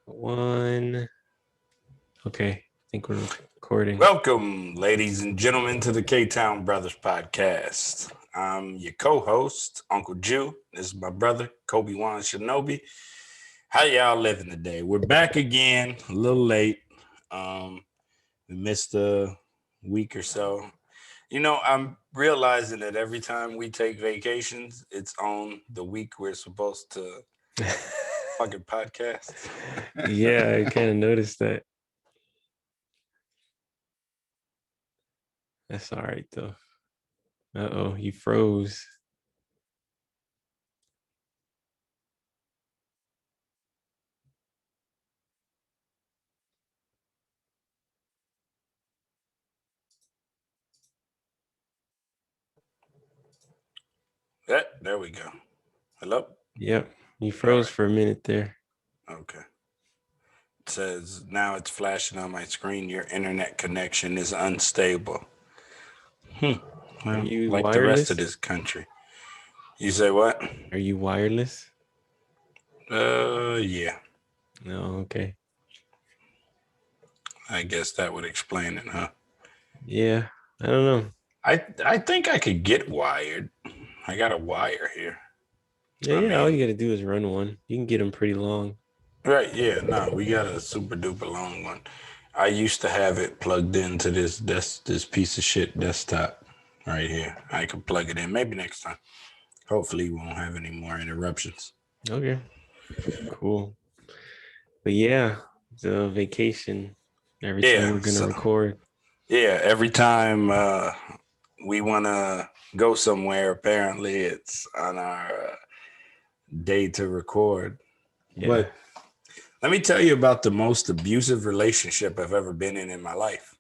One. Okay, I think we're recording. Welcome, ladies and gentlemen, to the K-Town Brothers podcast. I'm your co-host, Uncle Jew. This is my brother, Kobe Wan Shinobi. How y'all living today? We're back again, a little late. We missed a week or so. You know, I'm realizing that every time we take vacations, it's on the week we're supposed to fucking podcast. Yeah, I kind of noticed that. That's all right though. Uh-oh, you froze. There we go. Hello? Yep, you All froze right. for a minute there. Okay. It says now it's flashing on my screen. Your internet connection is unstable. Are Well, you like the rest of wireless? this country. You say what? Are you wireless? Yeah. No, okay. I guess that would explain it, huh? Yeah, I don't know. I think I could get wired. I got a wire here. Yeah, I yeah, all mean, you gotta do is run one. You can get them pretty long. right? Yeah. No, we got a super duper long one. I used to have it plugged into this piece of shit desktop right here. I could plug it in. Maybe next time. Hopefully, we won't have any more interruptions. Okay, cool. But yeah, the vacation. Every time Yeah. we're gonna So record. yeah, every time we want to go somewhere, apparently it's on our day to record. Yeah. But let me tell you about the most abusive relationship I've ever been in my life.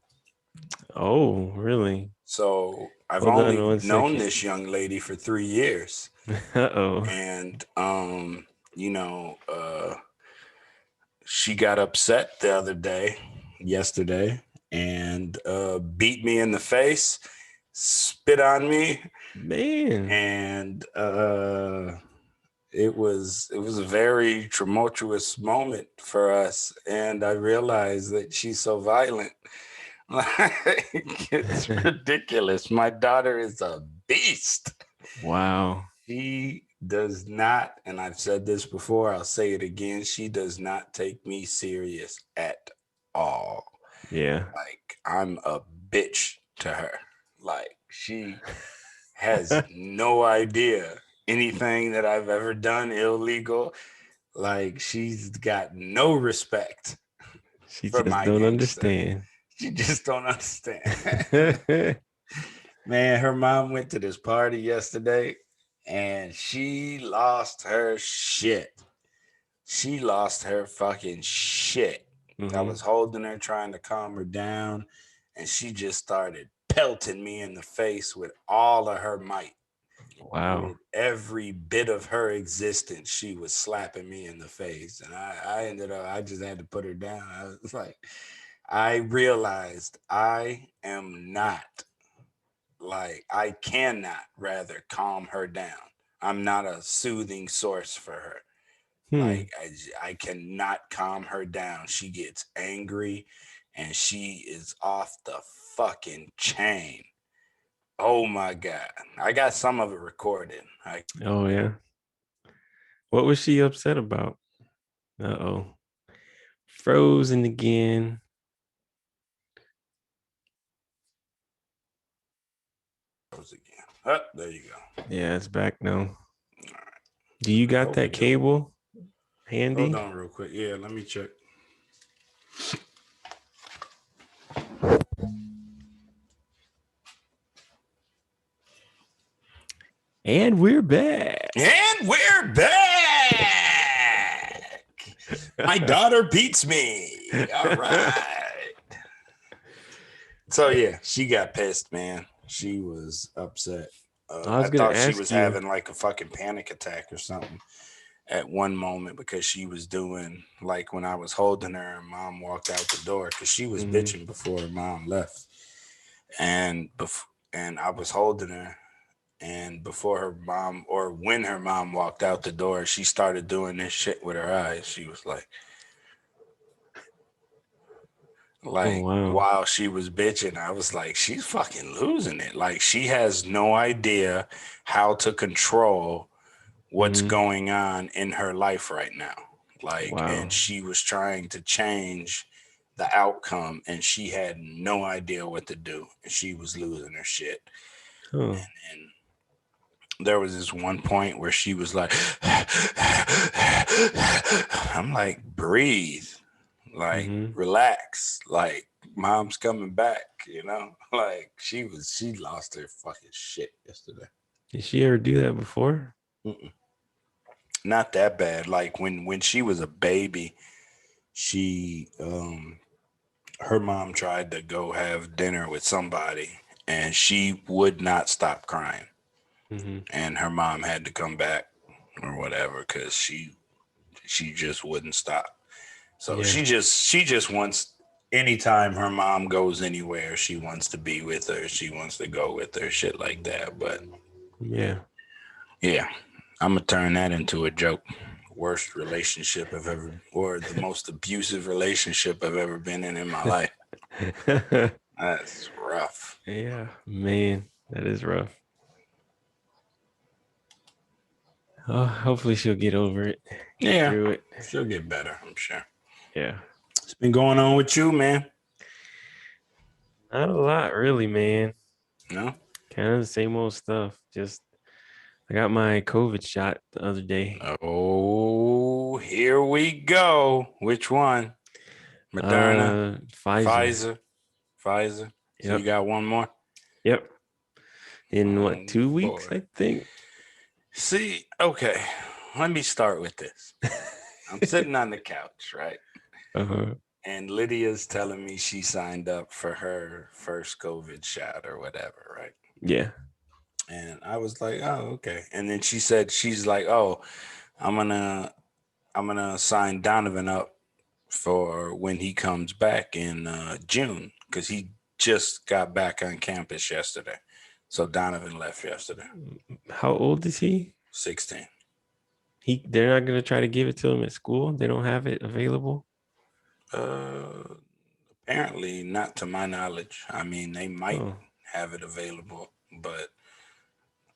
Oh, really? So I've Hold on only one known second. this young lady for 3 years. Uh-oh. And, you know, she got upset the other day, yesterday, and beat me in the face, spit on me, Man. and it was a very tumultuous moment for us. And I realized that she's so violent. Like, it's ridiculous. My daughter is a beast. Wow. She does not, and I've said this before, I'll say it again, she does not take me serious at all. Yeah. Like, I'm a bitch to her. Like, she has no idea anything that I've ever done illegal. Like, she's got no respect She for just my don't gangster. understand. She just don't understand. Man, her mom went to this party yesterday and she lost her shit. She lost her fucking shit. I Hmm. was holding her, trying to calm her down, and she just started pelting me in the face with all of her might. Wow. With every bit of her existence, she was slapping me in the face. And I ended up, I just had to put her down. I was like, I realized I am not, like, I cannot rather calm her down. I'm not a soothing source for her. Hmm. Like, I cannot calm her down. She gets angry and she is off the fucking chain. Oh my God. I got some of it recorded. I Oh, yeah. What was she upset about? Uh-oh. Frozen again. was again. Oh, there you go. Yeah, it's back now. All right. Do you I got hope that it don't. cable Hold handy? on real quick. Yeah, let me check. And we're back. And we're back. My daughter beats me. All right. So yeah, she got pissed, man. She was upset. I I was gonna thought she was ask you. having like a fucking panic attack or something at one moment because she was doing, like, when I was holding her and mom walked out the door because she was Mhm. bitching before her mom left, and I was holding her, and before her mom, or when her mom walked out the door, she started doing this shit with her eyes. She was like, Like, wow. while she was bitching, I was like, she's fucking losing it. Like, she has no idea how to control what's Mm-hmm. going on in her life right now. Like, and Wow. she was trying to change the outcome and she had no idea what to do. And she was losing her shit. Oh. And there was this one point where she was like, I'm like, breathe, like, Mm-hmm. relax, like, mom's coming back, like she lost her fucking shit yesterday. Did she ever do that before? Mm-mm. Not that bad. Like when she was a baby, she her mom tried to go have dinner with somebody and she would not stop crying, Mm-hmm. and her mom had to come back or whatever because she just wouldn't stop. So Yeah. she just wants, anytime her mom goes anywhere, she wants to be with her. She wants to go with her, shit like that. But Yeah. yeah, I'm gonna turn that into a joke. Worst relationship I've ever, or the most abusive relationship I've ever been in my life. That's rough. Yeah, man, that is rough. Oh, hopefully she'll get over it, get Yeah, through it. she'll get better, I'm sure. Yeah. What's been going on with you, man? Not a lot, really, man. No? Kind of the same old stuff. Just I got my COVID shot the other day. Oh, here we go. Which one? Moderna, Pfizer. Pfizer, Pfizer. So you Yep. got one more? Yep. In what, Oh 2 weeks, boy. I think. See, okay. Let me start with this. I'm sitting on the couch, right? Uh-huh. And Lydia's telling me she signed up for her first COVID shot or whatever, right? Yeah. And I was like, oh, okay. And then she said, she's like, oh, I'm gonna sign Donovan up for when he comes back in June, because he just got back on campus yesterday. So Donovan left yesterday. How old is he? 16. They're not gonna try to give it to him at school. They don't have it available. Uh, Apparently not to my knowledge. I mean, they might Oh, have it available, but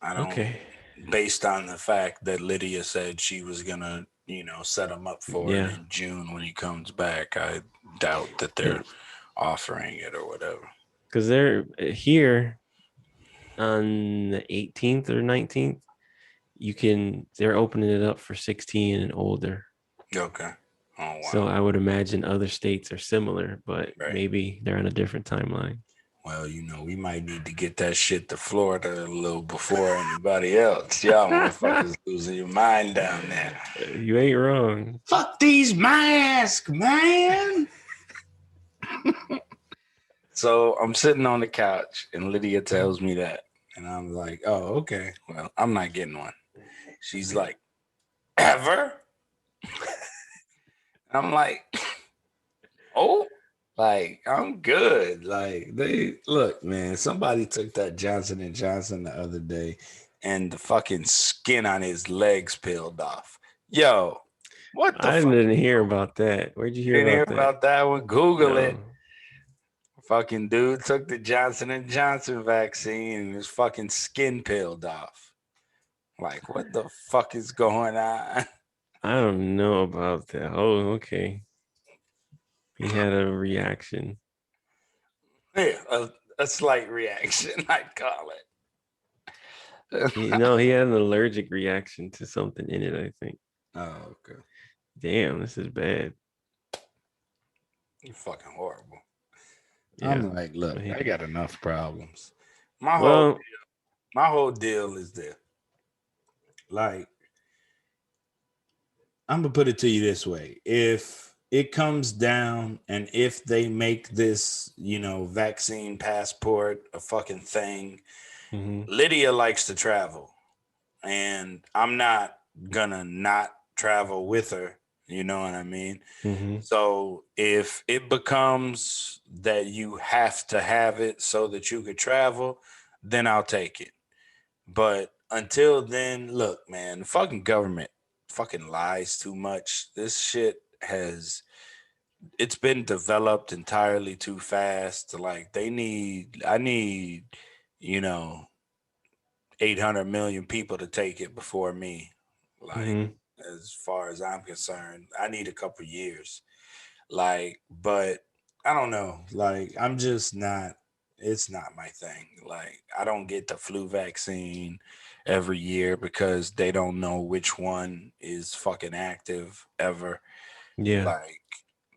I don't. okay. Based on the fact that Lydia said she was gonna, set him up for it Yeah. in June when he comes back, I doubt that they're offering it or whatever. Because they're here on the 18th or 19th. They're opening it up for 16 and older. Okay. Oh So wow. I would imagine other states are similar, but Right. maybe they're on a different timeline. Well, we might need to get that shit to Florida a little before anybody else. Y'all motherfuckers losing your mind down there. You ain't wrong. Fuck these masks, man. So I'm sitting on the couch and Lydia tells me that. And I'm like, oh, okay. Well, I'm not getting one. She's like, ever? I'm like, oh, like, I'm good. Like, they look, man, somebody took that Johnson and Johnson the other day and the fucking skin on his legs peeled off. Yo, what the I fuck? didn't hear about that. Where'd you You hear didn't hear about that? about that one? Google it. No. Fucking dude took the Johnson and Johnson vaccine and his fucking skin peeled off. Like, what the fuck is going on? I don't know about that. Oh, okay. He had a reaction. Yeah, a slight reaction, I'd call it. He had an allergic reaction to something in it, I think. Oh, okay. Damn, this is bad. You're fucking horrible. Yeah. I'm like, look, But he- I got enough problems. My whole Well, my whole deal is this. Like, I'm gonna put it to you this way: if it comes down, and if they make this, vaccine passport a fucking thing, mhm, Lydia likes to travel, and I'm not gonna not travel with her. You know what I mean? mhm, So if it becomes that you have to have it so that you could travel, then I'll take it. But until then, look, man, the fucking government fucking lies too much. This shit has it's been developed entirely too fast. Like I need, you know, 800 million people to take it before me. Like, Hmm. as far as I'm concerned, I need a couple years. Like, but I don't know. Like, I'm just not, it's not my thing. Like, I don't get the flu vaccine every year because they don't know which one is fucking active ever. Yeah. Like,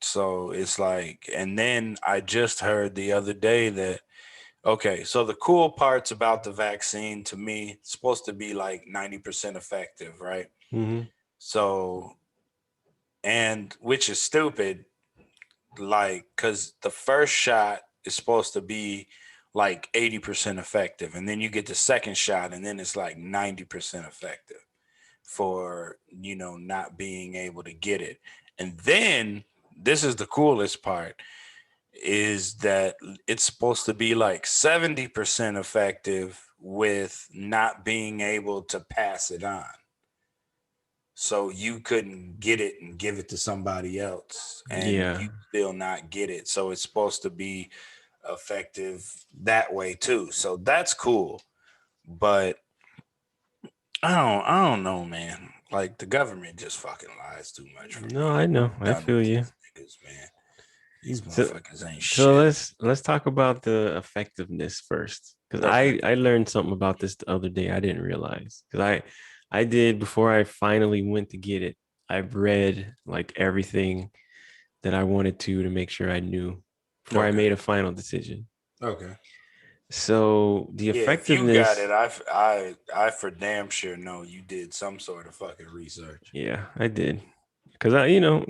so it's like, and then I just heard the other day that, okay, so the cool parts about the vaccine to me, it's supposed to be like 90% effective, right? Hmm. So, and which is stupid, like, because the first shot is supposed to be like 80% effective, and then you get the second shot, and then it's like 90% effective for, not being able to get it. And then this is the coolest part is that it's supposed to be like 70% effective with not being able to pass it on. So you couldn't get it and give it to somebody else and Yeah. you still not get it. So it's supposed to be effective that way too. So that's cool. But I don't know, man. Like the government just fucking lies too much for No, me. I know. I'm I done feel with you. these niggas, man. These So motherfuckers ain't so shit. let's talk about the effectiveness first. Because Okay. I learned something about this the other day I didn't realize. Because I did before I finally went to get it. I've read like everything that I wanted to make sure I knew before I Okay. made a final decision. Okay. So the Yeah, if you got it, effectiveness, I for damn sure know you did some sort of fucking research. yeah, I did. Because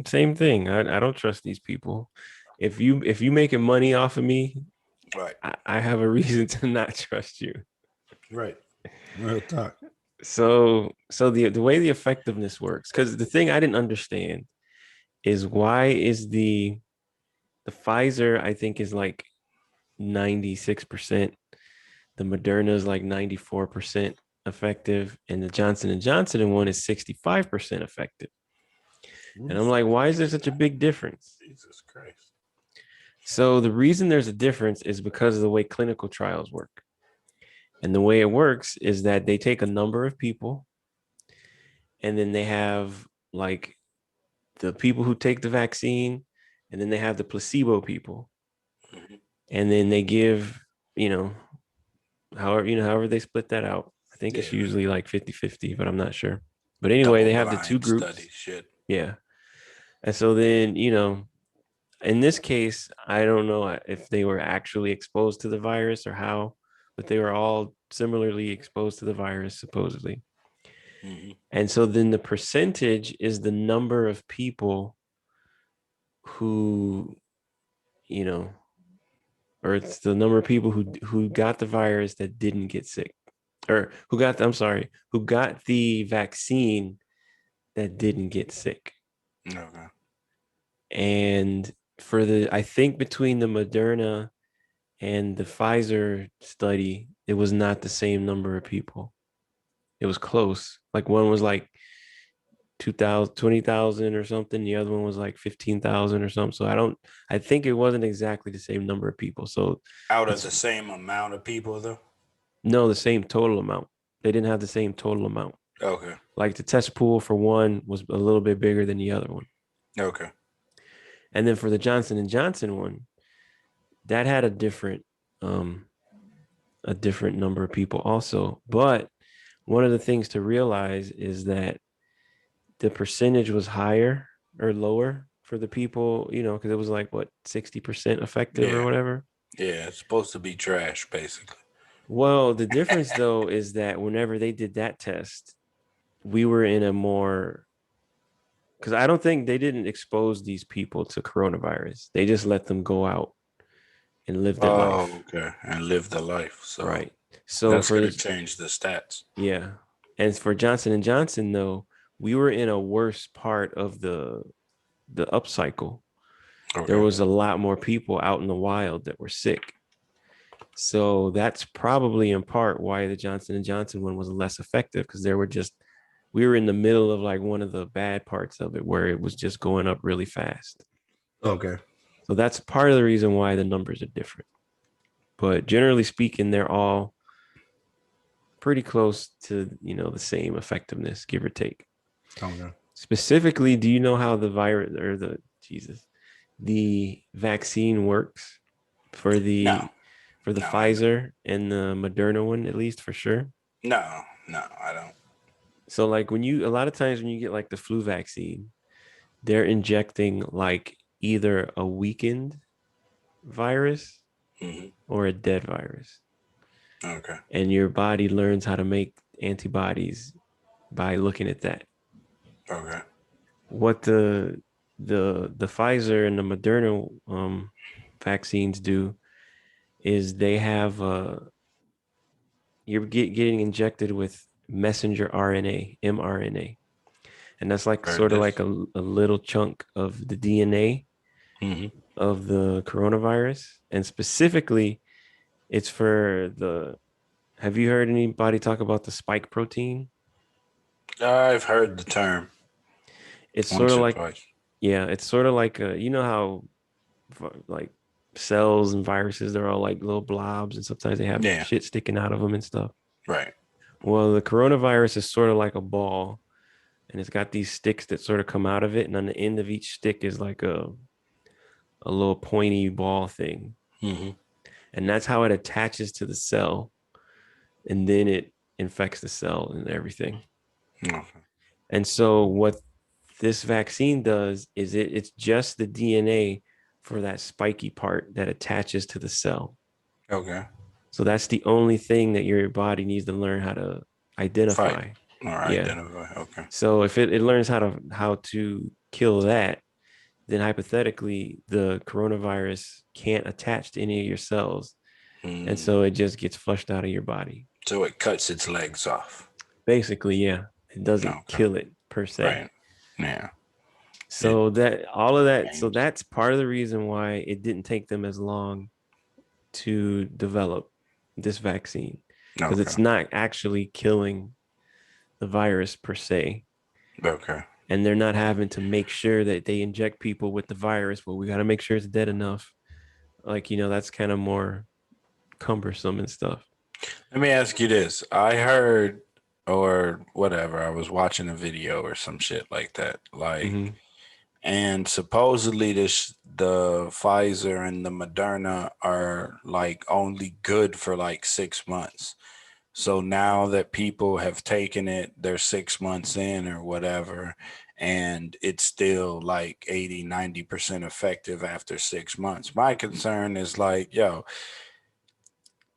same thing. I don't trust these people. If you making money off of me, Right. I have a reason to not trust you. Right. Real talk. So the way the effectiveness works, because the thing I didn't understand is why is the Pfizer, I think, is like 96%, the Moderna is like 94% effective, and the Johnson and Johnson one is 65% effective. Who And the I'm like, fuck why is there makes such a that? big difference? Jesus Christ. So the reason there's a difference is because of the way clinical trials work. And the way it works is that they take a number of people and then they have like the people who take the vaccine, and then they have the placebo people, Mhm. and then they give, you know, however they split that out. I think it's Yeah. usually like 50-50, but I'm not sure. But anyway, Double they have the two blind study groups. shit. Yeah. And so then, in this case, I don't know if they were actually exposed to the virus or how, but they were all similarly exposed to the virus, supposedly. Hmm. And so then the percentage is the number of people who, you know, or it's the number of people who got the virus that didn't get sick, or I'm sorry, who got the vaccine that didn't get sick. Okay. And I think between the Moderna and the Pfizer study, it was not the same number of people. It was close. Like one was like 2,000, 20,000 or something. The other one was like 15,000 or something. So I think it wasn't exactly the same number of people. So Out of it's the same amount of people though? no, the same total amount. They didn't have the same total amount. Okay. Like the test pool for one was a little bit bigger than the other one. Okay. And then for the Johnson and Johnson one, that had um a different number of people also. But one of the things to realize is that the percentage was higher or lower for the people, because it was like what 60% effective or Yeah. whatever. Yeah. It's supposed to be trash, basically. Well, the difference though is that whenever they did that test, we were in a more because I don't think they didn't expose these people to coronavirus. They just let them go out and live their Oh, life. okay. And live the life. So Right. So that's for gonna the change the stats. yeah. And for Johnson and Johnson though, we were in a worse part of the upcycle. There Okay. was a lot more people out in the wild that were sick. So that's probably in part why the Johnson and Johnson one was less effective because we were in the middle of like one of the bad parts of it where it was just going up really fast. Okay. So that's part of the reason why the numbers are different. But generally speaking, they're all pretty close to, the same effectiveness, give or take. Okay. Specifically, do you know how the virus or the vaccine works for No, the no, I don't. Pfizer and the Moderna one, at least for sure? No, no, I don't. So like a lot of times when you get like the flu vaccine, they're injecting like either a weakened virus Hmm. or a dead virus. Okay. And your body learns how to make antibodies by looking at that. Okay. What the Pfizer and the Moderna vaccines do is they have getting injected with messenger RNA, mRNA, and that's like Heard sort of this. like a little chunk of the DNA Hmm. of the coronavirus, and specifically, it's for the. Have you heard anybody talk about the spike protein? I've heard the term It's sort once of or like, twice. yeah, it's sort of like you know how like cells and viruses, they're all like little blobs, and sometimes they have Yeah. shit sticking out of them and stuff. Right. Well, the coronavirus is sort of like a ball, and it's got these sticks that sort of come out of it, and on the end of each stick is like a little pointy ball thing, Hmm. and that's how it attaches to the cell, and then it infects the cell and everything. Okay. And so what this vaccine does is it's just the DNA for that spiky part that attaches to the cell. Okay. So that's the only thing that your body needs to learn how to Fight. identify. All right. Yeah. Identify. Okay. So if it learns how to kill that, then hypothetically the coronavirus can't attach to any of your cells. And Mm. so it just gets flushed out of your body. So it cuts its legs off. Basically, yeah. It doesn't Okay. kill it per se. Right. Yeah. It So that all of that, so aims. that's part of the reason why it didn't take them as long to develop this vaccine, because Okay. it's not actually killing the virus per se. Okay. And they're not having to make sure that they inject people with the virus. Well, we got to make sure it's dead enough. Like, that's kind of more cumbersome and stuff. Let me ask you this. I heard, or whatever, I was watching a video or some shit like that. Like, Hmm. and supposedly the Pfizer and the Moderna are like only good for like 6 months. So now that people have taken it, they're 6 months in or whatever, and it's still like 80, 90% effective after 6 months. My concern is like, yo,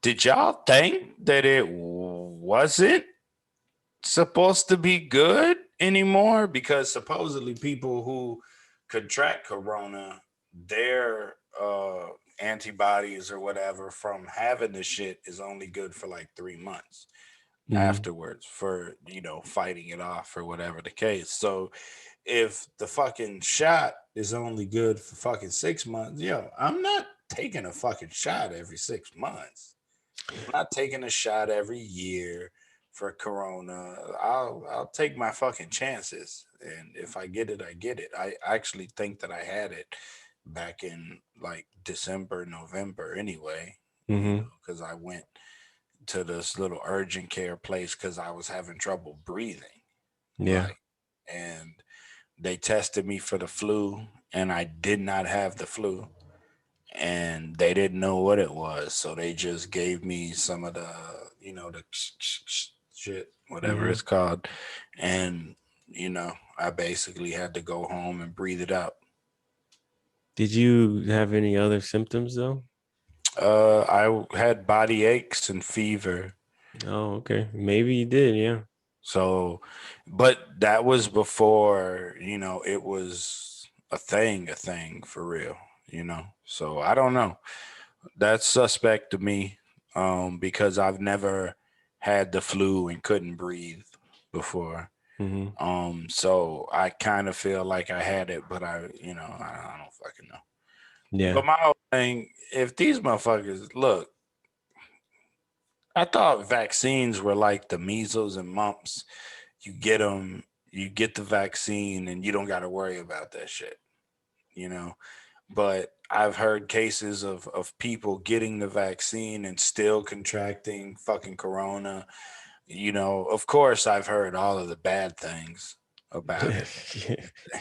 did y'all think that it wasn't supposed to be good anymore? Because supposedly people who contract corona, their antibodies or whatever from having the shit is only good for like 3 months Hmm. afterwards for fighting it off or whatever the case. So if the fucking shot is only good for fucking 6 months, I'm not taking a fucking shot every 6 months. I'm not taking a shot every year for corona. I'll take my fucking chances, and if I get it, I get it. I actually think that I had it back in like December, November anyway, Hmm. because I went to this little urgent care place because I was having trouble breathing. Yeah. Like, and they tested me for the flu, and I did not have the flu, and they didn't know what it was, so they just gave me some of the, the shit, whatever Hmm. it's called, and I basically had to go home and breathe it out. Did you have any other symptoms though? I had body aches and fever. Oh, okay. Maybe you did. Yeah. So, but that was before, it was a thing for real. So I don't know. That's suspect to me, because I've never had the flu and couldn't breathe before. Hmm. So I kind of feel like I had it, but I don't fucking know. Yeah. But my whole thing, if these motherfuckers look, I thought vaccines were like the measles and mumps. You get them, you get the vaccine, and you don't got to worry about that shit. You know, but I've heard cases of people getting the vaccine and still contracting fucking corona. Of course, I've heard all of the bad things about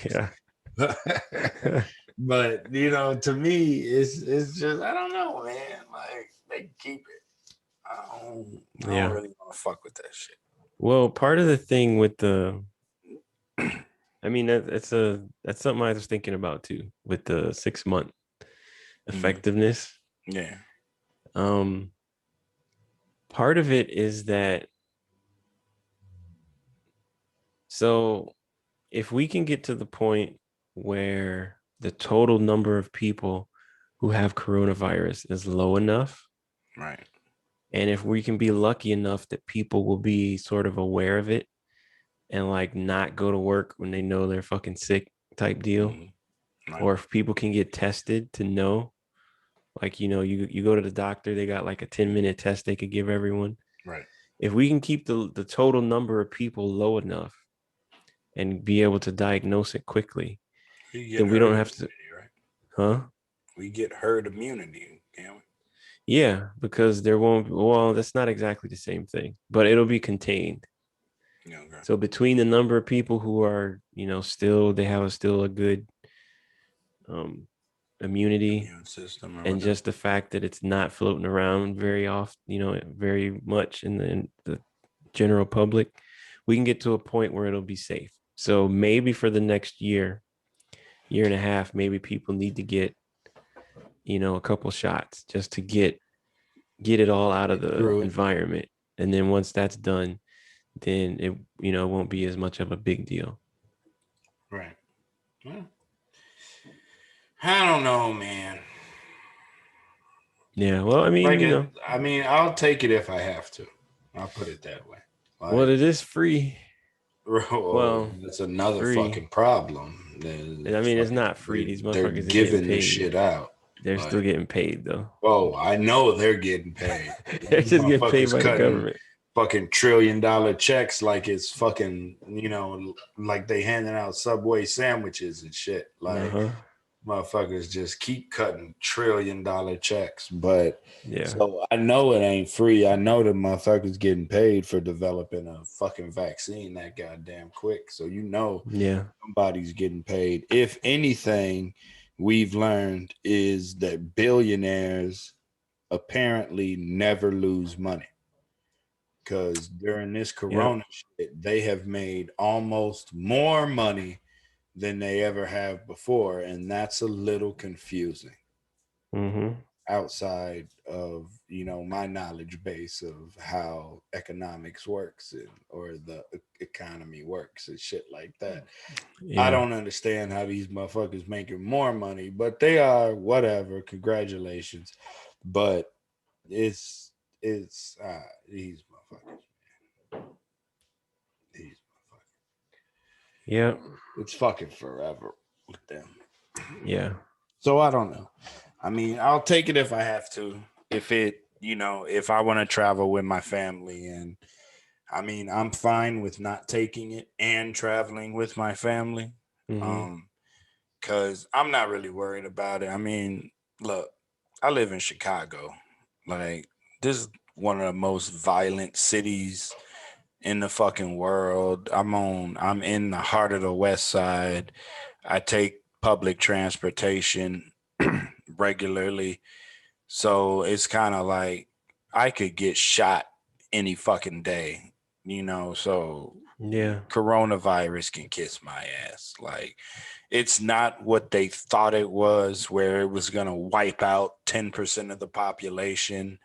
Yeah. it. But to me, it's just I don't know, man. Like they keep it. I don't Yeah. really want to fuck with that shit. Well, part of the thing with the, I mean, that's something I was thinking about too with the 6 month Mhm. effectiveness. Yeah. Um, Part of it is that, so if we can get to the point where the total number of people who have coronavirus is low enough, Right. and if we can be lucky enough that people will be sort of aware of it and like not go to work when they know they're fucking sick type deal, Mhm. Right. or if people can get tested to know, like, you go to the doctor, they got like a 10-minute test they could give everyone. Right. If we can keep the total number of people low enough and be able to diagnose it quickly, We get then we herd don't have to, immunity, right? huh? We get herd immunity, can we? Yeah, because there won't, well, that's not exactly the same thing, but it'll be contained. Okay. So between the number of people who are, still, they have still a good um, immunity, Immune system or and whatever. just the fact that it's not floating around very often, very much in the general public, we can get to a point where it'll be safe. So maybe for the next year and a half, maybe people need to get, a couple shots just to get it all out of Get the through it. environment. And then once that's done, then it won't be as much of a big deal. Right. Well, I don't know, man. Yeah. Well, I mean, Like I mean, I'll take it if I have to. I'll put it that way. well, Like, it is free. oh, Well, that's another free. fucking problem. I mean, it's not free. These They're motherfuckers are getting giving this paid. shit out. They're still Like, getting paid though. oh, I know they're getting paid. They're These just getting paid motherfuckers by the cutting government. fucking $1 trillion checks like it's fucking, like they handing out Subway sandwiches and shit. Like, Uh-huh. motherfuckers just keep cutting $1 trillion checks. But Yeah. so I know it ain't free. I know the motherfuckers getting paid for developing a fucking vaccine that goddamn quick. So Yeah. somebody's getting paid. If anything, we've learned is that billionaires apparently never lose money because during this Yep. corona shit, they have made almost more money than they ever have before, and that's a little confusing Mm-hmm. outside of my knowledge base of how economics works or the economy works and shit like that. I Yeah. don't understand how these motherfuckers making more money, but they are. Whatever, congratulations. But it's these motherfuckers, these motherfuckers. Yep. It's fucking forever with them. Yeah. So I don't know. I mean, I'll take it if I have to. If I want to travel with my family, and I mean, I'm fine with not taking it and traveling with my family. Mm-hmm. Um, because I'm not really worried about it. I mean, look, I live in Chicago. Like, this is one of the most violent cities in the fucking world. I'm in the heart of the West Side. I take public transportation regularly. So it's kind of like I could get shot any fucking day, so Yeah. coronavirus can kiss my ass. Like, it's not what they thought it was, where it was going to wipe out 10% of the population.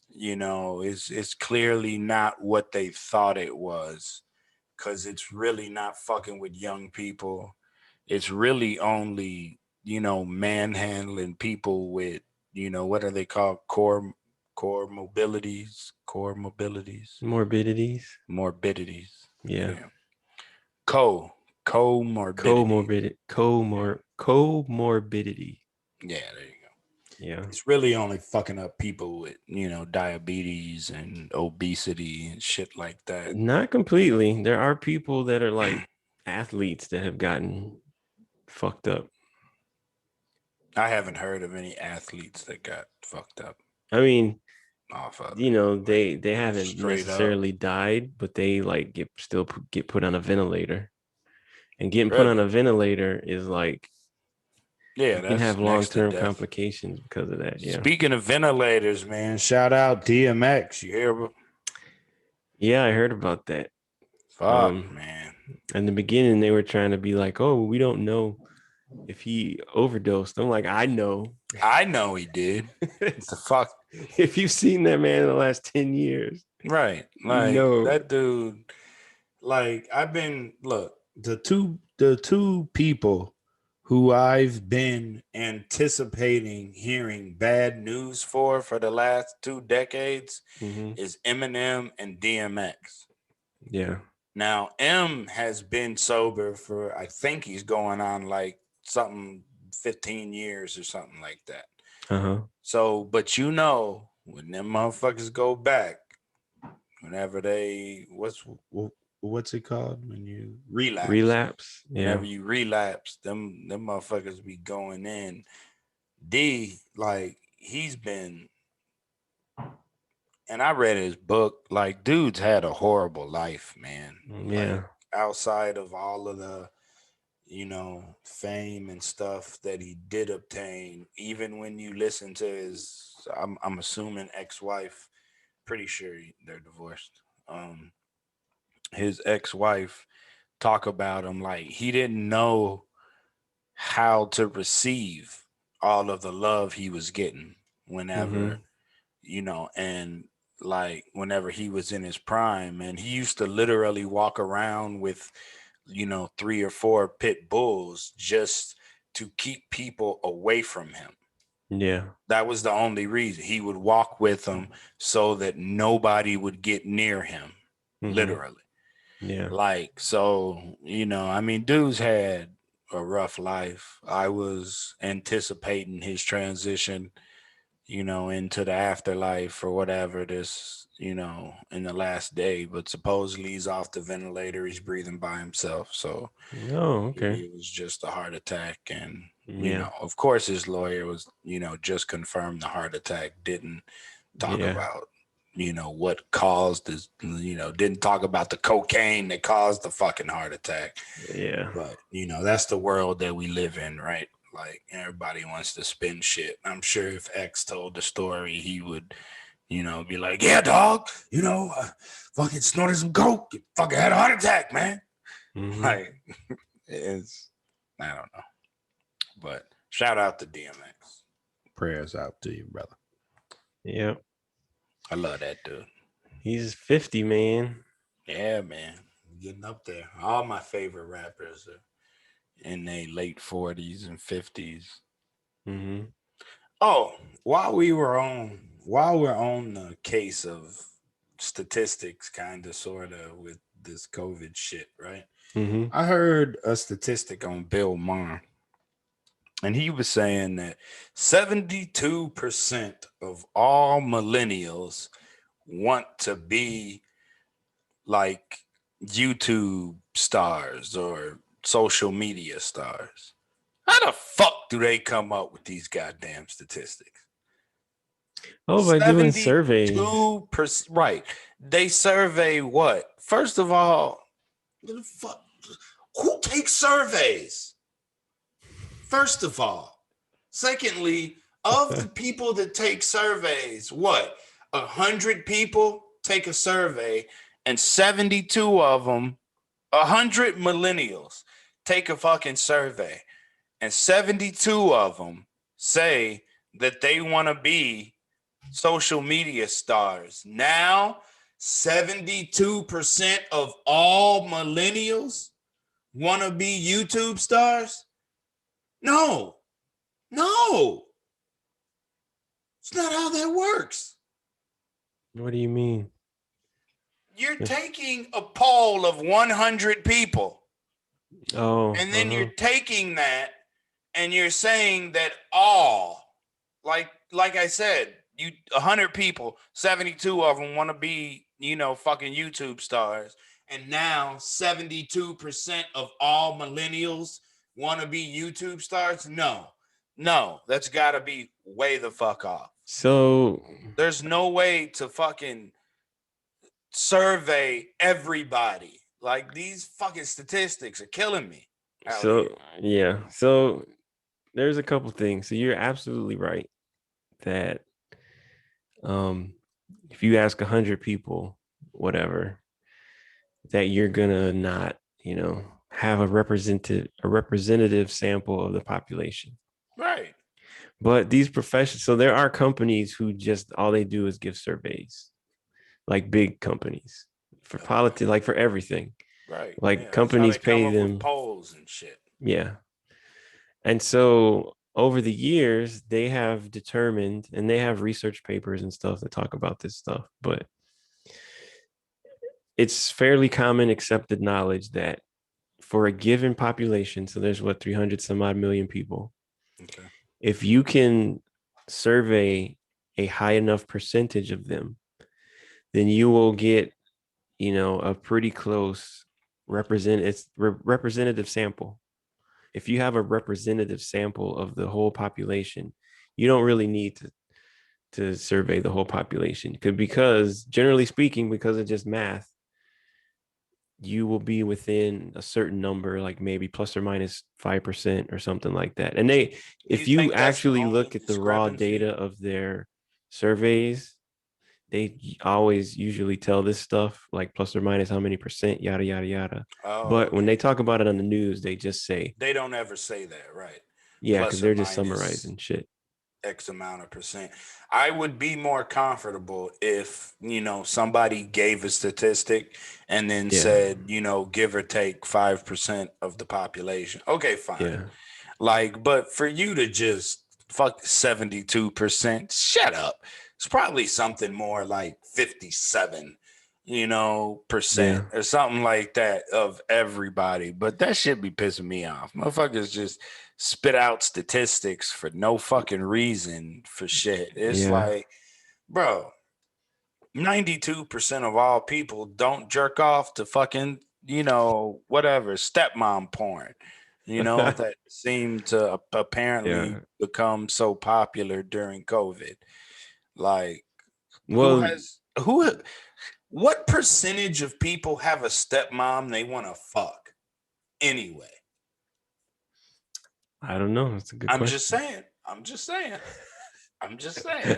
It's clearly not what they thought it was, because it's really not fucking with young people. It's really only, manhandling people with, what are they called? Morbidities. Morbidities. Yeah. Yeah. Co comorbidity. Comorbidity. Yeah, there you go. Yeah. It's really only fucking up people with, diabetes and obesity and shit like that. Not completely. There are people that are like athletes that have gotten fucked up. I haven't heard of any athletes that got fucked up I mean, off of you it. know, Like they haven't straight up. necessarily died, but they like get put on a ventilator. And getting put on Really? a ventilator is like Yeah, you can have that's next to long-term death. complications because of that. Yeah. Speaking of ventilators, man, shout out DMX. You hear? Yeah, I heard about that. Fuck, Um, man. in the beginning, they were trying to be like, "Oh, we don't know if he overdosed." I'm like, I know. I know he did. What the fuck? If you've seen that man in the last 10 years, Right. you Like know. that dude. Like I've been look, the two people who I've been anticipating hearing bad news for the last 2 decades Hmm. is Eminem and DMX. Yeah. Now, M has been sober for, I think he's going on like something 15 years or something like that. Uh-huh. So, but when them motherfuckers go back, whenever they, what's it called? When you relapse. Relapse. Whenever Yeah. you relapse, them motherfuckers be going in. D, like, he's been, and I read his book, like, dude's had a horrible life, man. Like, Yeah. outside of all of the fame and stuff that he did obtain. Even when you listen to his, I'm assuming ex-wife, pretty sure they're divorced. His ex-wife talk about him like he didn't know how to receive all of the love he was getting whenever, Hmm. and like whenever he was in his prime, and he used to literally walk around with 3 or 4 pit bulls just to keep people away from him. Yeah. That was the only reason he would walk with them so that nobody would get near him, Hmm. literally. Yeah. Like, so, I mean, dude's had a rough life. I was anticipating his transition, into the afterlife or whatever this, in the last day, but supposedly he's off the ventilator. He's breathing by himself. So Oh, okay. it was just a heart attack. And, Yeah. of course, his lawyer was, just confirmed the heart attack, didn't talk Yeah. about, what caused this, didn't talk about the cocaine that caused the fucking heart attack. Yeah. But, that's the world that we live in, right? Like everybody wants to spin shit. I'm sure if X told the story, he would, be like, yeah, dog, fucking snorted some coke, fucking had a heart attack, man. Hmm. Like, it's, I don't know. But shout out to DMX. Prayers out to you, brother. Yeah. I love that dude. He's 50, man. Yeah, man. Getting up there. All my favorite rappers are in their late 40s and 50s. Hmm. Oh, while we're on the case of statistics, kind of, sort of, with this COVID shit, right? Hmm. I heard a statistic on Bill Maher, and he was saying that 72% of all millennials want to be like YouTube stars or social media stars. How the fuck do they come up with these goddamn statistics? Oh, by doing surveys. 72%. Right. They survey what? First of all, the fuck, who takes surveys? First of all. Secondly, of the people that take surveys, what? 100 people take a survey, and 72 of them, 100 millennials take a fucking survey, and 72 of them say that they want to be social media stars. Now, 72% of all millennials want to be YouTube stars? No, no, it's not how that works. What do you mean? You're taking a poll of 100 people, Oh, and then you're uh-huh. taking that and you're saying that all, like I said, 100 people, 72 of them want to be, fucking YouTube stars. And now 72% of all millennials want to be YouTube stars? No. No, that's got to be way the fuck off. So There's no way to fucking survey everybody. Like these fucking statistics are killing me out here. so yeah. So there's a couple things. So you're absolutely right that um if you ask 100 people, whatever, that you're gonna not, have a representative sample of the population. Right. But these professions, so there are companies who just all they do is give surveys, like big companies for politics, like for everything. Right. Like Yeah. That's how companies they come pay up with them, polls and shit. yeah. And so over the years, they have determined, and they have research papers and stuff that talk about this stuff, but it's fairly common accepted knowledge that for a given population, so there's what, 300 some odd million people, Okay. if you can survey a high enough percentage of them, then you will get, a pretty close representative sample. If you have a representative sample of the whole population, you don't really need to survey the whole population, because generally speaking, because of just math, you will be within a certain number, like maybe plus or minus 5% or something like that. And You if you think that's the actually only look at the raw discrepancy? data of their surveys, they always usually tell this stuff like plus or minus how many percent, yada, yada, yada. Oh, But when okay. they talk about it on the news, they just say, They don't ever say that, right? yeah, because Plus or they're just minus summarizing shit. X amount of percent. I would be more comfortable if, somebody gave a statistic and then Yeah. said, give or take 5% of the population. Okay, fine. Yeah. Like, but for you to just fuck 72%, shut up. It's probably something more like 57, percent Yeah. or something like that of everybody. But that shit be pissing me off. Motherfuckers just spit out statistics for no fucking reason for shit. It's Yeah. like, bro, 92% of all people don't jerk off to fucking, whatever, stepmom porn, that seemed to apparently Yeah. become so popular during COVID. Like, Well, who, what percentage of people have a stepmom they want to fuck anyway? I don't know. That's a good I'm just question. saying. I'm just saying. I'm just saying.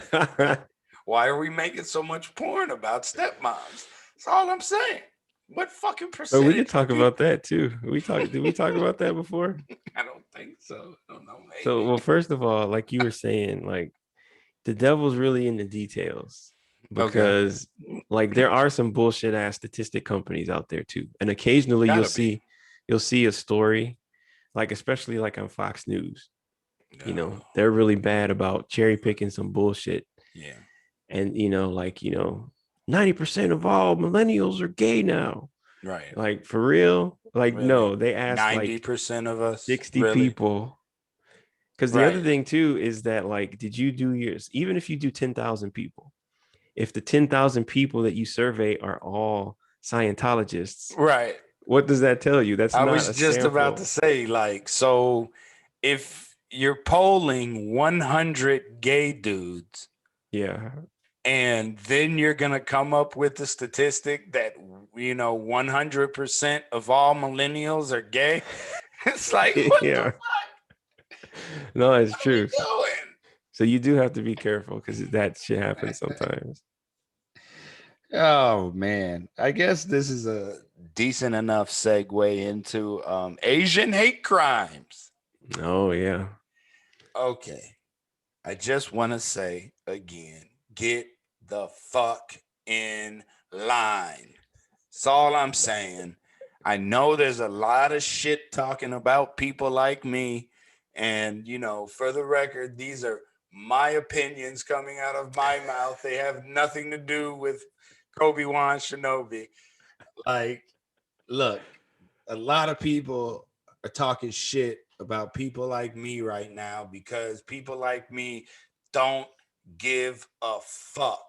Why are we making so much porn about stepmoms? That's all I'm saying. What fucking But we could percentage of talk people? about that too. Did we talk about that before? I don't think so. I don't know. So, Maybe. well, first of all, like you were saying, like the devil's really in the details, Okay. because like there are some bullshit ass statistic companies out there too. And occasionally Gotta be. you'll see a story, like especially like on Fox News, No. they're really bad about cherry picking some bullshit. Yeah. And 90% of all millennials are gay now. Right. Like for real? Like Really? no, they asked like 90% of us? 60 Really? people. Because the other Right. thing too is that, like, did you do yours? Even if you do 10,000 people, if the 10,000 people that you survey are all Scientologists, Right. what does that tell you? That's I not was a just about to sample. say, like, so if you're polling 100 gay dudes, Yeah. and then you're going to come up with the statistic that 100% of all millennials are gay. It's like, what the Yeah. fuck No, it's are we true. doing? So you do have to be careful because that shit happens sometimes. Oh man, I guess this is a decent enough segue into Asian hate crimes. Oh yeah. Okay, I just want to say again, get the fuck in line. That's all I'm saying. I know there's a lot of shit talking about people like me. And, for the record, these are my opinions coming out of my mouth. They have nothing to do with Kobe Wan Shinobi. Like, look, a lot of people are talking shit about people like me right now because people like me don't give a fuck.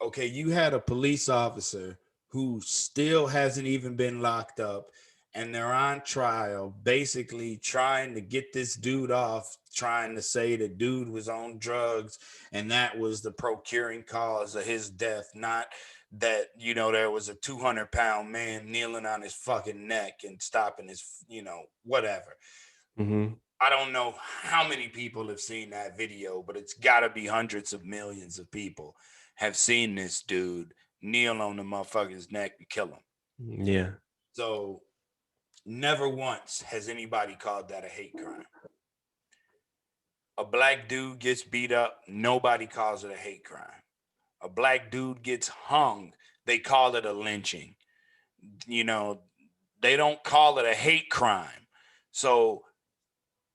Okay, you had a police officer who still hasn't even been locked up, and they're on trial, basically trying to get this dude off, trying to say the dude was on drugs and that was the procuring cause of his death, not that, there was a 200-pound man kneeling on his fucking neck and stopping his, whatever. Mm-hmm. I don't know how many people have seen that video, but it's got to be hundreds of millions of people have seen this dude kneel on the motherfucker's neck and kill him. Yeah. So never once has anybody called that a hate crime. A black dude gets beat up, nobody calls it a hate crime. A black dude gets hung, they call it a lynching. They don't call it a hate crime. So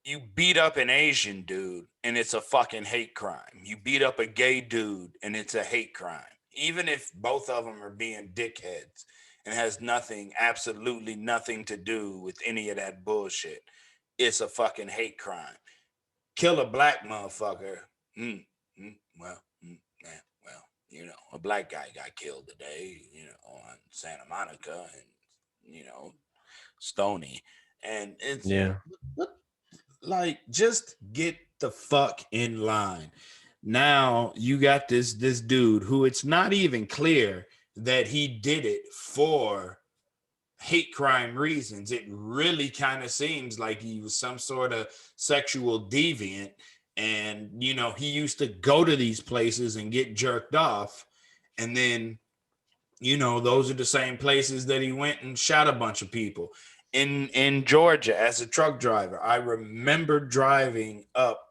you beat up an Asian dude and it's a fucking hate crime. You beat up a gay dude and it's a hate crime. Even if both of them are being dickheads and has nothing, absolutely nothing to do with any of that bullshit, it's a fucking hate crime. Kill a black motherfucker. Well, yeah, well, a black guy got killed today, on Santa Monica and, Stony. And it's Yeah. like, just get the fuck in line. Now you got this dude who it's not even clear that he did it for hate crime reasons. It really kind of seems like he was some sort of sexual deviant, and he used to go to these places and get jerked off, and then those are the same places that he went and shot a bunch of people in Georgia as a truck driver. I remember driving up,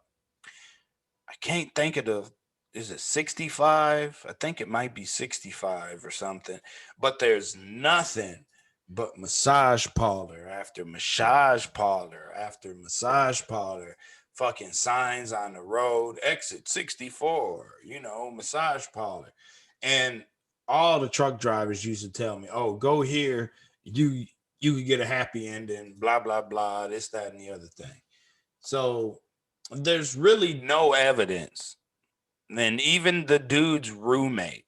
I can't think of is it 65? I think it might be 65 or something. But there's nothing but massage parlor after massage parlor after massage parlor, fucking signs on the road, exit 64, massage parlor. And all the truck drivers used to tell me, "Oh, go here, you could get a happy ending, blah blah blah, this, that, and the other thing." So there's really no evidence. And even the dude's roommate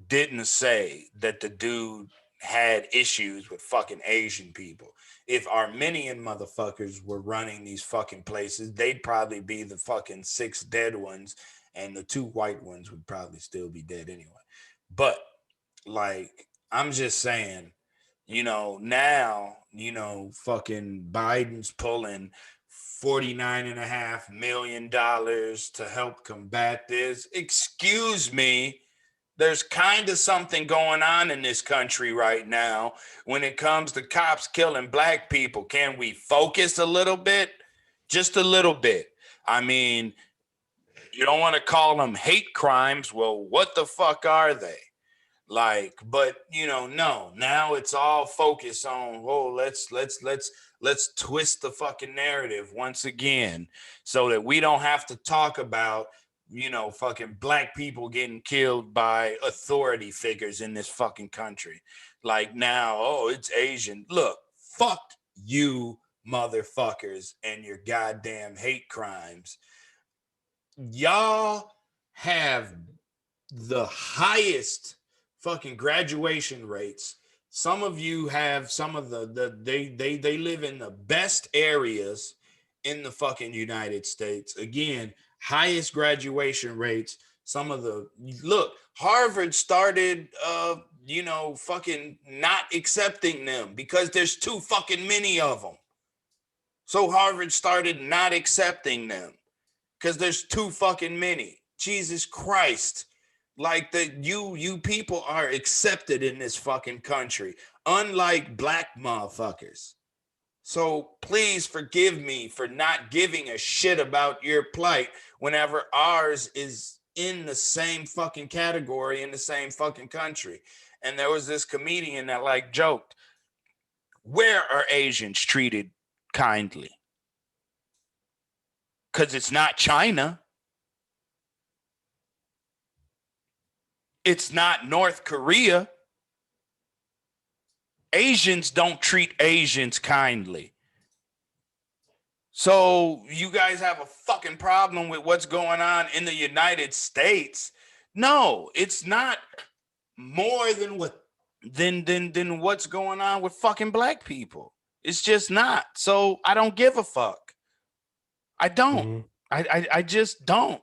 didn't say that the dude had issues with fucking Asian people. If Armenian motherfuckers were running these fucking places, they'd probably be the fucking 6 dead ones, and the 2 white ones would probably still be dead anyway. But, like, I'm just saying, now, fucking Biden's pulling $49.5 million to help combat this. Excuse me. There's kind of something going on in this country right now when it comes to cops killing black people. Can we focus a little bit? Just a little bit. I mean, you don't want to call them hate crimes. Well, what the fuck are they? Like, but no, now it's all focused on, let's twist the fucking narrative once again so that we don't have to talk about fucking black people getting killed by authority figures in this fucking country. Like, now, oh, it's Asian. Look, fuck you motherfuckers and your goddamn hate crimes. Y'all have the highest fucking graduation rates. Some of you have some of they live in the best areas in the fucking United States. Again, highest graduation rates. Some of the look, Harvard started fucking not accepting them because there's too fucking many of them. So Harvard started not accepting them because there's too fucking many. Jesus Christ. Like, you people are accepted in this fucking country, unlike black motherfuckers. So please forgive me for not giving a shit about your plight whenever ours is in the same fucking category in the same fucking country. And there was this comedian that like joked, where are Asians treated kindly? Because it's not China. It's not North Korea. Asians don't treat Asians kindly. So you guys have a fucking problem with what's going on in the United States? No, it's not more than what than what's going on with fucking black people. It's just not. So I don't give a fuck. I don't. Mm-hmm. I just don't.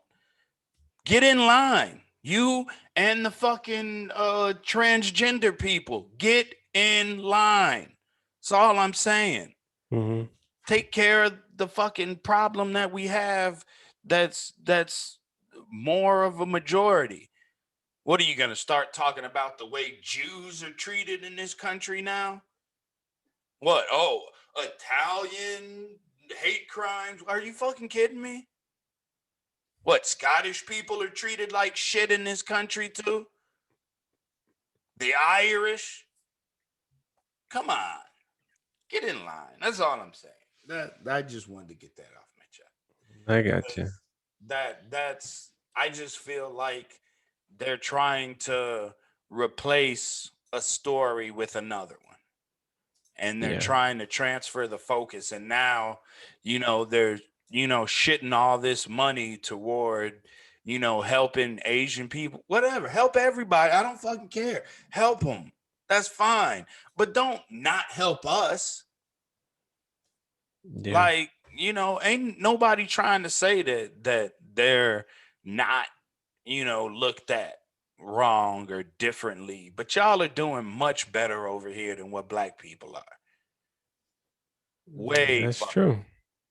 Get in line. You and the fucking transgender people. Get in line. That's all I'm saying. Mm-hmm. Take care of the fucking problem that we have that's more of a majority. What are you going to start talking about the way Jews are treated in this country now? What? Oh, Italian hate crimes? Are you fucking kidding me? What? Scottish people are treated like shit in this country too? The Irish? Come on. Get in line. That's all I'm saying. That I just wanted to get that off my chest. I got you. Because that's I just feel like they're trying to replace a story with another one, and they're Yeah. trying to transfer the focus, and now they're shitting all this money toward helping Asian people, whatever. Help everybody. I don't fucking care. Help them. That's fine, but don't not help us. Yeah. Like, ain't nobody trying to say that they're not, looked at wrong or differently, but y'all are doing much better over here than what black people are. Way That's fucking. true.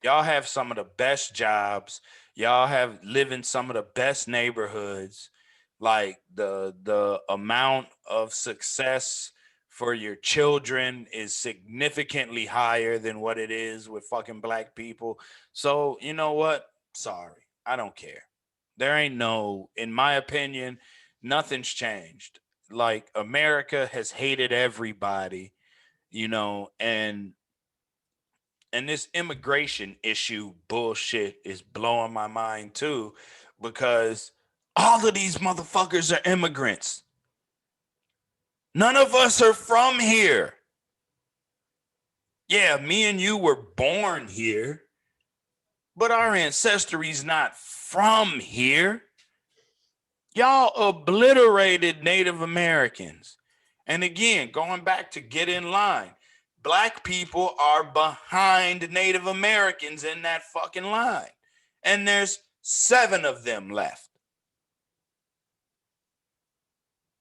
Y'all have some of the best jobs. Y'all live in some of the best neighborhoods. Like the amount of success for your children is significantly higher than what it is with fucking black people. So, you know what? Sorry. I don't care. There ain't no, in my opinion, nothing's changed. Like, America has hated everybody, and this immigration issue bullshit is blowing my mind too, because all of these motherfuckers are immigrants. None of us are from here. Yeah, me and you were born here, but our ancestry's not from here. Y'all obliterated Native Americans. And again, going back to get in line, black people are behind Native Americans in that fucking line. And there's 7 of them left.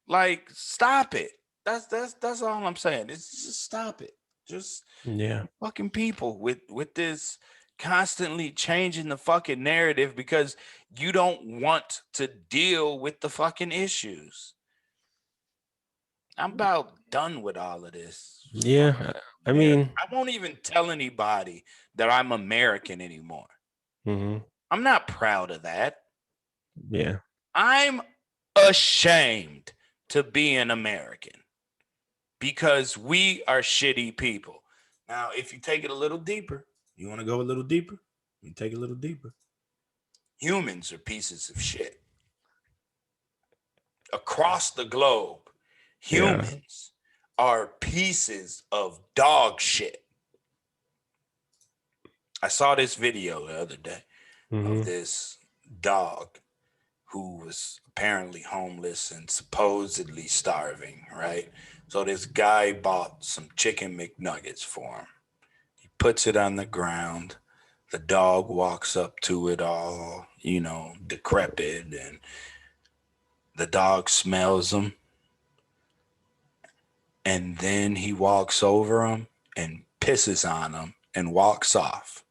Like, stop it. That's all I'm saying. It's just stop it. Just Yeah. fucking people with this constantly changing the fucking narrative because you don't want to deal with the fucking issues. I'm about done with all of this. Fuck Yeah. I America. mean, I won't even tell anybody that I'm American anymore. mm-hmm. I'm not proud of that. Yeah. I'm ashamed to be an American because we are shitty people. Now, if you take it a little deeper, you want to go a little deeper? You take it a little deeper. Humans are pieces of shit. Across the globe, Yeah. humans are pieces of dog shit. I saw this video the other day of Mm-hmm. this dog who was apparently homeless and supposedly starving, right? So this guy bought some chicken McNuggets for him. He puts it on the ground. The dog walks up to it all, decrepit, and the dog smells them. And then he walks over him and pisses on him and walks off.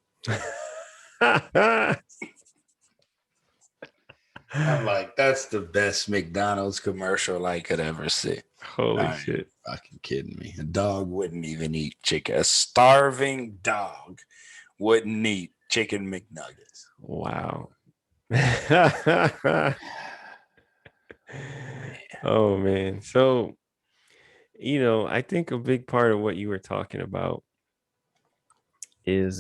I'm like, that's the best McDonald's commercial I could ever see. Holy Are you shit. fucking kidding me? A dog wouldn't even eat chicken. A starving dog wouldn't eat chicken McNuggets. Wow. Oh man. So, I think a big part of what you were talking about is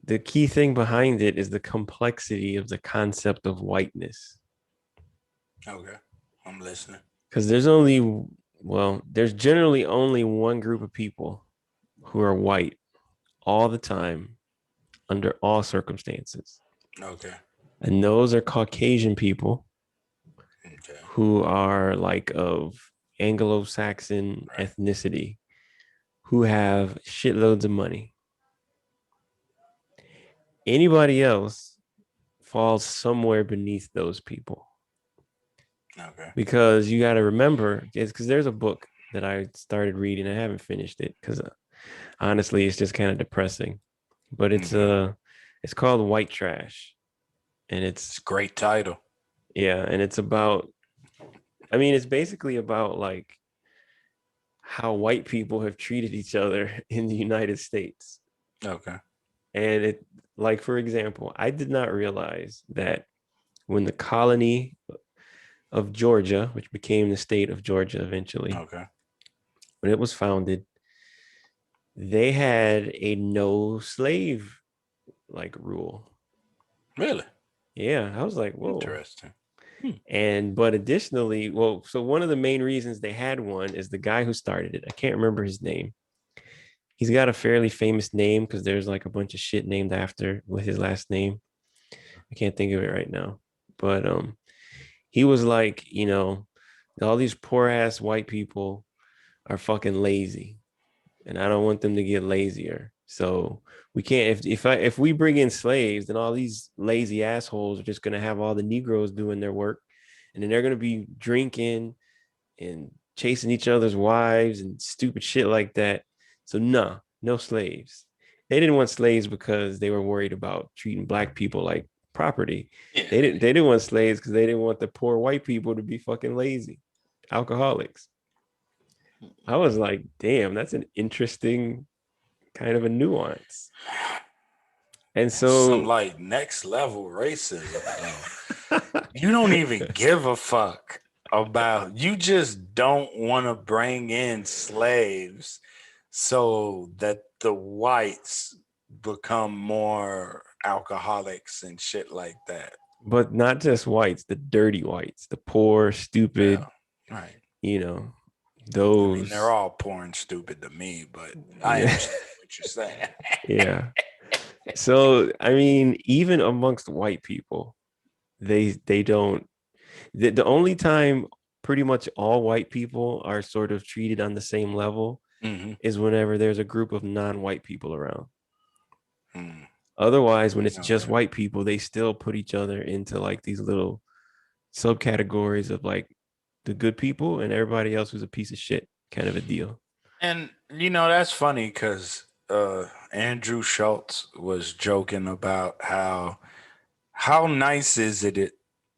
the key thing behind it is the complexity of the concept of whiteness. Okay, I'm listening. Because there's generally only one group of people who are white all the time under all circumstances. Okay. And those are Caucasian people Okay. who are like of Anglo-Saxon Right. ethnicity who have shitloads of money. Anybody else falls somewhere beneath those people Okay. because you got to remember, it's because there's a book that I started reading. I haven't finished it because honestly, it's just kind of depressing. But Okay. it's called White Trash, and It's it's a great title. yeah, and it's about. I mean, it's basically about like how white people have treated each other in the United States, Okay. and it like for example, I did not realize that when the colony of Georgia, which became the state of Georgia eventually, Okay. when it was founded, they had a no slave like rule. Really Yeah, I was like, whoa. interesting. Hmm. And but additionally, well, so one of the main reasons they had one is the guy who started it. I can't remember his name. He's got a fairly famous name because there's like a bunch of shit named after with his last name. I can't think of it right now. But he was like, all these poor ass white people are fucking lazy, and I don't want them to get lazier. So we can't if we bring in slaves, then all these lazy assholes are just gonna have all the Negroes doing their work, and then they're gonna be drinking and chasing each other's wives and stupid shit like that. So nah, no slaves. They didn't want slaves because they were worried about treating black people like property. Yeah. They didn't want slaves because they didn't want the poor white people to be fucking lazy, alcoholics. I was like, damn, that's an interesting kind of a nuance. And That's some so like next level racism, though. You don't even give a fuck about, you just don't want to bring in slaves so that the whites become more alcoholics and shit like that. but not just whites, the dirty whites, the poor, Yeah. stupid, Right. you know, I mean, they're those. all poor and stupid to me, but I Yeah. understand what you're saying. Yeah. So, I mean, even amongst white people, they don't the only time pretty much all white people are sort of treated on the same level Hmm. is whenever there's a group of non-white people around. Mm. Otherwise, when it's just Okay. white people, they still put each other into like these little subcategories of like the good people and everybody else who's a piece of shit kind of a deal. And that's funny because Andrew Schultz was joking about how nice is it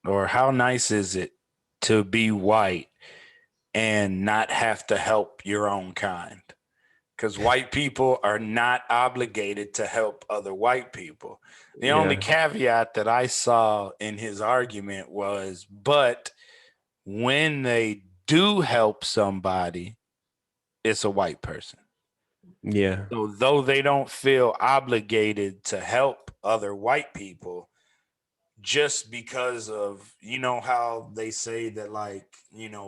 or how nice is it to be white and not have to help your own kind? Because white people are not obligated to help other white people. The only Yeah. caveat that I saw in his argument was, but when they do help somebody, it's a white person. Yeah. So though they don't feel obligated to help other white people, just because of how they say that, like,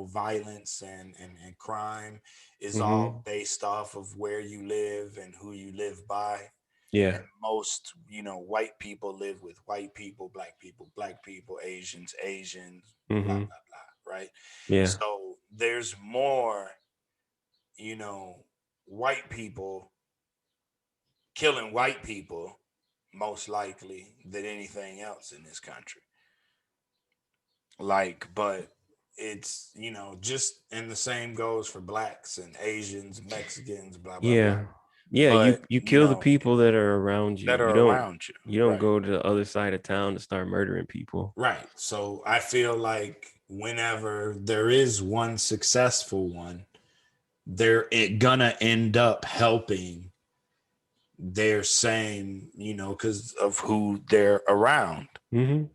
violence and crime is all Hmm. based off of where you live and who you live by. Yeah. And most white people live with white people, black people, Asians, blah Hmm. blah blah, right? Yeah. So there's more you know white people killing white people, most likely, than anything else in this country. Like, but it's, just, and the same goes for blacks and Asians, Mexicans, blah blah blah. Yeah. Yeah, you But you kill the people that are around you. that You are don't around you, you don't right? go to the other side of town to start murdering people. Right. So I feel like whenever there is one successful one, they're it gonna end up helping their same, because of who they're around. Hmm.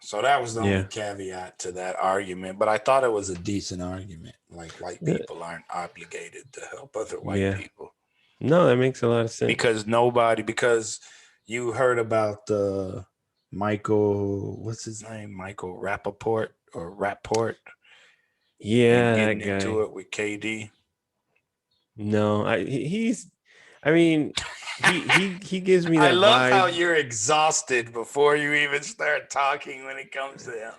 So that was the only Yeah. caveat to that argument, but I thought it was a decent argument. Like, white Yeah. people aren't obligated to help other white Yeah. people No, that makes a lot of sense. because you heard about the Michael, what's his name, Michael Rappaport or Rapport, and Yeah, that getting into guy. it with KD. No, he's I mean, he gives me I that love how vibe. you're exhausted before you even start talking when it comes to him.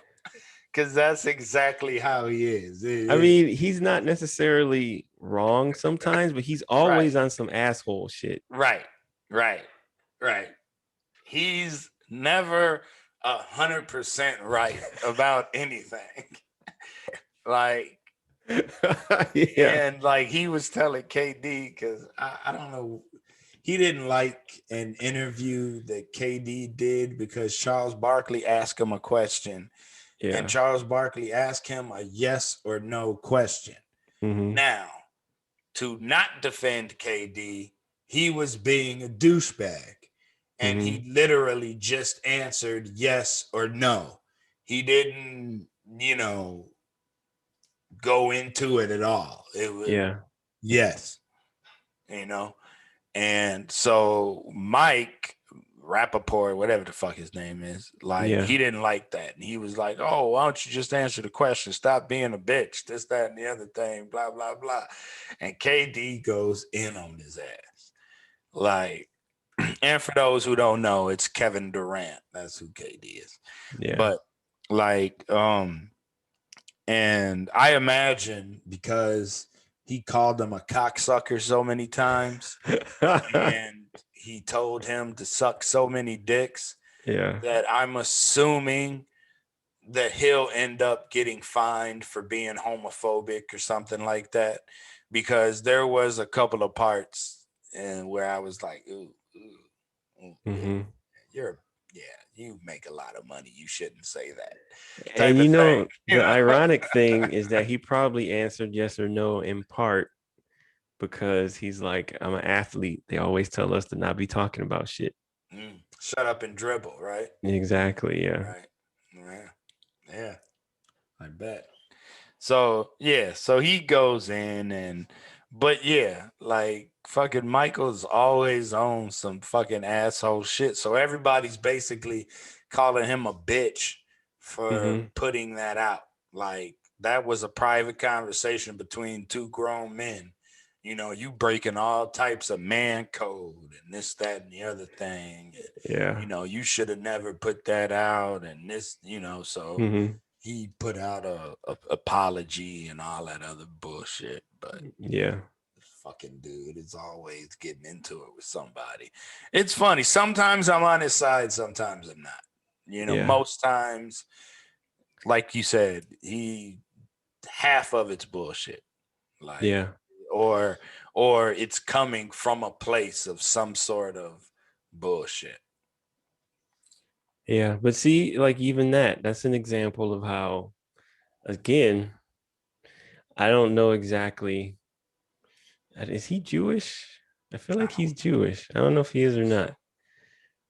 Because that's exactly how he is. I mean, he's not necessarily wrong sometimes, but he's Right, always on some asshole shit. right, right, right. He's never 100% right about anything. Like, Yeah, and like he was telling KD, because I don't know, he didn't like an interview that KD did because Charles Barkley asked him a question, and yeah. Charles Barkley asked him a yes or no question. Hmm. Now, to not defend KD, he was being a douchebag. And he Hmm. literally just answered yes or no. He didn't, go into it at all. It was Yeah, yes, you know. And so Mike Rappaport, whatever the fuck his name is, like yeah, he didn't like that. And he was like, oh, why don't you just answer the question? Stop being a bitch. This, that, and the other thing, blah, blah, blah. And KD goes in on his ass. Like, and for those who don't know, it's Kevin Durant. That's who KD is. yeah. But like, and I imagine because he called him a cocksucker so many times and he told him to suck so many dicks Yeah, that I'm assuming that he'll end up getting fined for being homophobic or something like that. Because there was a couple of parts and where I was like, ooh, hmm. you're yeah, you make a lot of money. You shouldn't say that And type of thing, the ironic thing is that he probably answered yes or no in part because he's like, I'm an athlete. They always tell us to not be talking about shit. Shut up and dribble, right? Exactly. Yeah. Right. Yeah. Yeah. I bet. So yeah, so he goes in and but yeah, like fucking Michael's always on some fucking asshole shit. So everybody's basically calling him a bitch for Hmm. putting that out. Like that was a private conversation between two grown men. You breaking all types of man code and this, that, and the other thing. And, Yeah. you should have never put that out and this, so Hmm. he put out a apology and all that other bullshit. But Yeah. this fucking dude is always getting into it with somebody. It's funny. Sometimes I'm on his side, sometimes I'm not. Yeah. Most times, like you said, he half of it's bullshit. Like Yeah. or or it's coming from a place of some sort of bullshit. Yeah. But see, like even that's an example of how, again, I don't know exactly. Is he Jewish? I feel I like don't he's Jewish. I don't know if he is or think so. not.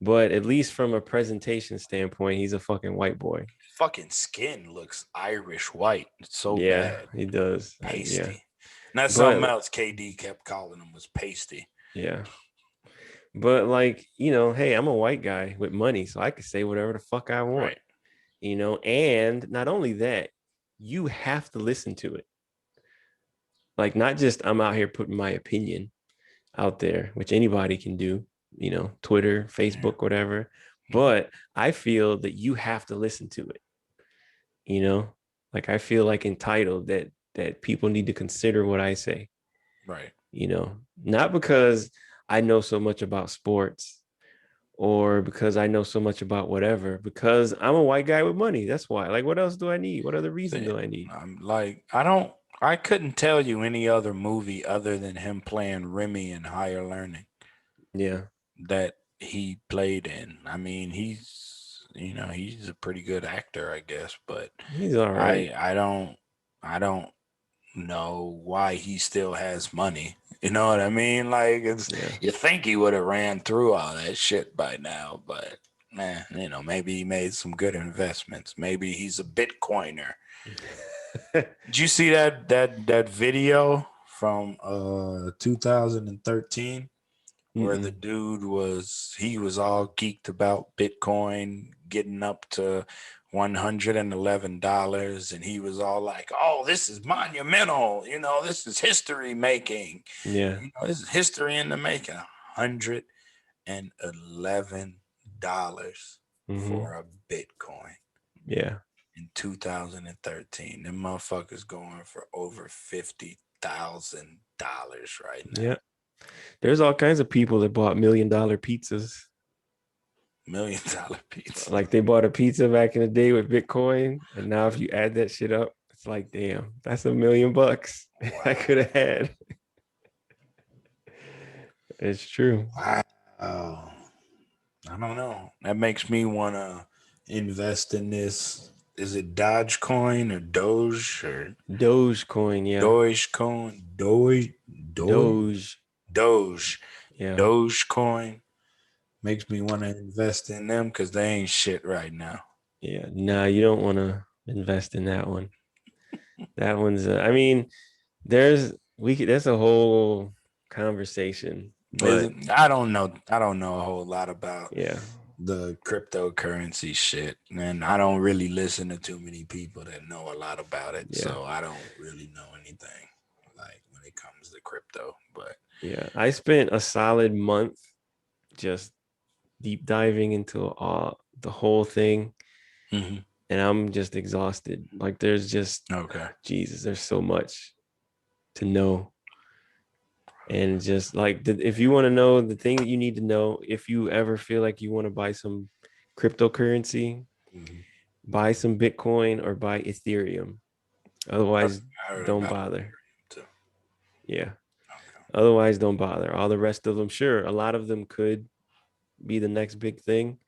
But at least from a presentation standpoint, he's a fucking white boy. Fucking skin looks Irish white. It's so Yeah, bad. he does. Yeah. Pasty. And that's something But else KD kept calling him was pasty. yeah. But like, hey, I'm a white guy with money, so I can say whatever the fuck I want, Right. and not only that, you have to listen to it. Like, not just I'm out here putting my opinion out there, which anybody can do, Twitter, Yeah. Facebook, whatever. But I feel that you have to listen to it, you know? Like I feel like entitled that people need to consider what I say, Right. not because I know so much about sports or because I know so much about whatever, because I'm a white guy with money. That's why. Like, what else do I need? What other reason See, do I need? I'm like, I couldn't tell you any other movie other than him playing Remy in Higher Learning Yeah, that he played in. I mean, he's a pretty good actor, I guess, but he's all right. I don't know why he still has money. You know what I mean? Like it's Yeah. you think he would have ran through all that shit by now, but man, maybe he made some good investments. Maybe he's a Bitcoiner. Did you see that video from 2013 where the Mm-mm. dude was all geeked about Bitcoin getting up to $111 and he was all like, oh, this is monumental, this is history making, Yeah. this is history in the making. $111 Hmm. for a Bitcoin. Yeah. in 2013. Them motherfuckers going for over $50,000 right now. Yeah. There's all kinds of people that bought $1 million pizzas. $1 million pizza. Like they bought a pizza back in the day with Bitcoin, and now if you add that shit up, it's like, damn, that's $1 million I Wow. could have had. It's true. Wow. I don't know. That makes me want to invest in this. Is it Dogecoin or Doge or Dogecoin, yeah. Dogecoin? Doge, Doge. yeah. Dogecoin makes me want to invest in them because they ain't shit right now. Yeah. Nah, you don't want to invest in that one. That one's, I mean, there's a whole conversation, but I don't know. I don't know a whole lot about yeah, the cryptocurrency shit, and I don't really listen to too many people that know a lot about it. yeah, So I don't really know anything like when it comes to crypto. But yeah. I spent a solid month just deep diving into all the whole thing, mhm. and I'm just exhausted. Like there's just Okay, Jesus, there's so much to know. And just like if you want to know the thing that you need to know, if you ever feel like you want to buy some cryptocurrency, mhm. buy some Bitcoin or buy Ethereum. Otherwise, I heard don't about bother. it too. Yeah. Okay. Otherwise, don't bother. All the rest of them, sure, a lot of them could be the next big thing,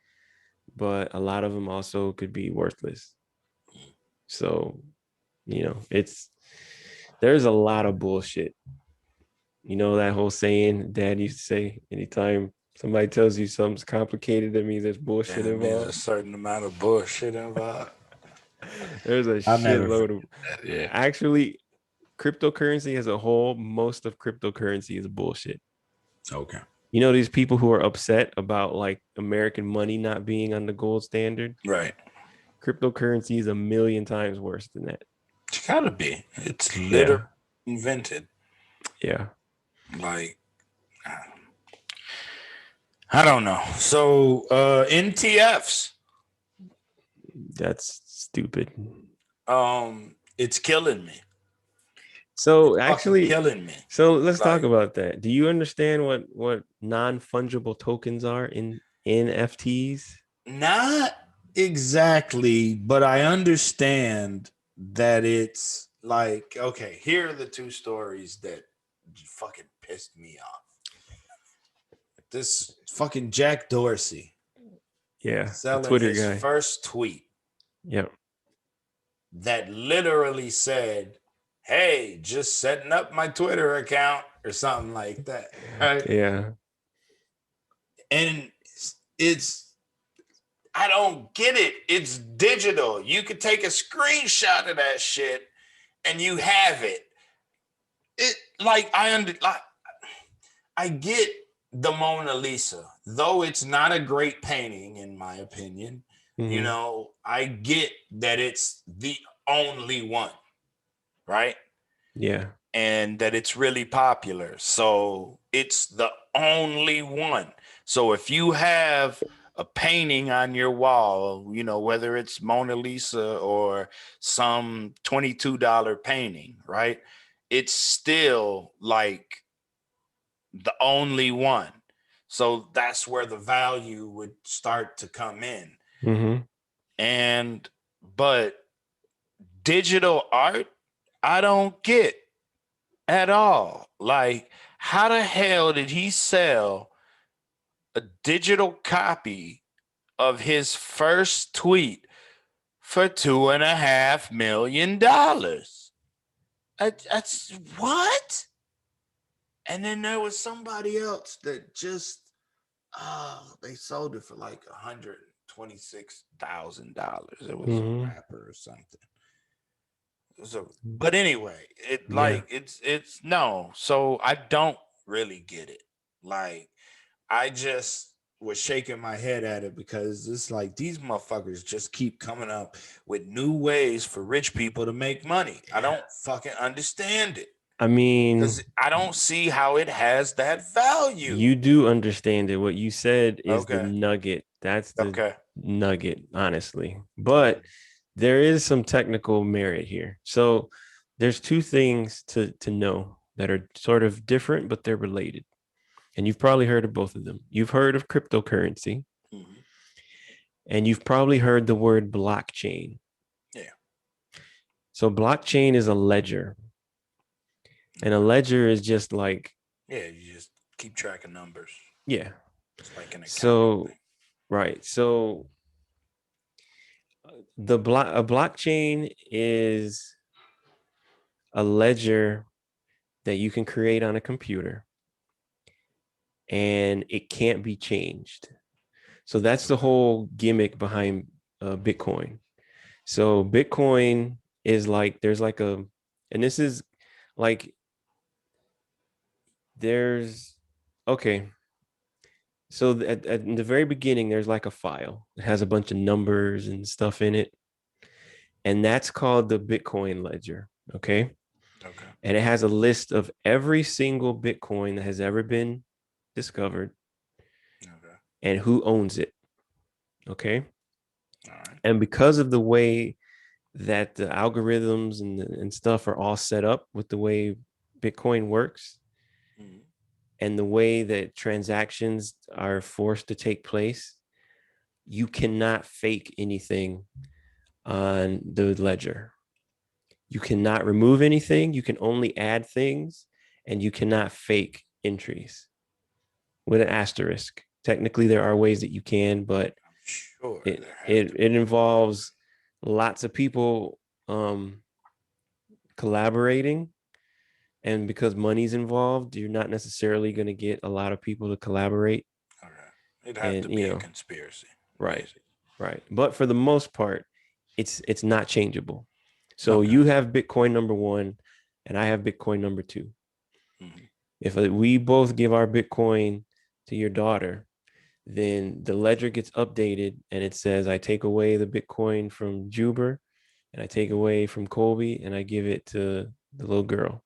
but a lot of them also could be worthless. So, there's a lot of bullshit. You know that whole saying dad used to say, anytime somebody tells you something's complicated, that means there's bullshit That means a involved. certain amount of bullshit involved. There's a I'll never shitload forget of that. Yeah. actually cryptocurrency as a whole, most of cryptocurrency is bullshit. Okay. You know, these people who are upset about like American money not being on the gold standard, Right. cryptocurrency is a million times worse than that. It's gotta be. It's literally Yeah. invented. Yeah. Like I don't know. So NTFs, That's stupid. it's killing me. It's So fucking actually, killing me. so let's talk Like about that. Do you understand what non-fungible tokens are in NFTs? not exactly, but I understand that it's like okay, here are the two stories that fucking pissed me off. This fucking Jack Dorsey Yeah, the selling Twitter his guy. first tweet Yep. that literally said, "Hey, just setting up my Twitter account" or something like that. Right? Yeah. And it's I don't get it. It's digital. You could take a screenshot of that shit and you have it. It like I get the Mona Lisa, though it's not a great painting in my opinion. You Hmm. know, I get that it's the only one, right? Yeah. And that it's really popular. So it's the only one. So if you have a painting on your wall, you know, whether it's Mona Lisa or some $22 painting, right? It's still like the only one. So that's where the value would start to come in. Hmm. And, but digital art, I don't get at all. Like, how the hell did he sell a digital copy of his first tweet for $2.5 million? That's what? And then there was somebody else that just they sold it for like $126,000. It was a Hmm. rapper or something. So, but anyway, it Yeah. like it's no. So I don't really get it. Like I just was shaking my head at it because it's like these motherfuckers just keep coming up with new ways for rich people to make money. I don't fucking understand it I mean, because I don't see how it has that value. you do understand it. What you said is the Okay. nugget. That's the Okay. nugget, honestly. Okay. But there is some technical merit here. So there's two things to know that are sort of different, but they're related. And you've probably heard of both of them. You've heard of cryptocurrency, Mm-hmm. and you've probably heard the word blockchain. Yeah. So blockchain is a ledger, and a Okay. ledger is just like, Yeah, you just keep track of numbers. yeah. It's like an accounting So thing. right. So a blockchain is a ledger that you can create on a computer, and it can't be changed. So that's the Okay. whole gimmick behind Bitcoin. So Bitcoin is like there's like a, and this is like there's okay. So in the very beginning, there's like a file. It has a bunch of numbers and stuff in it, and that's called the Bitcoin ledger. Okay, Okay. and it has a list of every single Bitcoin that has ever been discovered Okay. and who owns it. Okay, All right. and because of the way that the algorithms and stuff are all set up with the way Bitcoin works Mm-hmm. and the way that transactions are forced to take place, you cannot fake anything on the ledger. You cannot remove anything. You can only add things, and you cannot fake entries with an asterisk. Technically, there are ways that you can, but I'm sure it there have it to it be. involves lots of people collaborating, and because money's involved, you're not necessarily going to get a lot of people to collaborate. Okay. It'd have to And be a conspiracy, right, basically. right. But for the most part, it's not changeable. So Okay. you have Bitcoin number one, and I have Bitcoin number two. Mm-hmm. If we both give our Bitcoin to your daughter, then the ledger gets updated and it says I take away the Bitcoin from Juber and I take away from Colby and I give it to the little girl.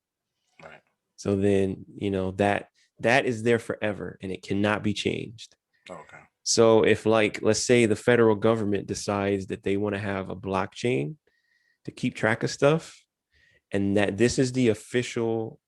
Right. So then, that is there forever and it cannot be changed. Okay. So if, like, let's say the federal government decides that they want to have a blockchain to keep track of stuff, and that this is the official,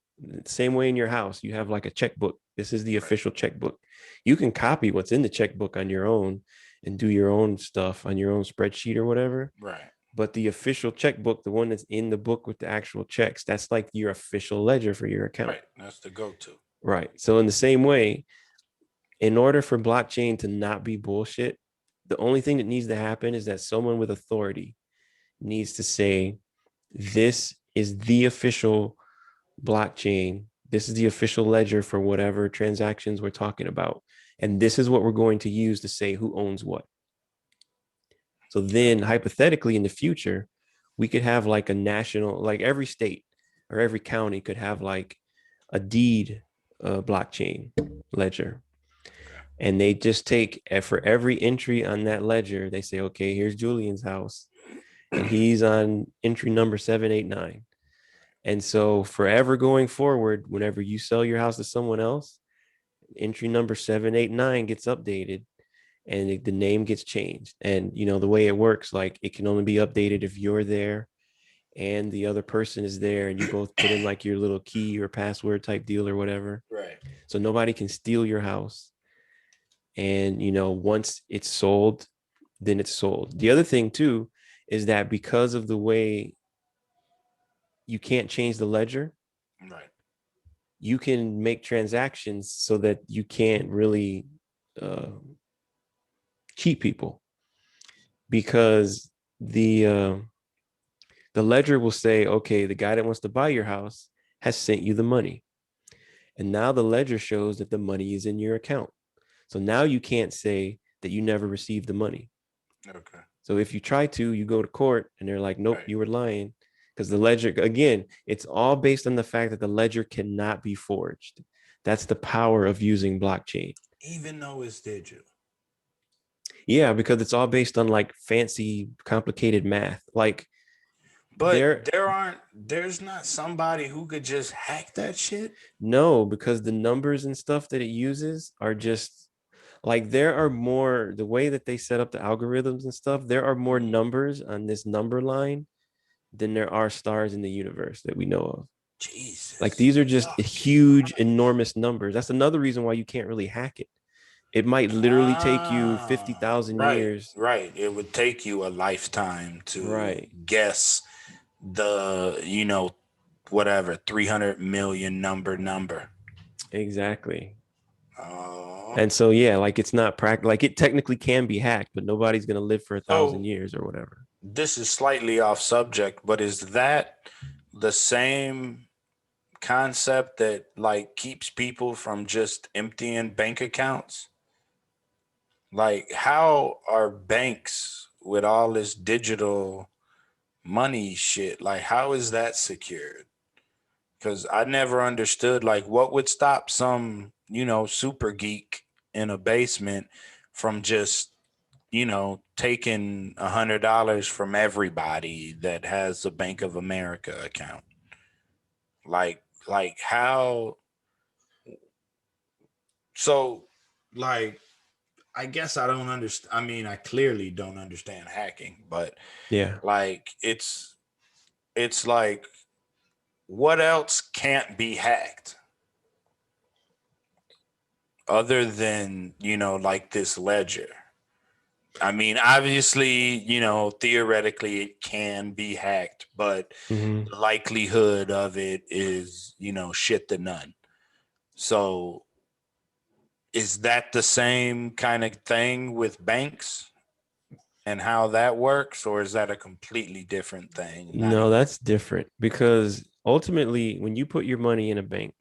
same way in your house, you have like a checkbook. This is the Right. official checkbook. You can copy what's in the checkbook on your own and do your own stuff on your own spreadsheet or whatever. Right. But the official checkbook, the one that's in the book with the actual checks, that's like your official ledger for your account. Right. That's the go-to. Right. So in the same way, in order for blockchain to not be bullshit, the only thing that needs to happen is that someone with authority needs to say, this is the official blockchain. This is the official ledger for whatever transactions we're talking about. And this is what we're going to use to say who owns what. So then, Okay. hypothetically, in the future, we could have like a national, like every state or every county could have like a deed blockchain ledger. Okay. And they just take for every entry on that ledger, they say, okay, here's Julian's house, and he's on entry number 789. And so, forever going forward, whenever you sell your house to someone else, entry number 789 gets updated and the name gets changed. And, the way it works, like it can only be updated if you're there and the other person is there and you both put in like your little key or password type deal or whatever. Right. So, nobody can steal your house. And, once it's sold, then it's sold. The other thing, too, is that because of the way you can't change the ledger, Right. you can make transactions so that you can't really uh, cheat people, because the ledger will say, okay, the guy that wants to buy your house has sent you the money, and now the ledger shows that the money is in your account. So now you can't say that you never received the money. Okay. So if you try to, you go to court and they're like, nope, Right. you were lying, because the ledger, again, it's all based on the fact that the ledger cannot be forged. That's the power of using blockchain. Even though it's digital. Yeah, because it's all based on like fancy, complicated math. Like But there, there's not somebody who could just hack that shit. no, because the numbers and stuff that it uses are just Like there are more, the way that they set up the algorithms and stuff, there are more numbers on this number line than there are stars in the universe that we know of. Like Jesus. these are just Fuck. huge, enormous numbers. That's another reason why you can't really hack it. It might literally take you Ah, 50,000 right, years. right. It would take you a lifetime to Right. guess the, whatever, 300 million number. Exactly. Oh. And so, yeah, like it's not practical. Like it technically can be hacked, but nobody's going to live for 1,000 So years or whatever. this is slightly off subject, but is that the same concept that like keeps people from just emptying bank accounts? Like, how are banks with all this digital money shit? Like, how is that secured? Because I never understood, like, what would stop some, super geek in a basement from just, taking $100 from everybody that has a Bank of America account? Like how? So, like, I guess I don't understand. I mean, I clearly don't understand hacking, but Yeah. like it's like what else can't be hacked other than, like this ledger? I mean, obviously, theoretically it can be hacked, but Hmm. the likelihood of it is, shit to none. So is that the same kind of thing with banks and how that works, or is that a completely different thing? Not No, even. that's different because ultimately, when you put your money in a bank,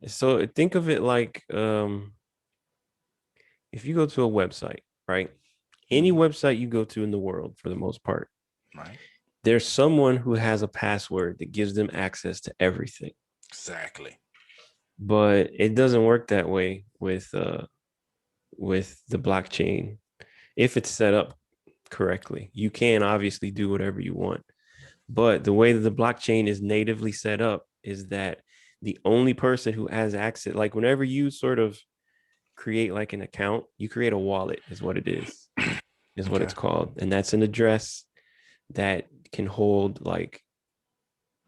so think of it like if you go to a website, right? Any Mhm. website you go to in the world, for the most part, Right. there's someone who has a password that gives them access to everything. Exactly. But it doesn't work that way with the blockchain. If it's set up correctly, you can obviously do whatever you want. But the way that the blockchain is natively set up is that the only person who has access, like whenever you sort of create like an account, you create a wallet, is what it is what Okay. it's called. And that's an address that can hold like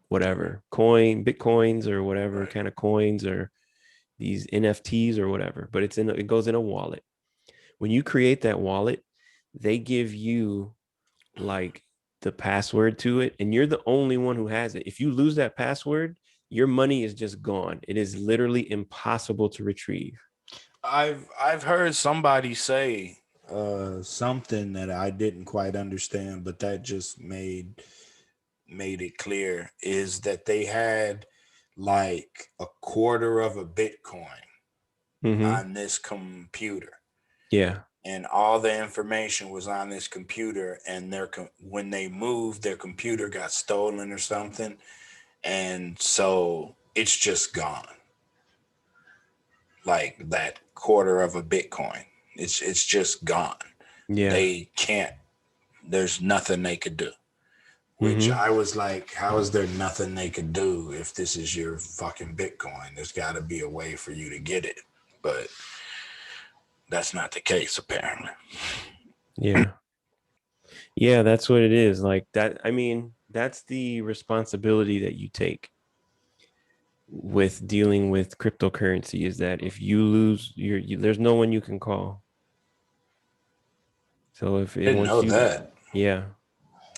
whatever bitcoins or whatever Right. kind of coins or these NFTs or whatever, but it goes in a wallet. When you create that wallet, they give you like the password to it, and you're the only one who has it. If you lose that password, your money is just gone. It is literally impossible to retrieve. I've heard somebody say something that I didn't quite understand, but that just made it clear is that they had like a quarter of a Bitcoin Mm-hmm. on this computer. Yeah. And all the information was on this computer, and when they moved, their computer got stolen or something, and so it's just gone. Like that quarter of a Bitcoin, it's just gone. Yeah. They can't. There's nothing they could do. Which Mm-hmm. I was like, how is there nothing they could do if this is your fucking Bitcoin? There's got to be a way for you to get it, but that's not the case apparently. Yeah. Yeah, that's what it is. Like that, I mean, that's the responsibility that you take with dealing with cryptocurrency is that if you lose there's no one you can call. So if it Didn't once know you that. yeah,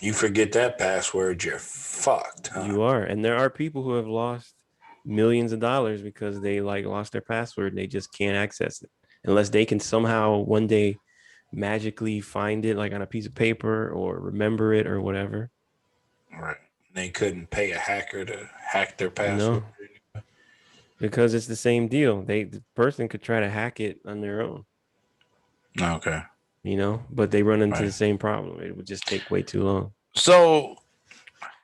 You forget that password, you're fucked, huh? you are. And there are people who have lost millions of dollars because they like lost their password and they just can't access it unless they can somehow one day magically find it like on a piece of paper or remember it or whatever. Right. They couldn't pay a hacker to hack their password. No, because it's the same deal. The person could try to hack it on their own, Okay. but they run into the Right. same problem. It would just take way too long. So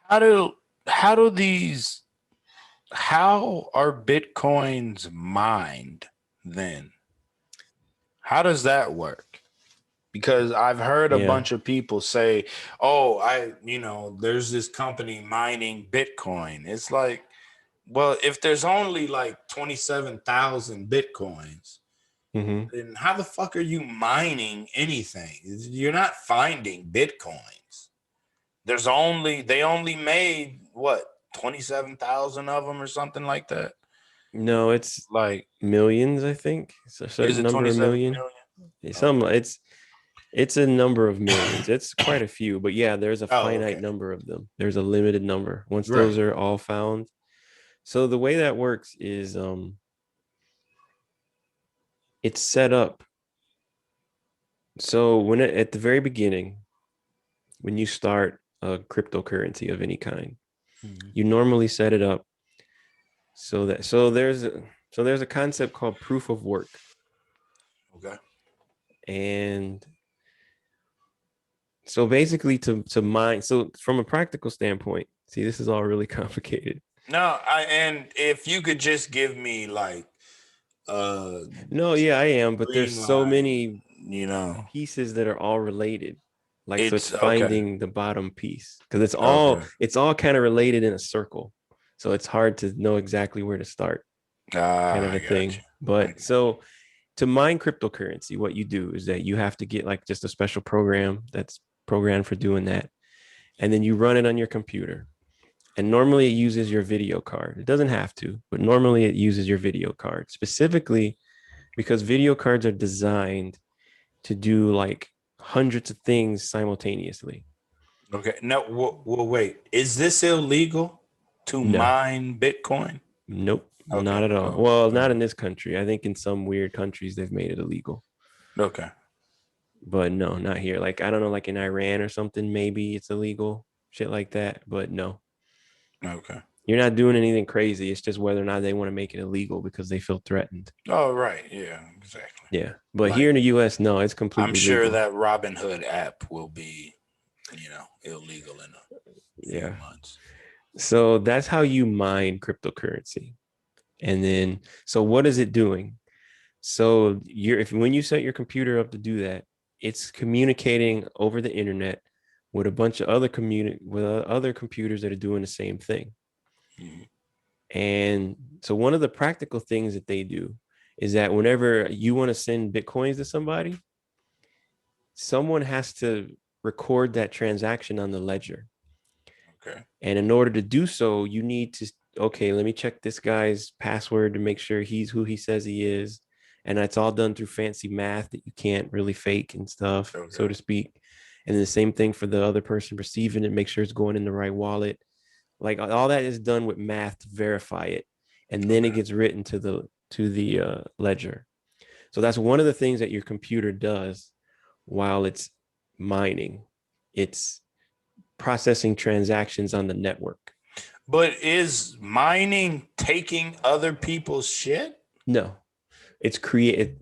how do how do these how are bitcoins mined then? How does that work? Because I've heard a Yeah. bunch of people say, "Oh, there's this company mining Bitcoin." It's like, Well, if there's only like 27,000 bitcoins, Hmm. then how the fuck are you mining anything? You're not finding bitcoins. They only made what, 27,000 of them or something like that. No, it's Like, millions, I think. It's a is certain it number of 27 million. million? Some Okay. it's a number of millions. It's quite a few, but yeah, there's a Oh, finite okay. number of them. There's a limited number. Once those Right. are all found. So the way that works is it's set up. So at the very beginning, when you start a cryptocurrency of any kind, Mhm. you normally set it up so there's a concept called proof of work. Okay. And so basically to mine, so from a practical standpoint, see, this is all really complicated. No, and if you could just give me like a No, yeah, I am, but there's so streamline, many you know, pieces that are all related. Like, so it's it's okay. finding the bottom piece because it's all Okay. it's all kind of related in a circle. So it's hard to know exactly where to start, kind Ah, of I a got you. thing. I But got so to mine cryptocurrency, what you do is that you have to get like just a special program that's programmed for doing that. And then you run it on your computer. And normally it uses your video card. It doesn't have to, but normally it uses your video card specifically because video cards are designed to do like hundreds of things simultaneously. you. Okay. No, well, wait. Is this illegal to No, mine Bitcoin? nope, Okay. not at all. Oh, Well, all not in this country. I think in some weird countries they've made it illegal, right. Okay. but no, not here. Like, I don't know, like in Iran or something, maybe it's illegal, shit like that. But no, Okay. you're not doing anything crazy. It's just whether or not they want to make it illegal because they feel threatened. Oh, right. Yeah, exactly. Yeah. But here Like, in the US, no, it's I'm completely sure legal. that Robinhood app will be, illegal in a few Yeah. months. So that's how you mine cryptocurrency. And then, so what is it doing? So if when you set your computer up to do that, it's communicating over the internet with a bunch of other computers that are doing the same thing. Mhm. And so one of the practical things that they do is that whenever you want to send bitcoins to somebody, someone has to record that transaction on the ledger. Okay. And in order to do so, you need to, okay, let me check this guy's password to make sure he's who he says he is. And that's all done through fancy math that you can't really fake and stuff, so Okay. to speak. And the same thing for the other person receiving it, make sure it's going in the right wallet. Like, all that is done with math to verify it. And then it Okay. gets written to the ledger. So that's one of the things that your computer does while it's mining. It's processing transactions on the network. But is mining taking other people's shit? No, it's created.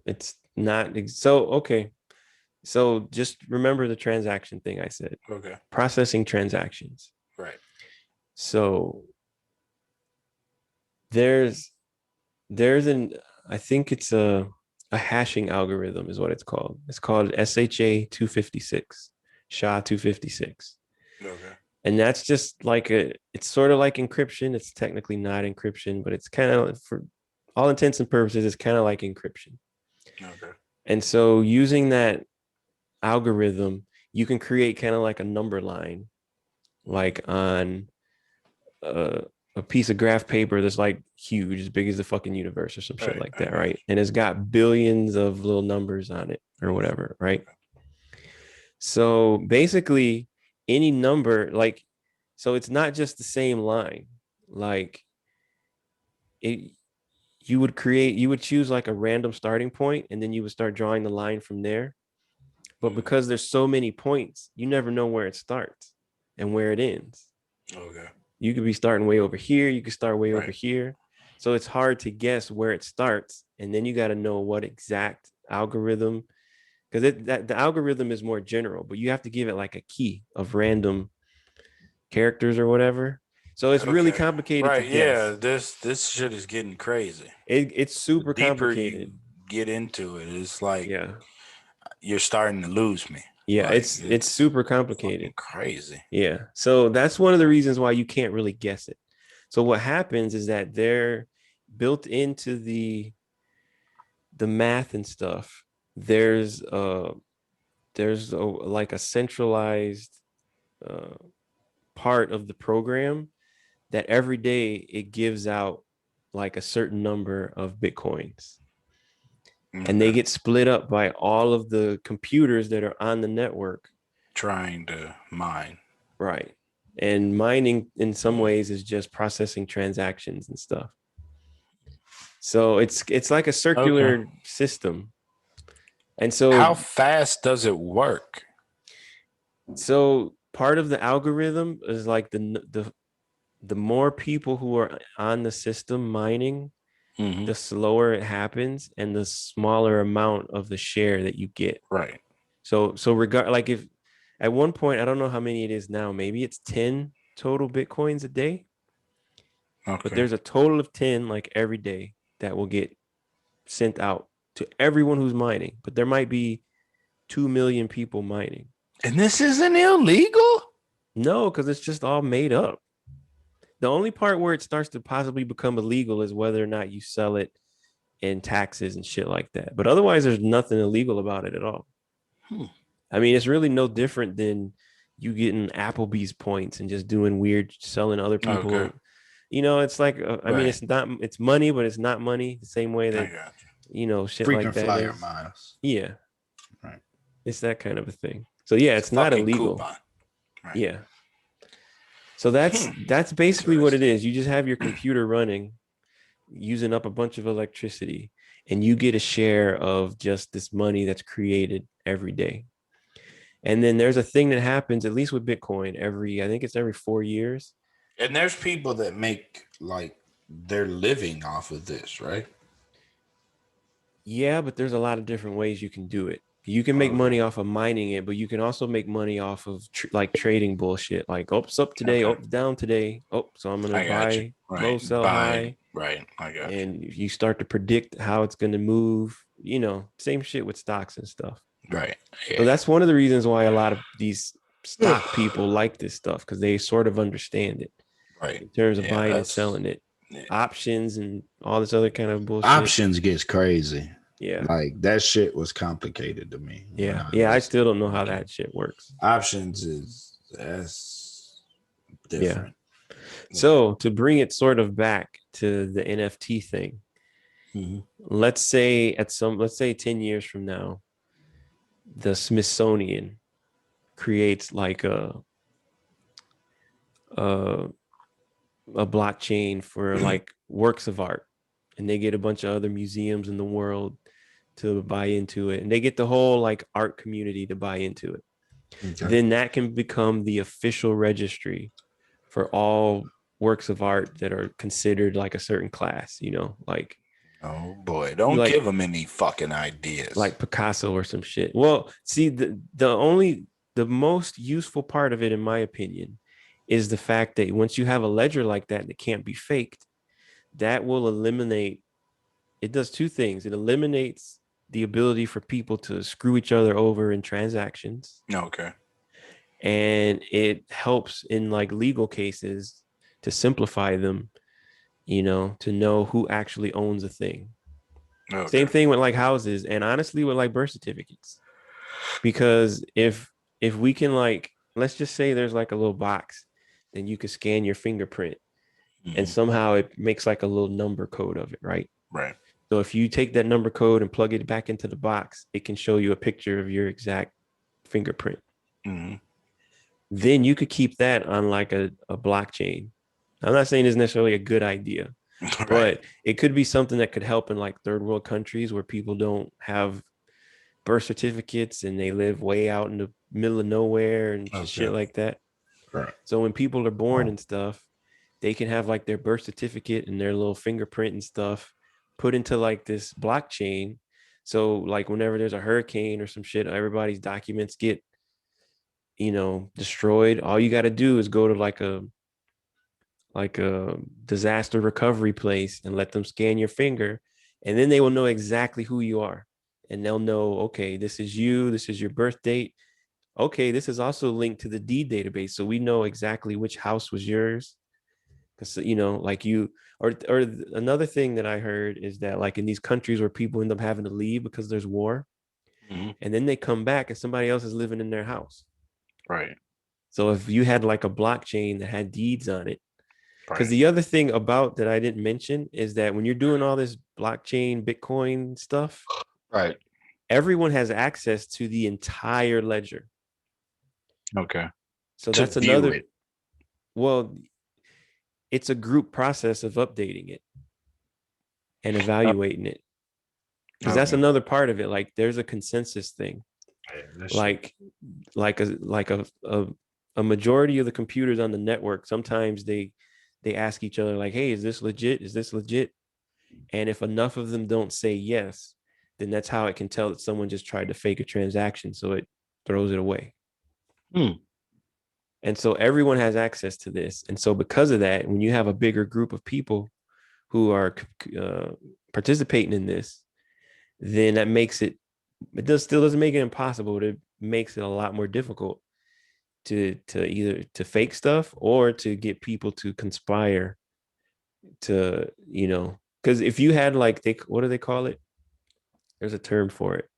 It's not. So, okay. So just remember the transaction thing I said, Okay. processing transactions. Right. So there's, there's an, I think it's a hashing algorithm is what it's called. It's called SHA 256, SHA 256. Okay. And that's just like it's sort of like encryption. It's technically not encryption, but it's kind of, for all intents and purposes, it's kind of like encryption. Okay. And so using that algorithm, you can create kind of like a number line, Mhm. like on a piece of graph paper that's like huge, as big as the fucking universe or some shit Right. like I that, got right? And it's got billions of little numbers on it or you. whatever, right? Okay. So basically, any number, like, so it's not just the same line. Like, it, you would choose like a random starting point, and then you would start drawing the line from there. But Mhm. because there's so many points, you never know where it starts and where it ends. Okay. You could be starting way over here, you could start way over Right. here. So it's hard to guess where it starts. And then you got to know what exact algorithm, because that the algorithm is more general, but you have to give it like a key of random characters or whatever. So it's really Okay. complicated to Right. Yeah. guess. This shit is getting crazy. It's The super deeper you complicated. get into it, it's like Yeah. you're starting to lose me. Yeah, Like it's it's super fucking complicated. crazy. Yeah. So that's one of the reasons why you can't really guess it. So what happens is that they're built into the math and stuff. There's like a centralized uh, part of the program that every day it gives out like a certain number of bitcoins, and they Okay. get split up by all of the computers that are on the network. Trying to mine. Right. And mining in some ways is just processing transactions and stuff. So it's like a Okay. circular system. And How so fast does it work? part of the algorithm is like the more people who are on the system mining, Hmm. the slower it happens and the smaller amount of the share that you get. Right. So regard like if at one point, I don't know how many it is now, maybe it's 10 total bitcoins a day, but Okay. there's a total of 10 like every day that will get sent out to everyone who's mining. But there might be 2 million people mining. And this isn't illegal? No, because it's just all made up. The only part where it starts to possibly become illegal is whether or not you sell it in taxes and shit like that. But otherwise, there's nothing illegal about it at all. Hmm. I mean, it's really no different than you getting Applebee's points and just doing weird selling other Okay. people. You know, it's like I mean, Right. it's money, but it's not money the same way I that got you. shit like Frequent that flyer is. miles. Yeah, Right. it's that kind of a thing. So yeah, It's a it's not fucking illegal. coupon. Right. Yeah. So that's basically what it Interesting. is. You just have your computer running, using up a bunch of electricity, and you get a share of just this money that's created every day. And then there's a thing that happens, at least with Bitcoin, I think it's every 4 years. And there's people that make like they're living off of this, right? Yeah, but there's a lot of different ways you can do it. You can make Okay. money off of mining it, but you can also make money off of like trading bullshit. Like, oh, it's up today, oh, Okay. it's down today. Oh, so I'm gonna I got you. buy Right. low, sell Buy. high, Right. I got you. and you start to predict how it's gonna move. Same shit with stocks and stuff. Right. So Yeah. that's one of the reasons why a lot of these stock people like this stuff, because they sort of understand it Right. in terms of Yeah. buying and That's selling it, yeah. options and all this other kind of bullshit. Options gets crazy. Yeah, Like that shit was complicated to me when yeah, I yeah. I was still don't know how looking. that shit works. Options is that's Yeah. different. Yeah. So to bring it sort of back to the NFT thing, Mm-hmm. let's say 10 years from now, the Smithsonian creates like a, a blockchain for like works of art, and they get a bunch of other museums in the world to buy into it, and they get the whole like art community to buy into it. Okay. Then that can become the official registry for all works of art that are considered like a certain class, like Oh boy, you don't give like them any fucking ideas. like Picasso or some shit. Well, see, the most useful part of it, in my opinion, is the fact that once you have a ledger like that that can't be faked, that will eliminate. It does two things. It eliminates the ability for people to screw each other over in transactions, Okay. and it helps in like legal cases to simplify them, to know who actually owns a thing. Okay. Same thing with like houses, and honestly with like birth certificates. Because if we can, like, let's just say there's like a little box, then you could scan your fingerprint and Mm-hmm. somehow it makes like a little number code of it, right? Right. So if you take that number code and plug it back into the box, it can show you a picture of your exact fingerprint. Mm-hmm. Then you could keep that on like a blockchain. I'm not saying it's necessarily a good idea, Right. but it could be something that could help in like third world countries where people don't have birth certificates and they live way out in the middle of nowhere and shit Okay. like that. Right. So when people are born and stuff, they can have like their birth certificate and their little fingerprint and stuff put into like this blockchain. So like whenever there's a hurricane or some shit, everybody's documents get, destroyed. All you got to do is go to like a disaster recovery place and let them scan your finger, and then they will know exactly who you are. And they'll know, okay, this is you, this is your birth date. Okay, this is also linked to the deed database. So we know exactly which house was yours. So, you know, like you, or another thing that I heard is that like in these countries where people end up having to leave because there's war, and then they come back and somebody else is living in their house. Right. So if you had like a blockchain that had deeds on it, because Right. the other thing about that I didn't mention is that when you're doing all this blockchain, Bitcoin stuff, Right. everyone has access to the entire ledger. Okay. So To that's view another, it. well, it's a group process of updating it and Uh, evaluating it. Because that's okay. another part of it. Like there's a consensus thing. Yeah, Like like a majority of the computers on the network, sometimes they ask each other, like, hey, is this legit? Is this legit? And if enough of them don't say yes, then that's how it can tell that someone just tried to fake a transaction. So it throws it away. And so everyone has access to this. And so because of that, when you have a bigger group of people who are participating in this, then that makes it, still doesn't make it impossible, but it makes it a lot more difficult to either to fake stuff or to get people to conspire to, you know, because if you had like, they, what do they call it? There's a term for it,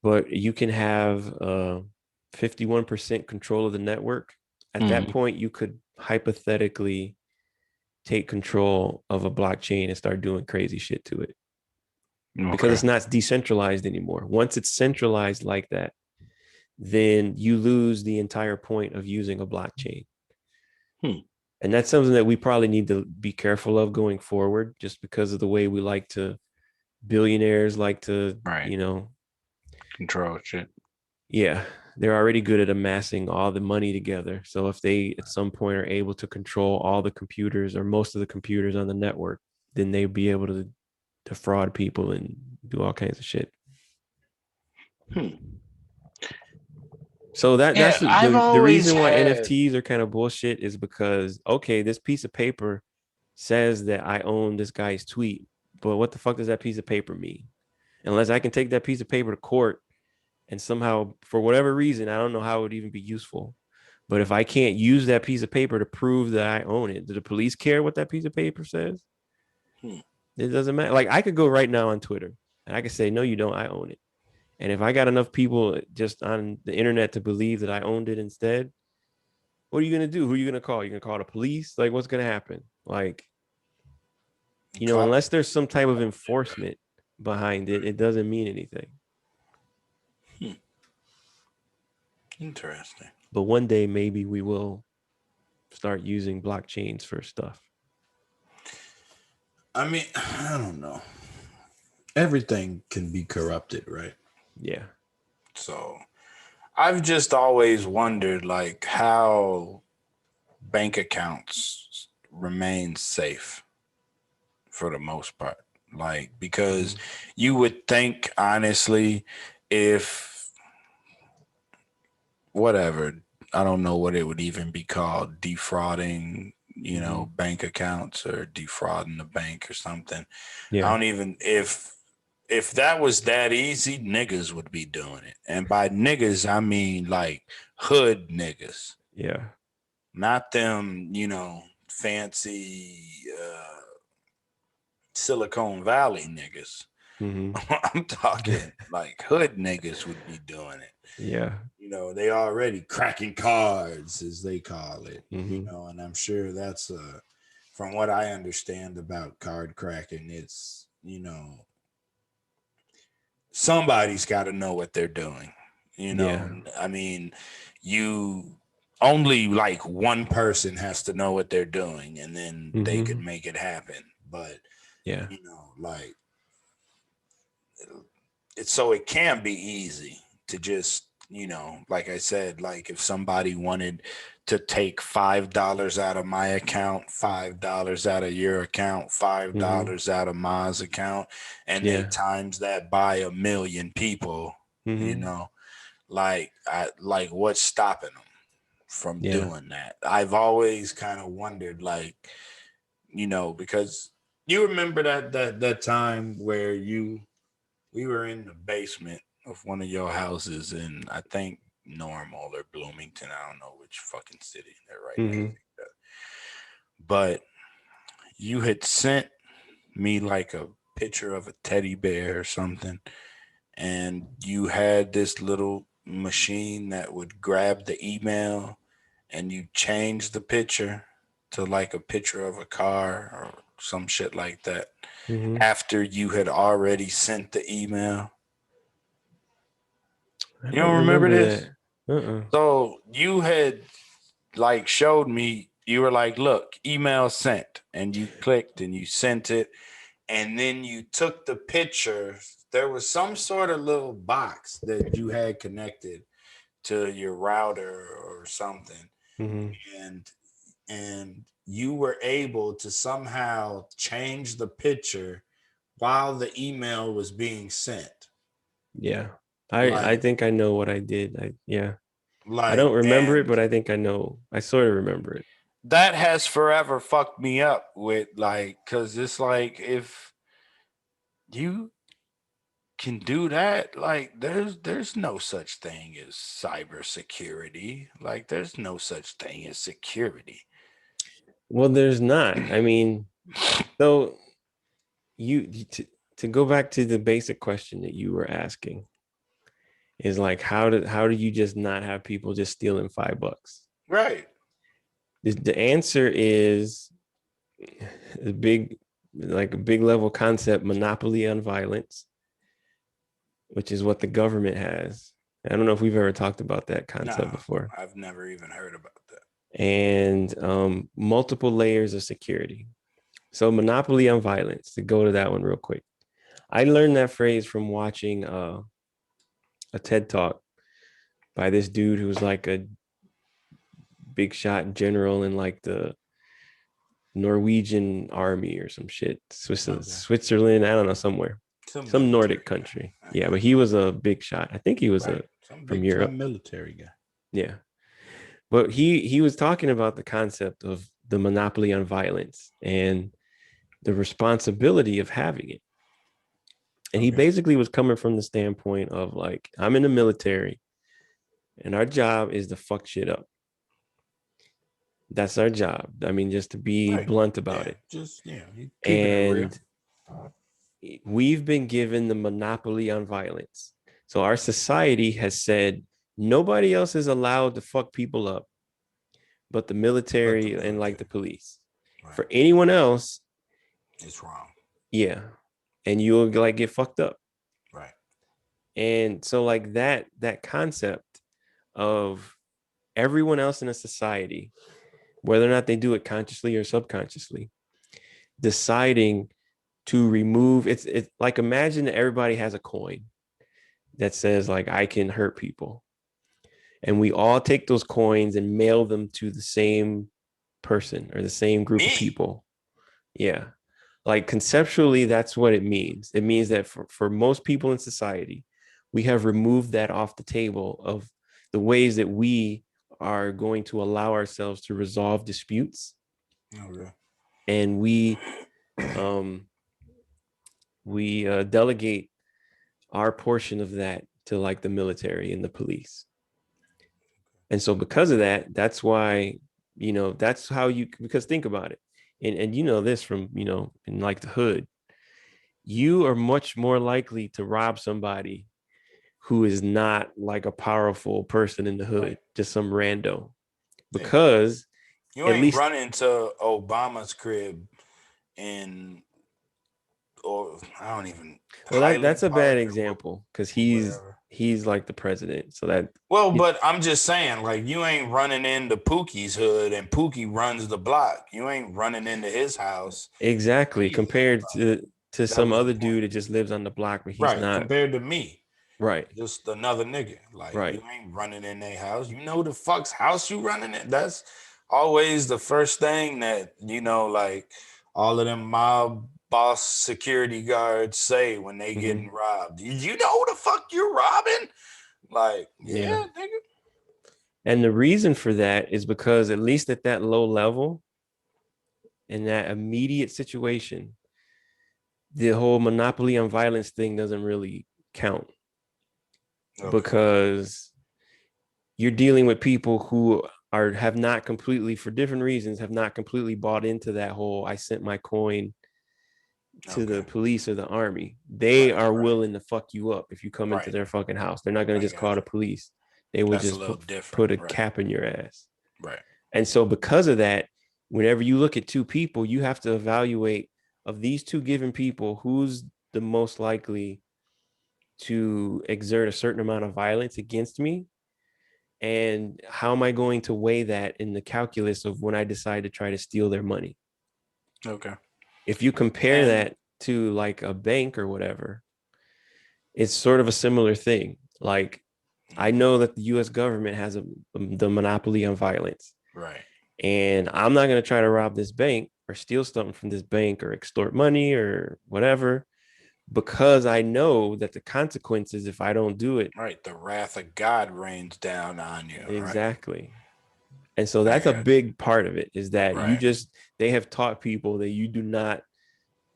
but you can have 51% control of the network. At that point, you could hypothetically take control of a blockchain and start doing crazy shit to it because Okay. it's not decentralized anymore. Once it's centralized like that, then you lose the entire point of using a blockchain. And that's something that we probably need to be careful of going forward, just because of the way we like to, billionaires like to, Right. you know, Control shit. yeah, they're already good at amassing all the money together. So if they at some point are able to control all the computers or most of the computers on the network, then they'll be able to defraud people and do all kinds of shit. So Yeah, that's I've the always reason why had. NFTs are kind of bullshit is because, okay, this piece of paper says that I own this guy's tweet, but what the fuck does that piece of paper mean? Unless I can take that piece of paper to court and somehow, for whatever reason, I don't know how it would even be useful. But if I can't use that piece of paper to prove that I own it, do the police care what that piece of paper says? It doesn't matter. Like I could go right now on Twitter and I could say, no, you don't. I own it. And if I got enough people just on the internet to believe that I owned it instead, what are you gonna do? Who are you gonna call? You're gonna call the police? Like, what's gonna happen? Like, you know, unless there's some type of enforcement behind it, it doesn't mean anything. Interesting. But one day maybe we will start using blockchains for stuff. I mean, I don't know. Everything can be corrupted, right? Yeah. So I've just always wondered, like, how bank accounts remain safe for the most part. Like, because you would think, honestly, if whatever, I don't know what it would even be called, defrauding, bank accounts or defrauding the bank or something. I Yeah. don't even, if that was that easy, niggas would be doing it. And by niggas, I mean like hood niggas. Yeah. Not them, fancy Silicon Valley niggas. I'm talking like hood niggas would be doing it. Yeah. They already cracking cards, as they call it. And I'm sure that's from what I understand about card cracking, it's somebody's got to know what they're doing. Yeah. I mean, you only like one person has to know what they're doing, and then they could make it happen. But yeah. Like so it can be easy to just, like I said, like if somebody wanted to take $5 out of my account, $5 out of your account, $5 out of Ma's account, and they Yeah. times that by 1 million people, like what's stopping them from Yeah. doing that? I've always kind of wondered, like, because you remember that time where we were in the basement of one of your houses in, I think, Normal or Bloomington. I don't know which fucking city. They're right next to each other. but you had sent me like a picture of a teddy bear or something, and you had this little machine that would grab the email and you change the picture to like a picture of a car or some shit like that after you had already sent the email. I You don't don't remember remember this? that. Uh-uh. So you had like showed me, you were like, look, email sent, and you clicked and you sent it, and then you took the picture. There was some sort of little box that you had connected to your router or something, Mm-hmm. and you were able to somehow change the picture while the email was being sent. Yeah. I Like, think I know what I did. I don't remember it, and but I think I know. I sort of remember it. that has forever fucked me up with like, because it's like, if you can do that, like there's no such thing as cybersecurity. Like, there's no such thing as security. Well, there's not. I mean, so to go back to the basic question that you were asking is like how do you just not have people just stealing $5? Right. The answer is a big level concept, monopoly on violence, which is what the government has. I don't know if we've ever talked about that concept No, before. I've never even heard about that. And multiple layers of security. So monopoly on violence, to go to that one real quick. I learned that phrase from watching a TED talk by this dude who's like a big shot general in like the Norwegian army or some shit. Okay. Switzerland, I don't know, somewhere. Some Some Nordic military guy. country. I Yeah, got but he was a big shot. I think he was right. a Some from big time Europe. military guy. Yeah. But he was talking about the concept of the monopoly on violence and the responsibility of having it. And he Okay. basically was coming from the standpoint of like, I'm in the military and our job is to fuck shit up. That's our job. I mean, just to be Right. blunt about Yeah. it. Just, you keeping it real. And we've been given the monopoly on violence. So our society has said nobody else is allowed to fuck people up but the But the military and like military. the police. Right. For anyone else, It's wrong. yeah. And you'll like get fucked up. Right. And so like that concept of everyone else in a society, whether or not they do it consciously or subconsciously, deciding to remove it's like, imagine that everybody has a coin that says like I can hurt people. And we all take those coins and mail them to the same person or the same group of Me. people. Yeah. Like conceptually, that's what it means. It means that for most people in society, we have removed that off the table of the ways that we are going to allow ourselves to resolve disputes. Okay. And um we delegate our portion of that to like the military and the police. And so because of that, that's why, that's how you, because think about it. And you know this from, in like the hood, you are much more likely to rob somebody who is not like a powerful person in the Right. hood, just some rando, Yeah. because You at ain't least, running to Obama's crib in, or I don't even, well, that's Highland a bad Park example because or he's whatever. he's like the president. So that, Well, but I'm just saying, like, you ain't running into Pookie's hood and Pookie runs the block. You ain't running into his house. exactly, He's in the compared block. to That some was the other point. dude that just lives on the block where he's Right. not. Compared to me. Right. Just another nigga. Like, Right. you ain't running in their house. You know the fuck's house you running in? That's always the first thing that, like, all of them mob boss security guards say when they Mm-hmm. getting robbed. Did you know who the fuck you're robbing? Like, Yeah. yeah, nigga. And the reason for that is because at least at that low level, in that immediate situation, the whole monopoly on violence thing doesn't really count, Okay. because you're dealing with people who have not completely, for different reasons, have not completely bought into that whole I sent my coin to the Okay. police or the army. They Right. are Right. willing to fuck you up if you come into Right. their fucking house. They're not going I to just got call the you. police. They would That's a just little different. put a Right. cap in your ass. Right. And so because of that, whenever you look at two people, you have to evaluate, of these two given people, who's the most likely to exert a certain amount of violence against me, and how am I going to weigh that in the calculus of when I decide to try to steal their money. Okay. If you compare And that to like a bank or whatever, it's sort of a similar thing. Like, I know that the US government has the monopoly on violence, right. and I'm not going to try to rob this bank or steal something from this bank or extort money or whatever, because I know that the consequences if I don't do it. Right. The wrath of God rains down on you. Right. Exactly. And so I that's a got big part of it, is that right. they have taught people that you do not,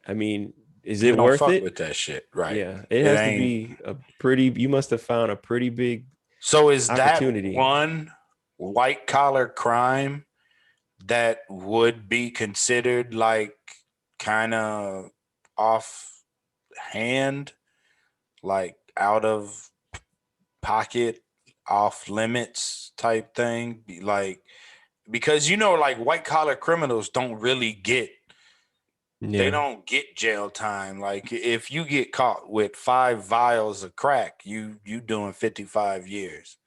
I mean, is You it don't worth fuck it? with that shit. Right. Yeah, it It has to ain't. be you must have found a pretty big So is that opportunity. one white collar crime that would be considered like kind of off hand, like out of pocket, off limits type thing? Like, because like white collar criminals don't really get they Yeah. don't get jail time. Like if you get caught with 5 vials of crack, you doing 55 years.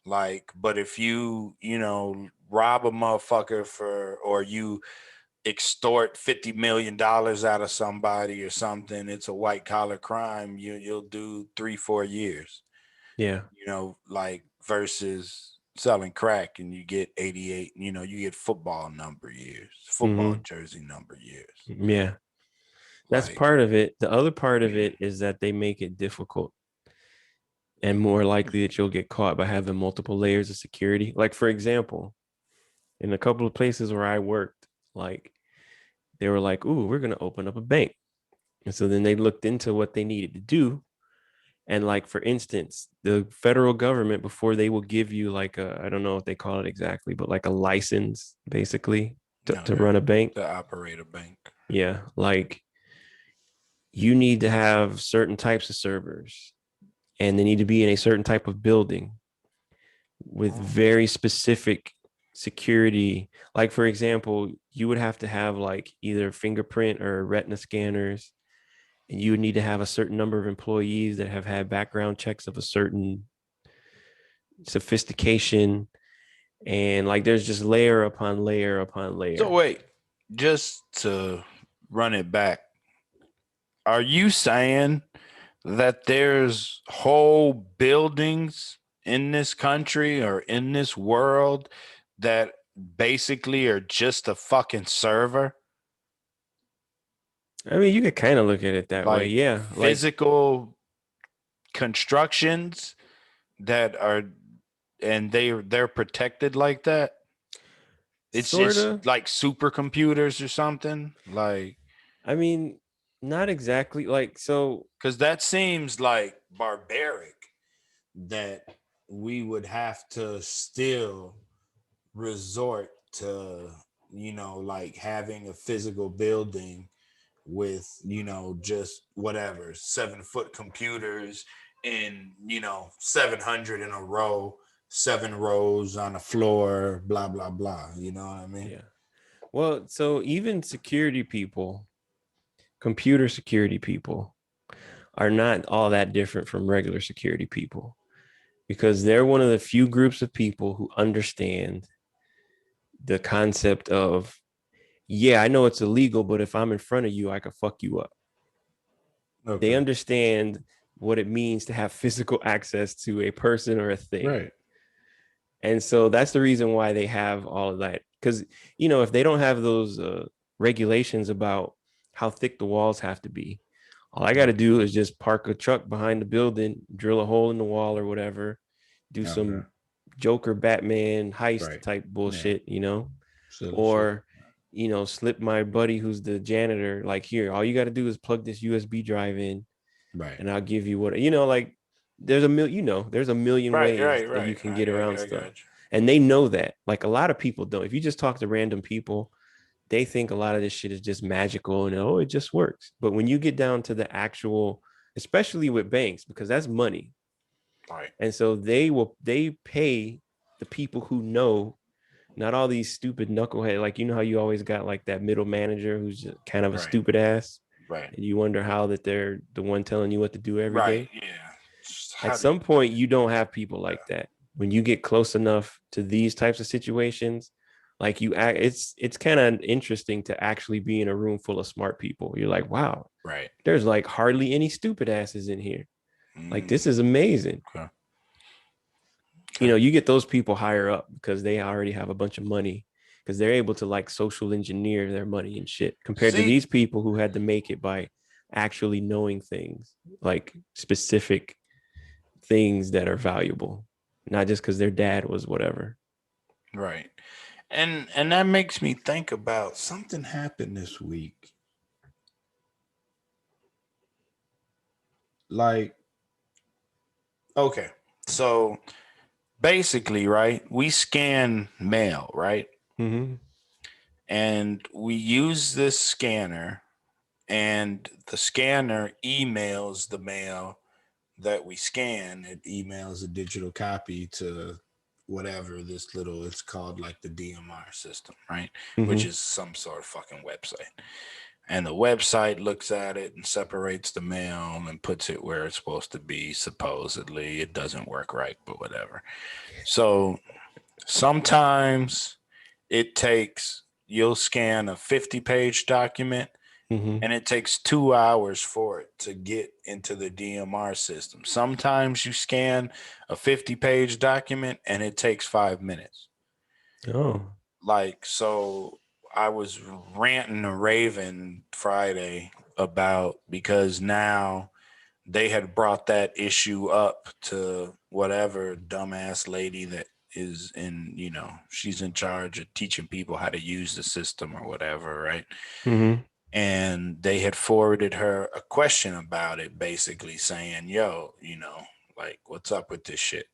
Like, but if you rob a motherfucker or you extort $50 million out of somebody or something, it's a white collar crime. You'll do 3-4 years. Yeah. Like versus selling crack and you get 88. You get football number years, football Mm-hmm. jersey number years. Yeah. That's Like, part of it. The other part of it is that they make it difficult and more likely that you'll get caught by having multiple layers of security. Like, for example, in a couple of places where I worked, like, they were like, "Ooh, we're going to open up a bank." And so then they looked into what they needed to do. And like, for instance, the federal government, before they will give you like I don't know what they call it exactly, but like a license basically to okay, run a bank. to operate a bank. Yeah. Like, you need to have certain types of servers, and they need to be in a certain type of building with very specific security. Like, for example, you would have to have like either fingerprint or retina scanners, and you would need to have a certain number of employees that have had background checks of a certain sophistication. And like, there's just layer upon layer upon So layer. wait, just to run it back, are you saying that there's whole buildings in this country or in this world that basically are just a fucking server? I mean, you could kind of look at it that way. Like Yeah. Like, physical constructions that are and they're protected like that? It's sort just of. like supercomputers or something? Like, I mean, not exactly. Like, so because that seems like barbaric that we would have to still resort to, like having a physical building with, just whatever, 7-foot computers and, 700 in a row, 7 rows on the floor, blah, blah, blah. You know what I mean? yeah. Well, so even security people, computer security people, are not all that different from regular security people, because they're one of the few groups of people who understand the concept of, yeah, I know it's illegal, but if I'm in front of you, I could fuck you up. They Okay. understand what it means to have physical access to a person or a thing. Right. And so that's the reason why they have all of that. Because, if they don't have those regulations about how thick the walls have to be, all I got to do is just park a truck behind the building, drill a hole in the wall or whatever, do Okay. some Joker Batman heist Right. type Yeah. bullshit, Silly shit. or, slip my buddy who's the janitor, like, here, all you got to do is plug this USB drive in Right. and I'll give you what, like, there's a million Right. ways Right. that you Right. can get around I stuff. got you. And they know that. Like a lot of people don't. If you just talk to random people, they think a lot of this shit is just magical and oh, it just works. But when you get down to the actual, especially with banks, because that's money. Right. And so they pay the people who know, not all these stupid knucklehead. Like, you know how you always got like that middle manager who's just kind of a Right. stupid ass. Right. And you wonder how that they're the one telling you what to do every Right. day. Yeah. Just At how do some you point, you don't have people like that. When you get close enough to these types of situations, like you act, it's kind of interesting to actually be in a room full of smart people. You're like, wow, Right. there's like hardly any stupid asses in here. Like, this is amazing. Okay. You know, Okay. you get those people higher up because they already have a bunch of money because they're able to like social engineer their money and shit compared to See, these people who had to make it by actually knowing things, like specific things that are valuable, not just because their dad was whatever. right. And that makes me think about something happened this week. Like, okay. So basically, right, we scan mail, right? Mm-hmm. And we use this scanner, and the scanner emails the mail that we scan. It emails a digital copy to whatever this little, it's called like the DMR system, right? Which Mm-hmm. is some sort of fucking website. And the website looks at it and separates the mail and puts it where it's supposed to be. Supposedly, it doesn't work right, but whatever. So sometimes it takes, you'll scan a 50-page document Mm-hmm. and it takes 2 hours for it to get into the DMR system. Sometimes you scan a 50-page document and it takes 5 minutes. Oh. Like, so I was ranting and raving Friday about, because now they had brought that issue up to whatever dumbass lady that is in, she's in charge of teaching people how to use the system or whatever, right? Mm-hmm. And they had forwarded her a question about it, basically saying, yo, like, what's up with this shit?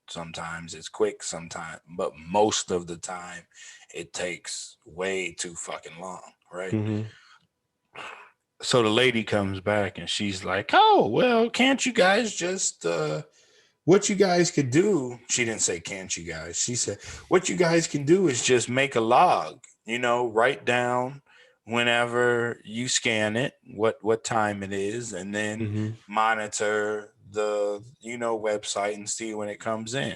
Sometimes it's quick, sometimes, but most of the time it takes way too fucking long, right? Mm-hmm. So the lady comes back and she's like, oh, well, can't you guys just, what you guys could do, she didn't say, can't you guys? She said, what you guys can do is just make a log, write down whenever you scan it, what time it is, and then Mm-hmm. monitor the, website and see when it comes in.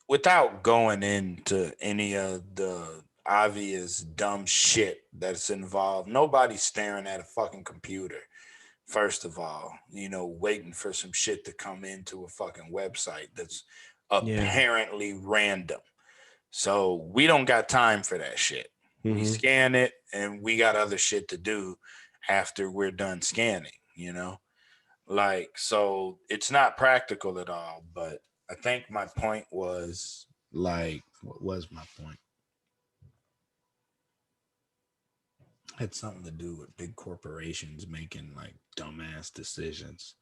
Without going into any of the obvious dumb shit that's involved, nobody's staring at a fucking computer. First of all, waiting for some shit to come into a fucking website that's Yeah. apparently random. So we don't got time for that shit. We Mm-hmm. scan it and we got other shit to do after we're done scanning. Like, so it's not practical at all. But I think my point was, like, what was my point? It had something to do with big corporations making like dumbass decisions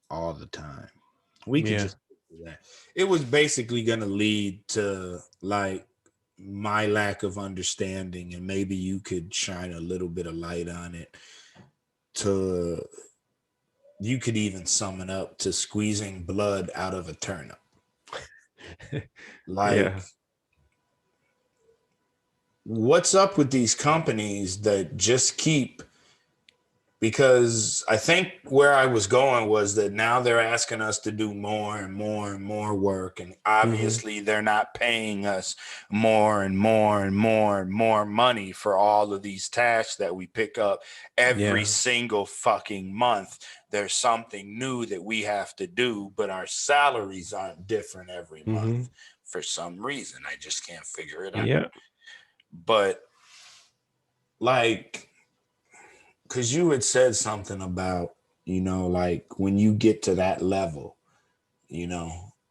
all the time. We could Yeah. just do that. It was basically going to lead to like my lack of understanding, and maybe you could shine a little bit of light on it. To You could even sum it up to squeezing blood out of a turnip. Like, Yeah. what's up with these companies that just keep, because I think where I was going was that now they're asking us to do more and more and more work. And Mm-hmm. obviously they're not paying us more and more and more and more money for all of these tasks that we pick up every Yeah. single fucking month. There's something new that we have to do, but our salaries aren't different every Mm-hmm. month for some reason. I just can't figure it out. Yeah. But like, because you had said something about, like when you get to that level,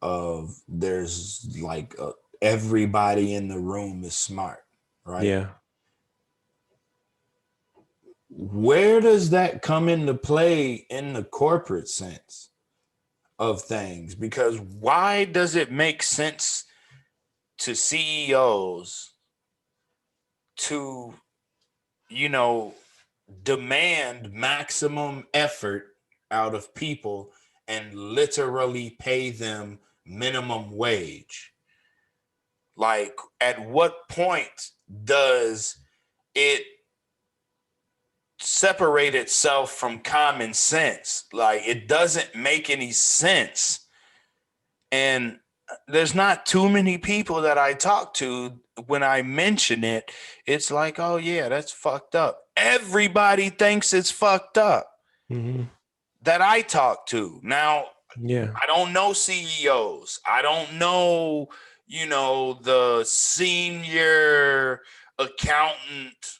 of there's like everybody in the room is smart, right? Yeah. Where does that come into play in the corporate sense of things, because why does it make sense to CEOs to, you know, demand maximum effort out of people and literally pay them minimum wage? Like, at what point does it separate itself from common sense? Like, it doesn't make any sense. And there's not too many people that I talk to when I mention it. It's like, oh yeah, that's fucked up. Everybody thinks it's fucked up Mm-hmm. that I talk to. Now, Yeah. I don't know CEOs. I don't know, the senior accountant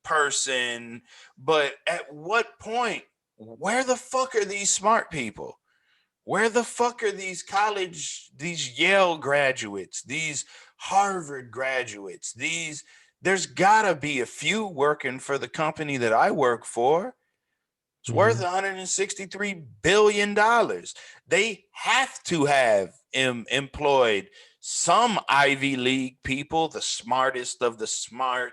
person, but at what point, where the fuck are these smart people? Where the fuck are these Yale graduates, these Harvard graduates, there's gotta be a few working for the company that I work for. It's worth Mm-hmm. $163 billion. They have to have employed some Ivy League people, the smartest of the smart.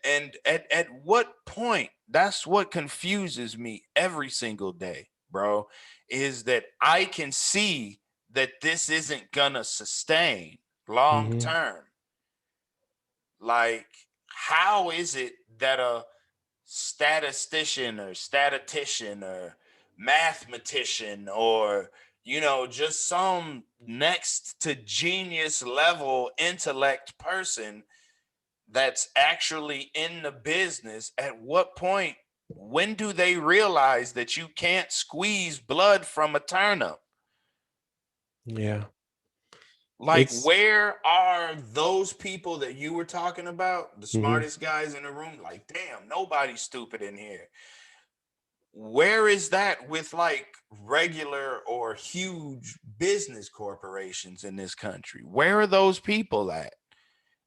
And at what point, that's what confuses me every single day, bro, is that I can see that this isn't gonna sustain long Mm-hmm. term. Like, how is it that a statistician or mathematician or just some next to genius level intellect person that's actually in the business, at what point, when do they realize that you can't squeeze blood from a turnip? Yeah. Like, It's where are those people that you were talking about, the mm-hmm. smartest guys in the room? Like, damn, nobody's stupid in here. Where is that with like regular or huge business corporations in this country? Where are those people at?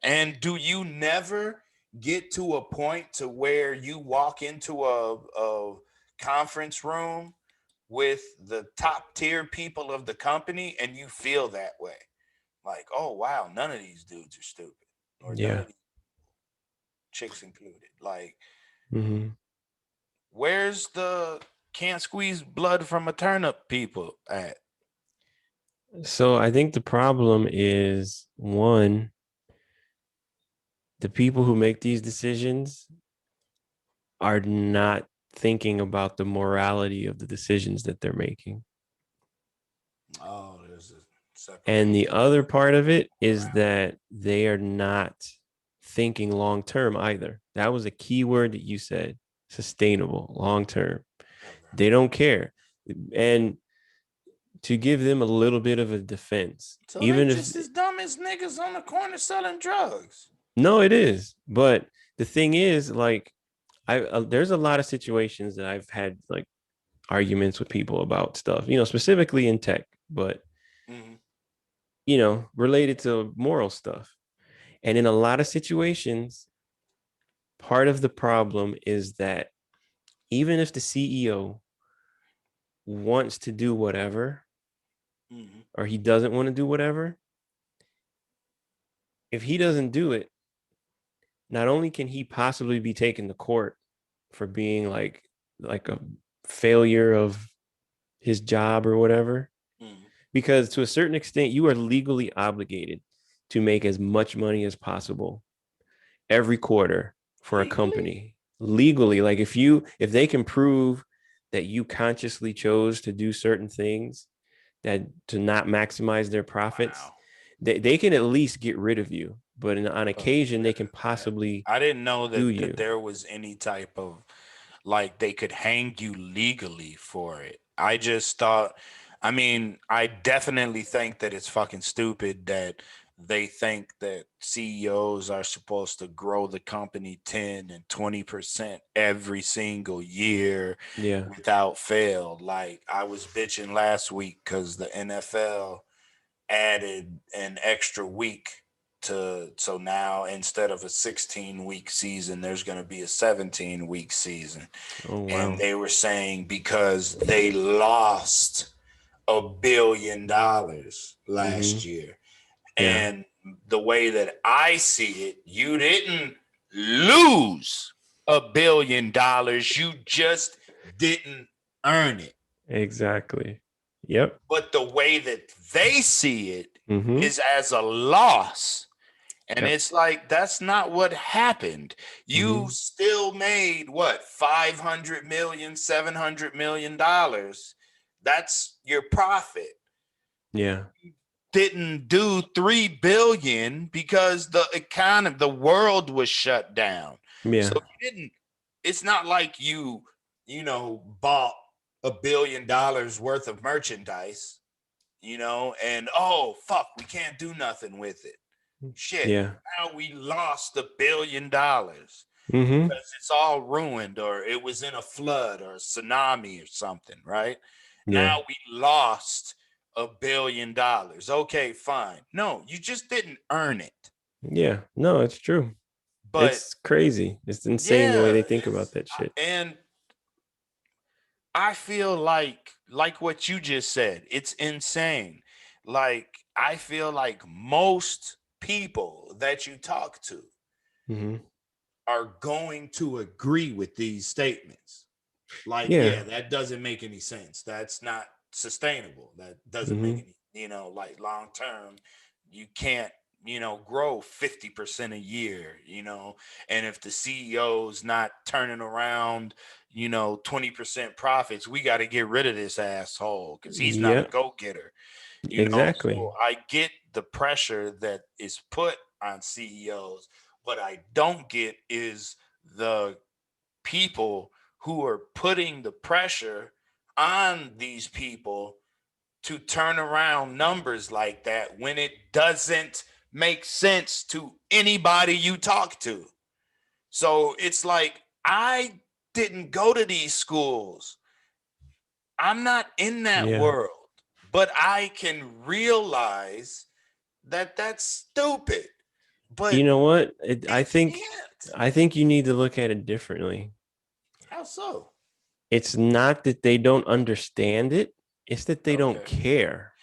And do you never get to a point to where you walk into a conference room with the top tier people of the company and you feel that way? Like, oh wow, none of these dudes are stupid, or none Yeah. of these chicks included. Like, Mm-hmm. where's the can't squeeze blood from a turnip people at? So I think the problem is one, the people who make these decisions are not thinking about the morality of the decisions that they're making. Oh, there's a And the separation other part of it is around. that they are not thinking long term either. That was a key word that you said, sustainable, long term. Yeah, bro. They don't care. And to give them a little bit of a defense, So they even if just as dumb as niggas on the corner selling drugs. no, it is. But the thing is, like, there's a lot of situations that I've had like arguments with people about stuff, specifically in tech, but Mm-hmm. related to moral stuff. And in a lot of situations, part of the problem is that even if the CEO wants to do whatever Mm-hmm. or he doesn't want to do whatever, if he doesn't do it, not only can he possibly be taken to court for being like a failure of his job or whatever, Mm-hmm. because to a certain extent you are legally obligated to make as much money as possible every quarter for a Legally? company legally. Like if they can prove that you consciously chose to do certain things that to not maximize their profits, Wow. they can at least get rid of you, but on Oh, occasion they can yeah. possibly I didn't know do that you. there was any type of, like, they could hang you legally for it. I just thought, I mean, I definitely think that it's fucking stupid that they think that CEOs are supposed to grow the company 10 and 20% every single year Yeah. without fail. Like, I was bitching last week because the NFL added an extra week to, so now instead of a 16-week season, there's going to be a 17-week season. Oh And wow. they were saying because they lost $1 billion last year. Yeah. And the way that I see it, you didn't lose $1 billion. You just didn't earn it. Exactly. Yep. But the way that they see it Mm-hmm. is as a loss. And Yep. it's like, that's not what happened. You Mm-hmm. still made what, 500 million, $700 million. That's your profit. Yeah. Didn't do 3 billion because the economy, the world was shut down. So Yeah. you didn't, it's not like bought $1 billion worth of merchandise, and oh fuck, we can't do nothing with it. Shit, Yeah. now we lost $1 billion because Mm-hmm. it's all ruined, or it was in a flood or a tsunami or something, right? Yeah. Now we lost $1 billion. Okay, fine. No, you just didn't earn it. Yeah. No, it's true. But It's crazy. It's insane the way yeah, they think about that shit. and I feel like what you just said, it's insane. Like I feel like most people that you talk to Mm-hmm. are going to agree with these statements. Like, yeah, Yeah. that doesn't make any sense. That's not sustainable. That doesn't make Mm-hmm. any, like long term, you can't, grow 50% a year, and if the CEO's not turning around, 20% profits, we got to get rid of this asshole because he's not a Yeah. go-getter. Exactly. So I get the pressure that is put on CEOs. What I don't get is the people who are putting the pressure on these people to turn around numbers like that when it doesn't make sense to anybody you talk to. So it's like, I didn't go to these schools. I'm not in that Yeah. world, but I can realize that that's stupid. You But know what? it can't. I think you need to look at it differently. How so? It's not that they don't understand it, it's that they don't Okay. care.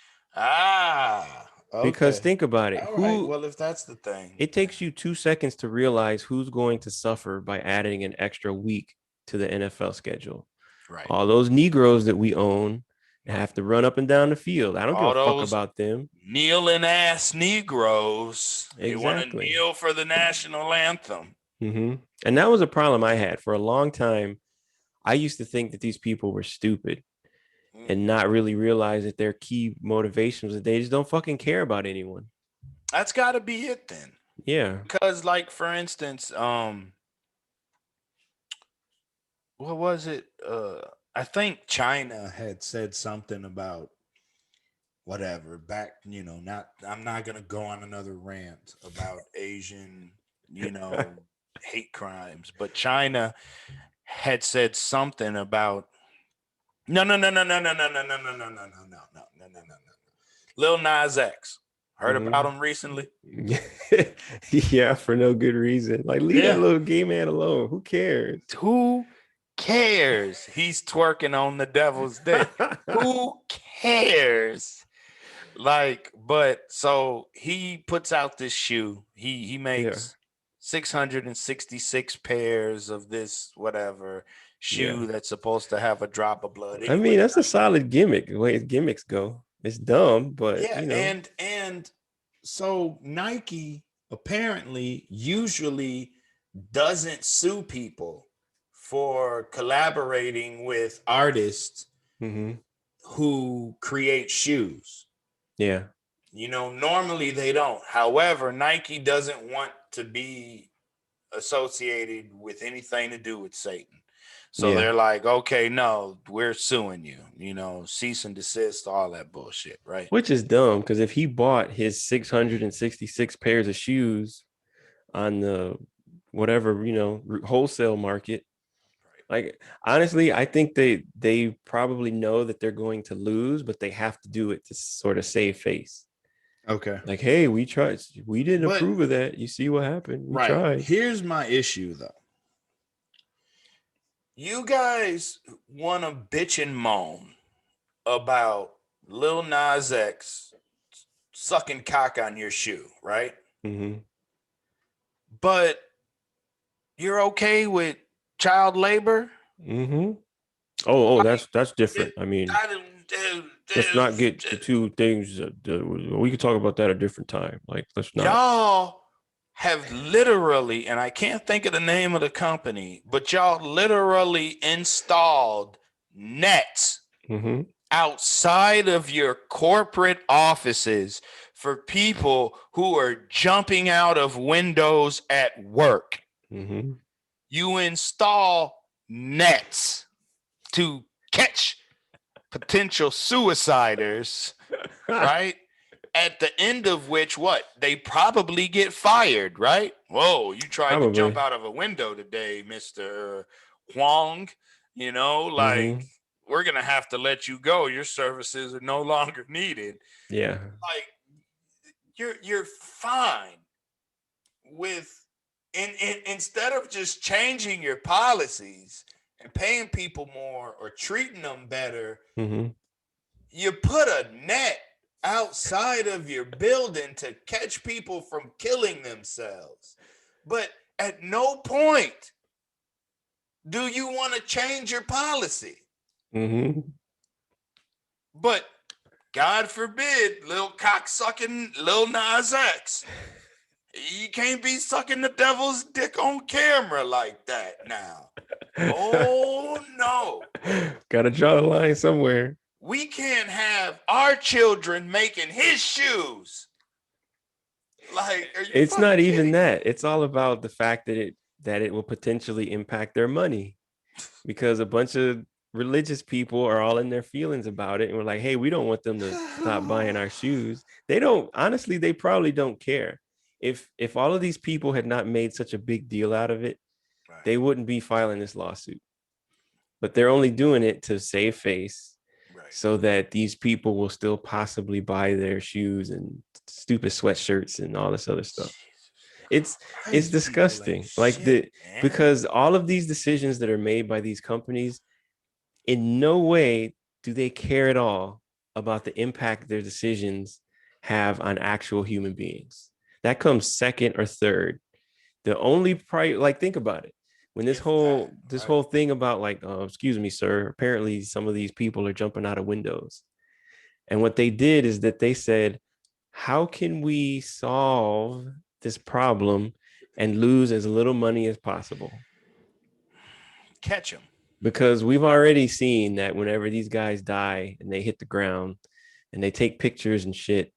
Because Okay. think about it. All right. Who Well, if that's the thing, It takes you 2 seconds to realize who's going to suffer by adding an extra week to the NFL schedule. right, All those Negroes that we own right. have to run up and down the field. I don't give a All fuck those about them. kneeling ass Negroes, they want to Exactly. kneel for the national anthem. Mm-hmm. And that was a problem I had for a long time. I used to think that these people were stupid and Mhm. not really realize that their key motivations that they just don't fucking care about anyone. That's got to be it then. Yeah. Because, like, for instance, what was it? I think China had said something about whatever back, not, I'm not gonna go on another rant about Asian, hate crimes, but China had said something about no. Lil Nas X. Heard about Mm-hmm. him recently? Yeah, for no good reason. Like, leave that Yeah. little gay man alone. Who cares? Who cares? He's twerking on the devil's dick. Who cares? Like, but so he puts out this shoe. He Yeah, makes 666 pairs of this whatever yeah. shoe that's supposed to have a drop of blood. I mean, Anyway, that's a solid gimmick. The way gimmicks go, it's dumb, but yeah, and so Nike apparently usually doesn't sue people for collaborating with artists mm-hmm. who create shoes. Yeah, Normally they don't. However, Nike doesn't want to be associated with anything to do with Satan. So yeah. they're like, okay, no, we're suing you, cease and desist, all that bullshit, right? Which is dumb because if he bought his 666 pairs of shoes on the whatever wholesale market, like honestly, I think they probably know that they're going to lose, but they have to do it to sort of save face. Okay. Like, hey, we tried. We didn't But approve of that. You see what happened? We right, tried. here's my issue though. You guys want to bitch and moan about Lil Nas X sucking cock on your shoe, right? Mm-hmm. But you're okay with child labor? Mm-hmm. Oh, Like, that's different. I mean, let's not get the two things. We could talk about that a different time. Like, let's not. y'all have literally, and I can't think of the name of the company, but y'all literally installed nets Mm-hmm. outside of your corporate offices for people who are jumping out of windows at work. Mm-hmm. You install nets to catch potential suiciders, right? At the end of which, what? They probably get fired, right? Whoa, you tried to jump Probably. out of a window today, Mr. Huang. Like, Mm-hmm. we're going to have to let you go. Your services are no longer needed. Yeah. Like, you're fine with instead of just changing your policies and paying people more or treating them better, Mm-hmm. you put a net outside of your building to catch people from killing themselves. But at no point do you want to change your policy. Mm-hmm. But God forbid, little cocksucking Lil Nas X, he can't be sucking the devil's dick on camera like that now. Oh no. Gotta draw the line somewhere. We can't have our children making his shoes. Like, are you It's fucking not even kidding me? that. It's all about the fact that it will potentially impact their money because a bunch of religious people are all in their feelings about it and we're like, hey, we don't want them to stop buying our shoes. They don't, honestly, they probably don't care. If all of these people had not made such a big deal out of it, Right. they wouldn't be filing this lawsuit. But they're only doing it to save face Right. so that these people will still possibly buy their shoes and stupid sweatshirts and all this other stuff. It's it's Christ, people ain't disgusting. Like shit, man. because all of these decisions that are made by these companies, in no way do they care at all about the impact their decisions have on actual human beings. That comes second or third. The only price, like, think about it. When this If that, whole this right? whole thing about like, oh, excuse me, sir, apparently some of these people are jumping out of windows. And what they did is that they said, how can we solve this problem and lose as little money as possible? Catch him. Because we've already seen that whenever these guys die and they hit the ground and they take pictures and shit,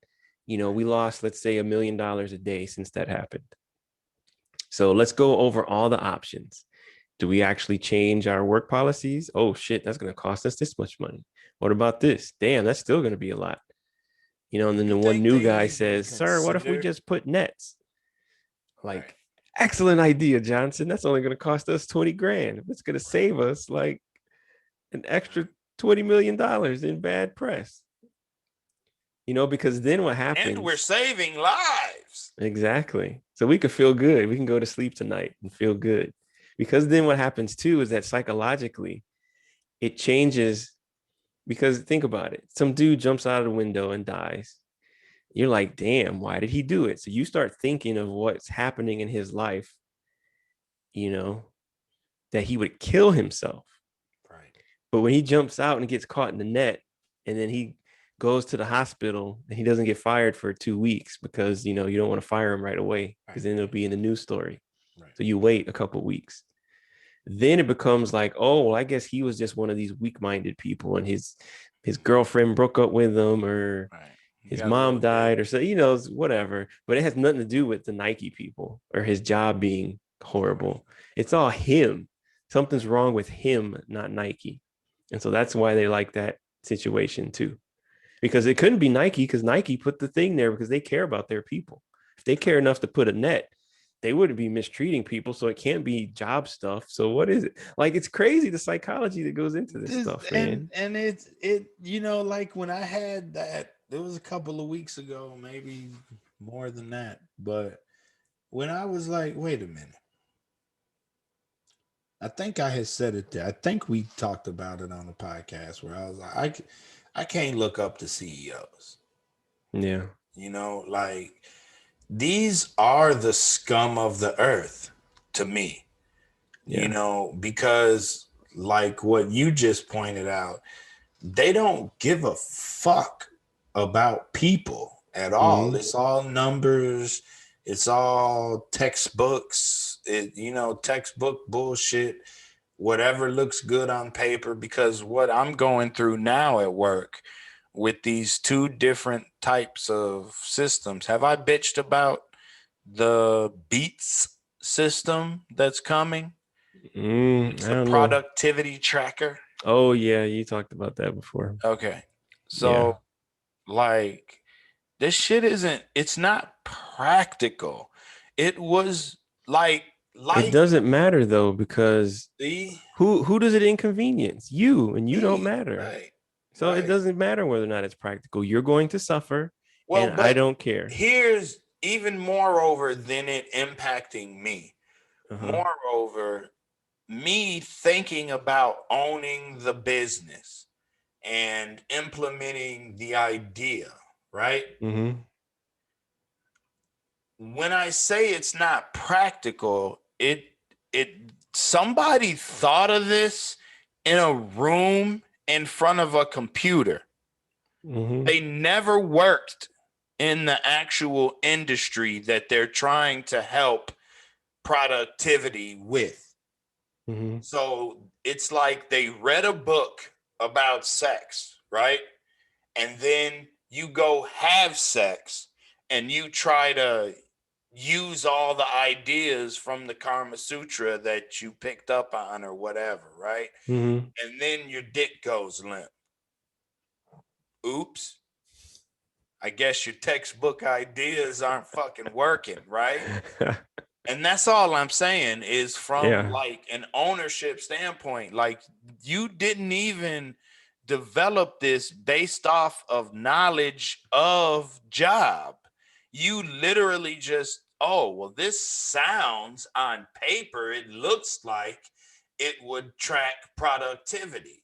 we lost, let's say, $1 million a day since that happened. So let's go over all the options. Do we actually change our work policies? Oh shit, that's going to cost us this much money. What about this? Damn, that's still going to be a lot. And then You the one think new they guy even says, sir, what if we consider? just put nets? Right. Like, excellent idea, Johnson. That's only going to cost us 20 grand. It's going to save us like an extra $20 million in bad press. Because then what And we're happens? saving lives. Exactly. So we could feel good. We can go to sleep tonight and feel good. Because then what happens too is that psychologically it changes. Because think about it. Some dude jumps out of the window and dies. You're like, damn, why did he do it? So you start thinking of what's happening in his life, you know, that he would kill himself. Right. But when he jumps out and gets caught in the net and then he goes to the hospital and he doesn't get fired for 2 weeks because, you don't want to fire him right away because Right. then it'll be in the news story. Right. So you wait a couple of weeks. Then it becomes like, oh, well, I guess he was just one of these weak-minded people and his girlfriend broke up with him or Right. You his got a mom little died or dick. so, whatever. But it has nothing to do with the Nike people or his job being Right. horrible. It's all him. Something's wrong with him, not Nike. And so that's why they like that situation too. Because it couldn't be Nike because Nike put the thing there because they care about their people. If they care enough to put a net, they wouldn't be mistreating people. So it can't be job stuff. So what is it? Like, it's crazy the psychology that goes into this This stuff, and man. and it's like when I had that, it was a couple of weeks ago, maybe more than that, but when I was like, wait a minute, I think I had said it there. I think we talked about it on the podcast where I was like, I can't look up to CEOs. Yeah. You know, like these are the scum of the earth to me. You Yeah. know, because like what you just pointed out, they don't give a fuck about people at all. Mm-hmm. It's all numbers. It's all textbooks. Textbook bullshit. Whatever looks good on paper. Because what I'm going through now at work with these two different types of systems, have I bitched about the Beats system that's coming? It's I a don't know. productivity tracker. Oh yeah, you talked about that before. Okay. Yeah. So like this shit it's not practical. It was like It life doesn't matter though, because see who does it inconvenience? You, and you don't me, matter. right, So it right. doesn't matter whether or not it's practical. You're going to suffer, Well, and I but don't care. here's even moreover than it impacting me. Uh-huh. Moreover, me thinking about owning the business and implementing the idea, right? Mm-hmm. When I say it's not practical, it somebody thought of this in a room in front of a computer. Mm-hmm. They never worked in the actual industry that they're trying to help productivity with. Mm-hmm. So it's like they read a book about sex, right? And then you go have sex and you try to use all the ideas from the Karma Sutra that you picked up on or whatever, right? Mm-hmm. And then your dick goes limp. Oops. I guess your textbook ideas aren't fucking working, right? And that's all I'm saying is from Yeah. like an ownership standpoint, like you didn't even develop this based off of knowledge of job. You literally just, oh, well, this sounds on paper, it looks like it would track productivity.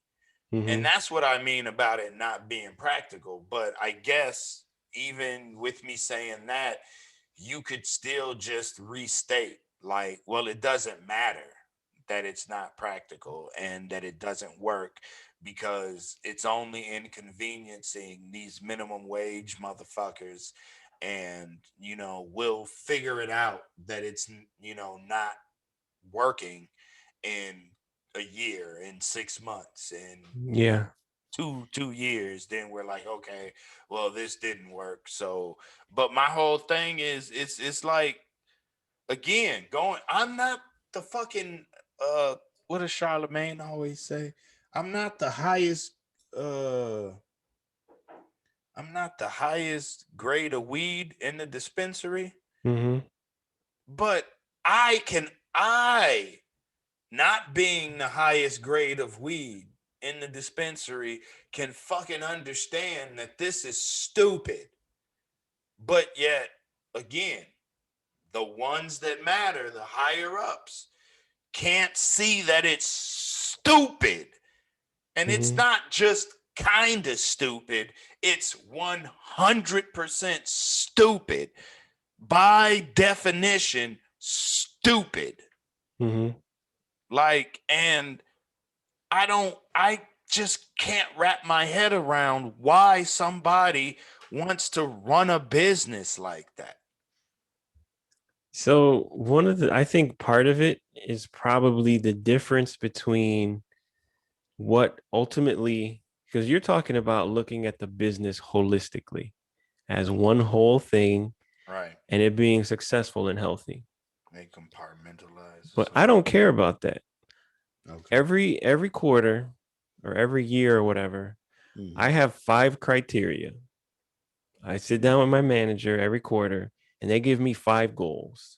And Mm-hmm. that's what I mean about it not being practical. But I guess even with me saying that, you could still just restate, like, well, it doesn't matter that it's not practical and that it doesn't work because it's only inconveniencing these minimum wage motherfuckers. And, we'll figure it out that it's, not working in a year, in 6 months, in Yeah. two years. Then we're like, okay, well, this didn't work. So, but my whole thing is, it's like, again, going. I'm not the fucking what does Charlemagne always say? I'm not the highest. Uh, I'm not the highest grade of weed in the dispensary, Mm-hmm. but I not being the highest grade of weed in the dispensary can fucking understand that this is stupid. But yet, again, the ones that matter, the higher ups, can't see that it's stupid. And it's Mm-hmm. not just kind of stupid, it's 100% stupid. By definition, stupid. Mm-hmm. Like, and I just can't wrap my head around why somebody wants to run a business like that. So I think part of it is probably the difference between what ultimately, because you're talking about looking at the business holistically as one whole thing Right. and it being successful and healthy. They compartmentalize But so I don't care about that. okay. Every quarter or every year or whatever, I Mm-hmm. have 5 criteria. I sit down with my manager every quarter and they give me 5 goals.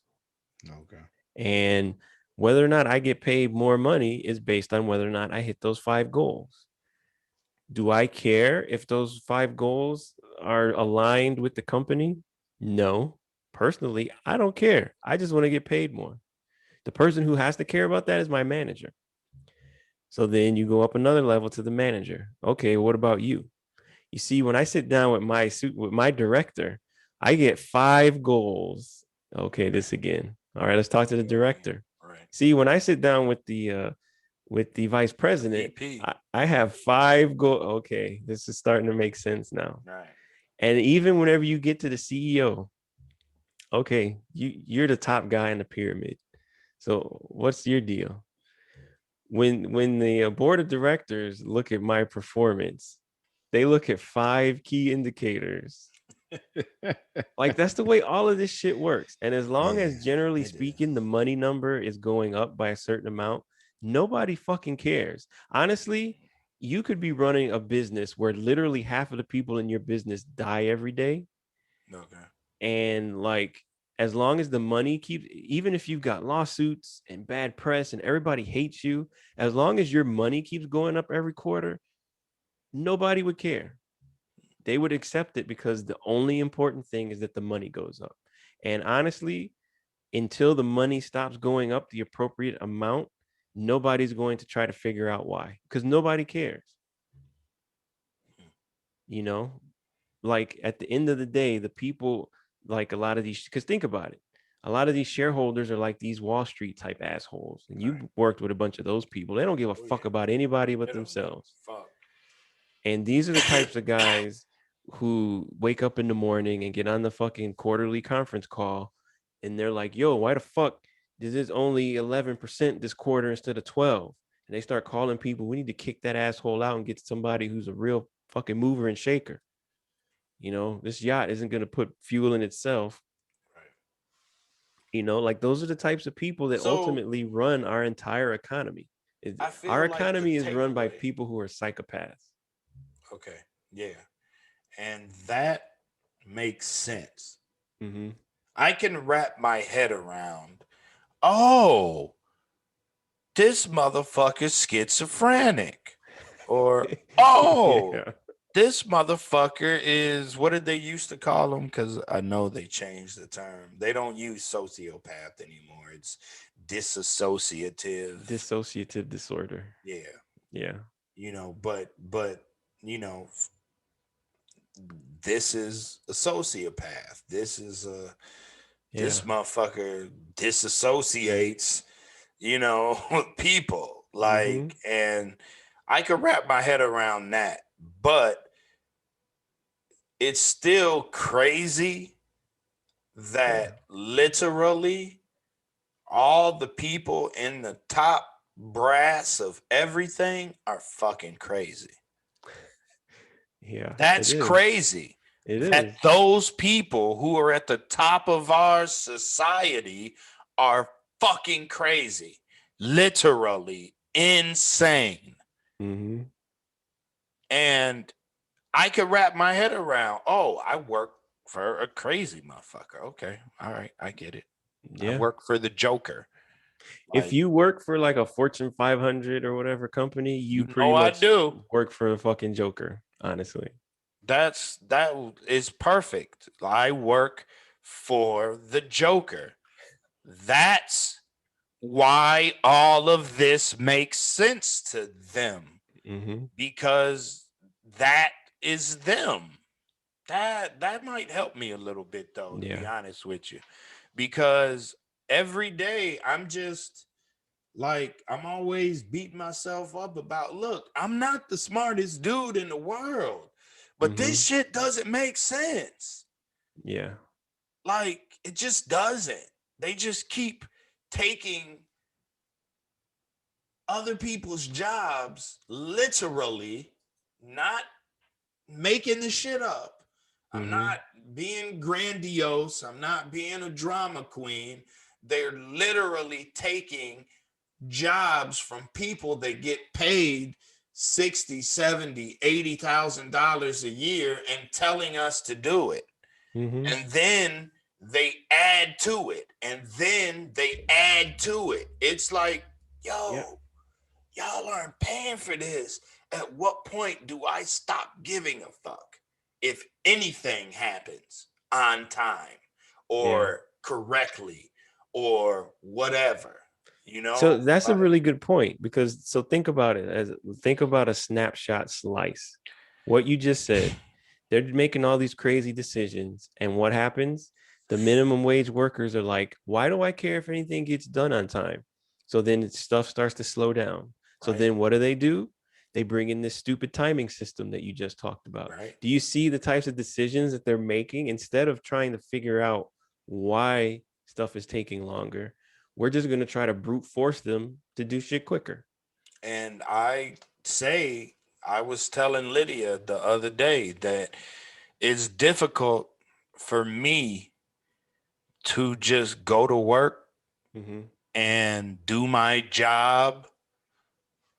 Okay. And whether or not I get paid more money is based on whether or not I hit those 5 goals. Do I care if those 5 goals are aligned with the company? No. Personally, I don't care. I just want to get paid more. The person who has to care about that is my manager. So then you go up another level to the manager. Okay, what about you? You see, when I sit down with my director, I get 5 goals. Okay, this again. All right, let's talk to the director. Right. See, when I sit down with the vice president, VP. I have 5 goals. Okay, this is starting to make sense now. Right. And even whenever you get to the CEO, okay, you're the top guy in the pyramid. So what's your deal? When the board of directors look at my performance, they look at 5 key indicators. Like that's the way all of this shit works. And as long Yeah, as generally it speaking, the is. money number is going up by a certain amount, nobody fucking cares. Honestly, you could be running a business where literally half of the people in your business die every day. Okay. And like, as long as the money keeps, even if you've got lawsuits and bad press and everybody hates you, as long as your money keeps going up every quarter, nobody would care. They would accept it because the only important thing is that the money goes up. And honestly, until the money stops going up the appropriate amount, nobody's going to try to figure out why because nobody cares. You know, like at the end of the day, the people, like a lot of these, because think about it, a lot of these shareholders are like these Wall Street type assholes, and Right. you worked with a bunch of those people. They don't give a Oh fuck yeah. about anybody but They don't give themselves. a fuck. And these are the types of guys who wake up in the morning and get on the fucking quarterly conference call, and they're like, "Yo, why the fuck is this only 11% this quarter instead of 12?" And they start calling people. We need to kick that asshole out and get somebody who's a real fucking mover and shaker. You know, this yacht isn't going to put fuel in itself. Right. You know, like those are the types of people that So ultimately run our entire economy. I Our feel like the economy is run by takeaway. people who are psychopaths. Okay. Yeah. And that makes sense. Mm-hmm. I can wrap my head around, oh, this motherfucker's schizophrenic. Or, oh, Yeah. this motherfucker is, what did they used to call him? Because I know they changed the term. They don't use sociopath anymore. It's disassociative. Dissociative disorder. Yeah. Yeah. But, you know, this is a sociopath. This Yeah. motherfucker disassociates, people. Mm-hmm. Like, and I could wrap my head around that, but it's still crazy Yeah. that literally all the people in the top brass of everything are fucking crazy. Yeah. It That's is. crazy. It That is. those people who are at the top of our society are fucking crazy. Literally insane. Mm-hmm. And I could wrap my head around, oh, I work for a crazy motherfucker. Okay. All right. I get it. I Yeah. work for the Joker. If Like, you work for like a Fortune 500 or whatever company, you pretty I much do. work for the fucking Joker, honestly. That is perfect. I work for the Joker. That's why all of this makes sense to them, Mm-hmm. because that is them. That might help me a little bit though, to be Yeah. honest with you, because every day I'm just like, I'm always beating myself up about, look, I'm not the smartest dude in the world, but Mm-hmm. this shit doesn't make sense. Yeah. Like, it just doesn't. They just keep taking other people's jobs literally, not making the shit up. I'm Mm-hmm. not being grandiose. I'm not being a drama queen. They're literally taking jobs from people that get paid 60, 70, 80,000 dollars a year and telling us to do it. Mm-hmm. And then they add to it. And then they add to it. It's like, Yeah. yo, y'all aren't paying for this. At what point do I stop giving a fuck if anything happens on time Yeah. or correctly or whatever? So that's a Like, really good point because so think about it as think about a snapshot slice. What you just said. They're making all these crazy decisions. And what happens? The minimum wage workers are like, why do I care if anything gets done on time? So then stuff starts to slow down. So Right. then what do? They bring in this stupid timing system that you just talked about. Right. Do you see the types of decisions that they're making? Instead of trying to figure out why stuff is taking longer, we're just going to try to brute force them to do shit quicker. And I was telling Lydia the other day that it's difficult for me to just go to work Mm-hmm. and do my job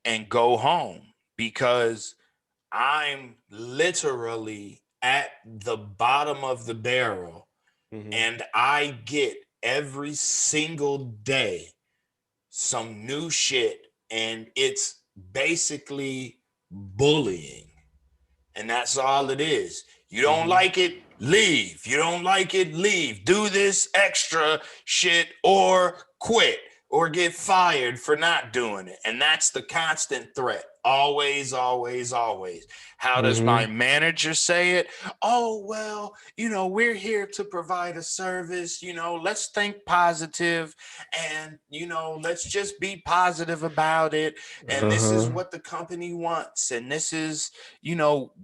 and go home because I'm literally at the bottom of the barrel Mm-hmm. and I get every single day some new shit and it's basically bullying. And that's all it is. You don't Mm-hmm. like it, leave. You don't like it, leave. Do this extra shit or quit or get fired for not doing it. And that's the constant threat. Always, always, always. How does my Mm-hmm. manager say it? Oh, well, we're here to provide a service. Let's think positive and, let's just be positive about it. And this is Uh-huh. what the company wants. And this is,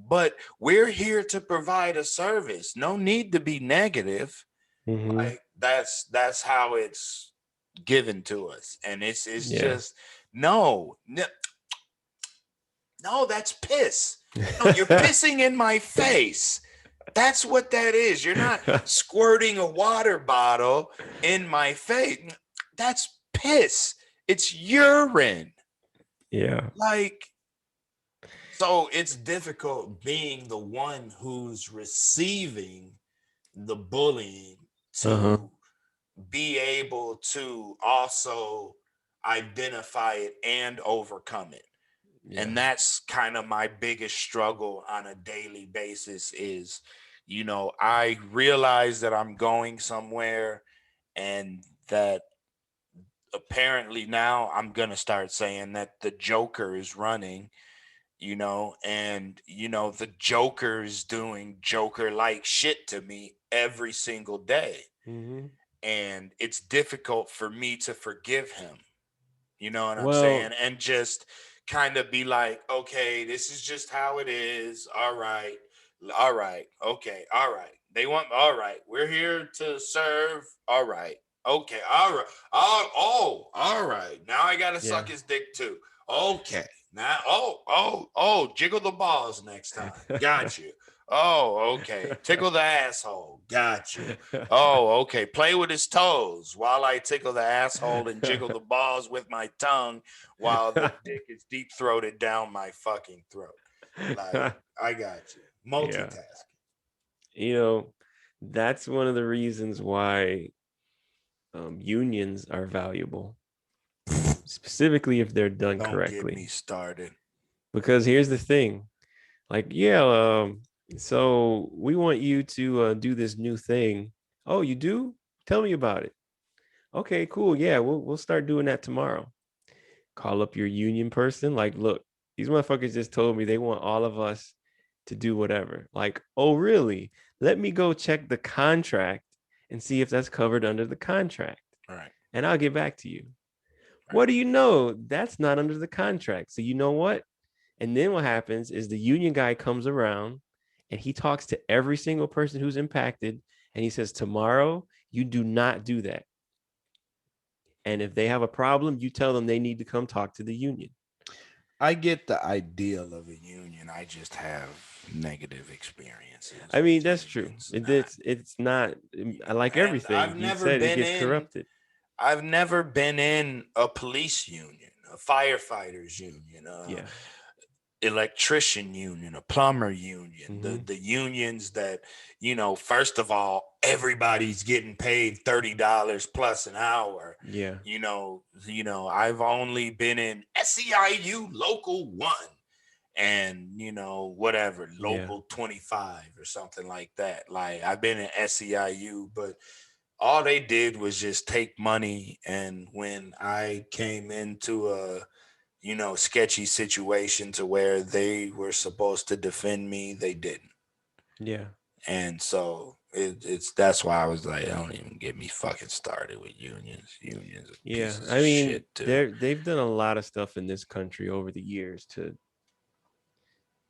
but we're here to provide a service. No need to be negative. Mm-hmm. Like that's how it's given to us. And it's Yeah. just no, that's piss. No, you're pissing in my face. That's what that is. You're not squirting a water bottle in my face. That's piss. It's urine. Yeah. Like, so it's difficult being the one who's receiving the bullying Uh-huh. to be able to also identify it and overcome it. Yeah. And that's kind of my biggest struggle on a daily basis is, I realize that I'm going somewhere and that apparently now I'm going to start saying that the Joker is running, and the Joker is doing Joker like shit to me every single day. Mm-hmm. And it's difficult for me to forgive him. You know what I'm saying? Well, And just kind of be like, okay, this is just how it is. All right. All right. Okay. All right. All right. We're here to serve. All right. Okay. All right. All right. Now I got to yeah. suck his dick too. Okay. Now, jiggle the balls next time. Got you. Oh, okay. Tickle the asshole. Got you. Oh, okay. Play with his toes while I tickle the asshole and jiggle the balls with my tongue while the dick is deep throated down my fucking throat. Like, I got you. Yeah. Multitasking. You know, that's one of the reasons why unions are valuable, specifically if they're done Don't get me correctly. started. Because here's the thing, like, yeah, so we want you to do this new thing. Oh, you do? Tell me about it. Okay, cool. Yeah, we'll start doing that tomorrow. Call up your union person. Like, look, these motherfuckers just told me they want all of us to do whatever. Like, oh, really? Let me go check the contract and see if that's covered under the contract. Right. And I'll get back to you. Right. What do you know? That's not under the contract. So you know what? And then what happens is the union guy comes around and he talks to every single person who's impacted. And he says, tomorrow, you do not do that. And if they have a problem, you tell them they need to come talk to the union. I get the ideal of a union. I just have negative experiences I with mean, that's true. unions. It's not like And everything you said, it gets corrupted. I've never been in a police union, a firefighters union, Yeah. electrician union, a plumber union, Mm-hmm. the unions that, first of all, everybody's getting paid $30 plus an hour. Yeah. I've only been in SEIU local 1 and whatever, Yeah. local 25 or something like that. Like I've been in SEIU, but all they did was just take money. And when I came into sketchy situation to where they were supposed to defend me, they didn't. Yeah. And so it's that's why I was like, don't even get me fucking started with unions. Unions are Yeah. pieces I of mean, shit too. they've done a lot of stuff in this country over the years to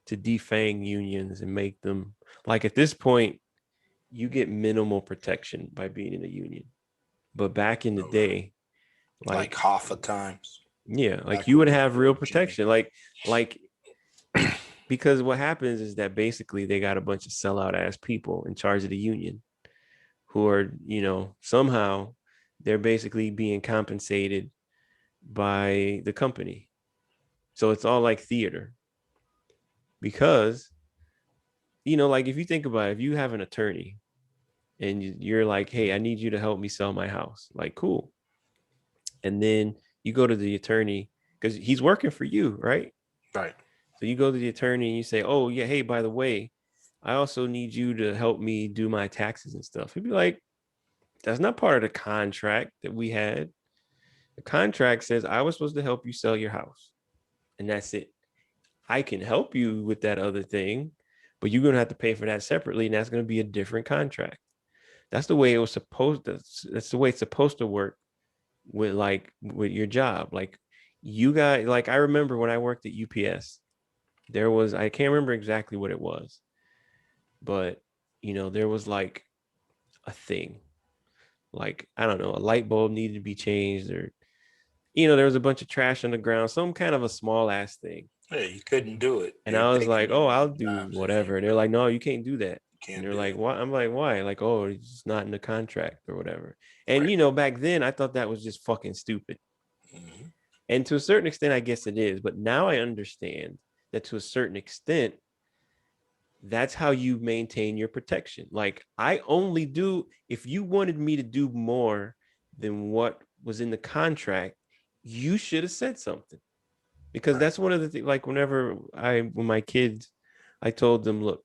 defang unions and make them, like, at this point you get minimal protection by being in a union. But back in the Okay. day, Like like, half of times yeah, like back you when would people have real were cheating. protection. Like because what happens is that basically they got a bunch of sellout ass people in charge of the union who are, somehow they're basically being compensated by the company. So it's all like theater. Because, like, if you think about it, if you have an attorney and you're like, hey, I need you to help me sell my house, like, cool. And then you go to the attorney because he's working for you, right? Right. So you go to the attorney and you say, oh, yeah, hey, by the way, I also need you to help me do my taxes and stuff. He'd be like, that's not part of the contract that we had. The contract says I was supposed to help you sell your house, and that's it. I can help you with that other thing, but you're going to have to pay for that separately, and that's going to be a different contract. That's the way it was supposed to. That's the way it's supposed to work with your job. Like, you got, like, I remember when I worked at UPS, there was, I can't remember exactly what it was, but there was like a thing, like, I don't know, a light bulb needed to be changed, or there was a bunch of trash on the ground, some kind of a small ass thing. Yeah, you couldn't do it. And They're I was taking like, oh, I'll union do jobs if you whatever. And they're like, no, you can't do that. And can't they're do like, it. what? I'm like, why? Like, oh, it's not in the contract or whatever. And Right. back then I thought that was just fucking stupid. Mm-hmm. And to a certain extent, I guess it is. But now I understand that to a certain extent, that's how you maintain your protection. Like, I only do, if you wanted me to do more than what was in the contract, you should have said something. Because Right. that's one of the things, like, when my kids, I told them, look,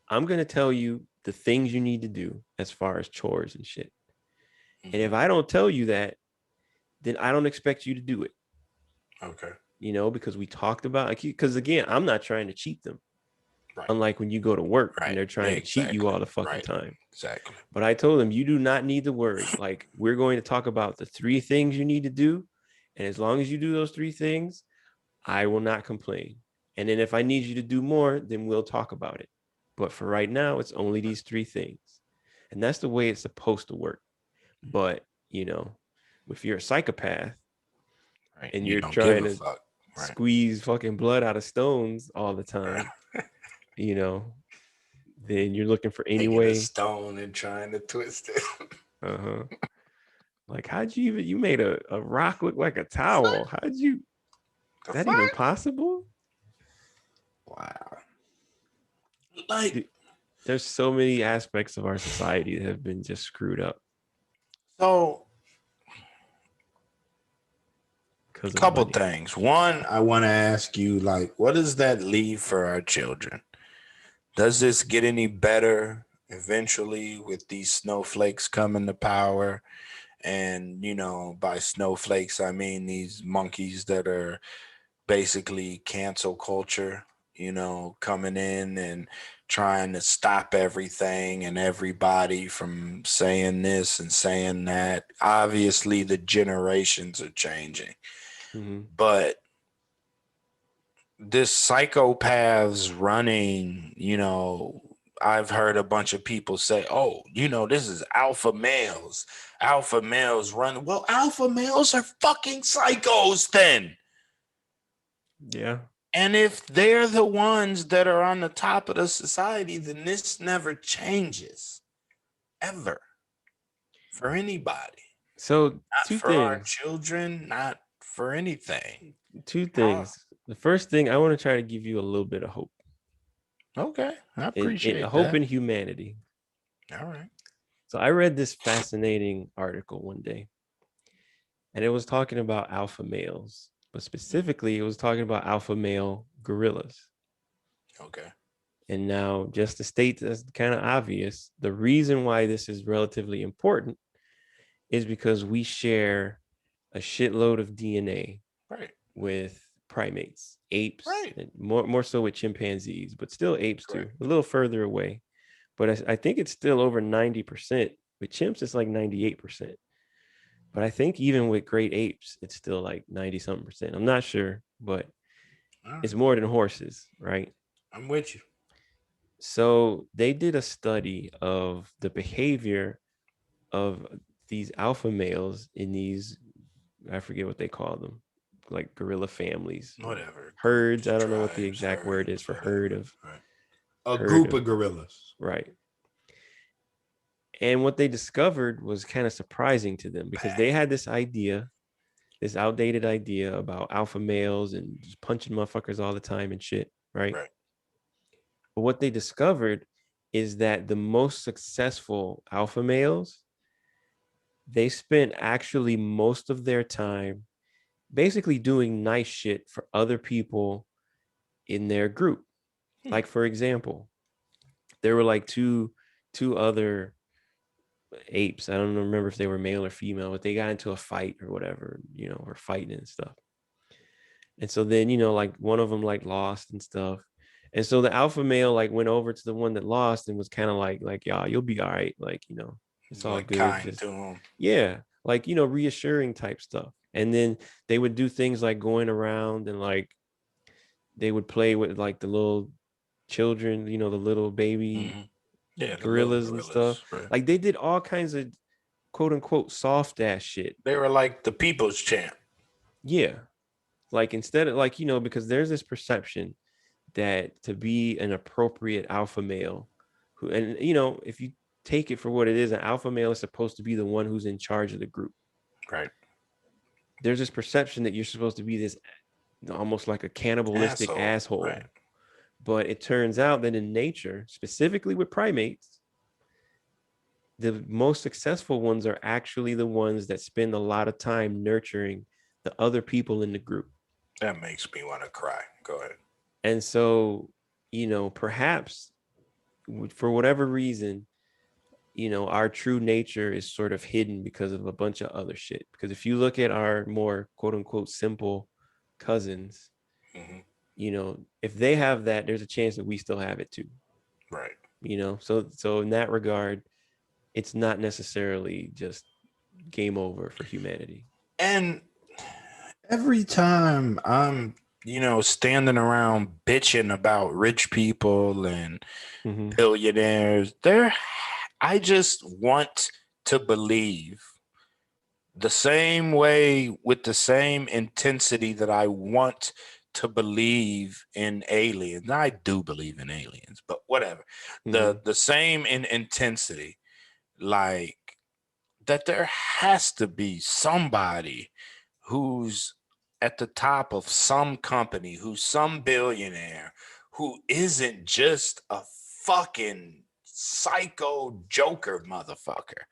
I'm going to tell you the things you need to do as far as chores and shit. And if Mm-hmm. I don't tell you that, then I don't expect you to do it, Okay. because we talked about, like, because again, I'm not trying to cheat them. Right. Unlike when you go to work and Right. they're trying to cheat you Exactly. all the fucking Right. time. Exactly. But I told them, you do not need to worry. Like, we're going to talk about the 3 things you need to do. And as long as you do those 3 things, I will not complain. And then if I need you to do more, then we'll talk about it. But for right now, it's only these 3 things. And that's the way it's supposed to work. But, if you're a psychopath Right. and You you're don't give trying a to fuck. Right. squeeze fucking blood out of stones all the Right. time, you know, then you're looking for any Taking a way. stone and trying to twist it. Uh-huh. Like, you made a rock look like a towel? Is The that even fuck? possible? Wow. Like, There's so many aspects of our society that have been just screwed up so because of couple money. things. One, I want to ask you, like, what does that leave for our children? Does this get any better eventually with these snowflakes coming to power? And, by snowflakes, I mean these monkeys that are basically cancel culture, coming in and trying to stop everything and everybody from saying this and saying that. Obviously, the generations are changing, Mm-hmm. but this psychopaths running, I've heard a bunch of people say, oh, this is alpha males. Alpha males run. Well, alpha males are fucking psychos then. Yeah. And if they're the ones that are on the top of the society, then this never changes ever for anybody. So Not two for our things. children, not for anything. Two Huh. things. The first thing, I want to try to give you a little bit of hope. Okay. I In appreciate hope that. in humanity. All right. So I read this fascinating article one day, and it was talking about alpha males, but specifically it was talking about alpha male gorillas. Okay. And now, just to state that's kind of obvious, the reason why this is relatively important is because we share a shitload of DNA Right. with primates, apes, Right. and more so with chimpanzees, but still apes too, Correct. a little further away. But I think it's still over 90%. With chimps, it's like 98%. But I think even with great apes, it's still like 90 something percent. I'm not sure, but All right. it's more than horses, right? I'm with you. So they did a study of the behavior of these alpha males in these, I forget what they call them, like gorilla families or Whatever. herds. Groups, I don't know what the tribes, exact word is herds, for whatever. Right. A herd group of of gorillas. right. And what they discovered was kind of surprising to them because they Pack. had this idea, this outdated idea about alpha males and just punching motherfuckers all the time and shit, right? Right. But what they discovered is that the most successful alpha males, they spent actually most of their time basically doing nice shit for other people in their group. Hmm. Like for example, there were like two other apes. I don't remember if they were male or female, but they got into a fight or whatever, or fighting and stuff. And so then, like one of them like lost and stuff. And so the alpha male like went over to the one that lost and was kind of like, yeah, you'll be all right. Like, it's all Like good. kind Just to them. yeah, like, reassuring type stuff. And then they would do things like going around and like they would play with like the little children, the little baby Hmm. Yeah, the little gorillas and stuff. gorillas. Right. Like they did all kinds of quote unquote soft ass shit. They were like the people's champ. Yeah. Like instead of like, because there's this perception that to be an appropriate alpha male who, and if you take it for what it is, an alpha male is supposed to be the one who's in charge of the group. Right. There's this perception that you're supposed to be this almost like a cannibalistic Asshole. Right. asshole. But it turns out that in nature, specifically with primates, the most successful ones are actually the ones that spend a lot of time nurturing the other people in the group. That makes me want to cry. Go ahead. And so, perhaps for whatever reason, our true nature is sort of hidden because of a bunch of other shit. Because if you look at our more quote unquote simple cousins, Hmm. if they have that, there's a chance that we still have it too. Right. So in that regard, it's not necessarily just game over for humanity. And every time I'm, standing around bitching about rich people and Mm-hmm. billionaires, I just want to believe the same way with the same intensity that I want to believe in aliens. I do believe in aliens, but whatever. Mm-hmm. The same in intensity, like that there has to be somebody who's at the top of some company, who's some billionaire, who isn't just a fucking psycho joker motherfucker.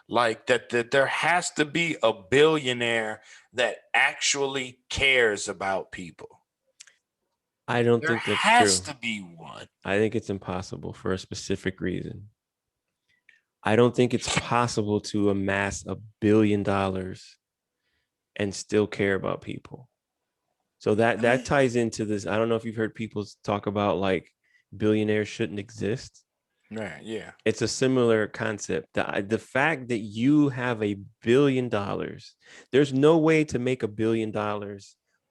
Like that there has to be a billionaire that actually cares about people. I don't There think that's has true. to be one. I think it's impossible for a specific reason. I don't think it's possible to amass $1 billion and still care about people. So that ties into this. I don't know if you've heard people talk about like billionaires shouldn't exist. Right, yeah. It's a similar concept. The fact that you have $1 billion, there's no way to make $1 billion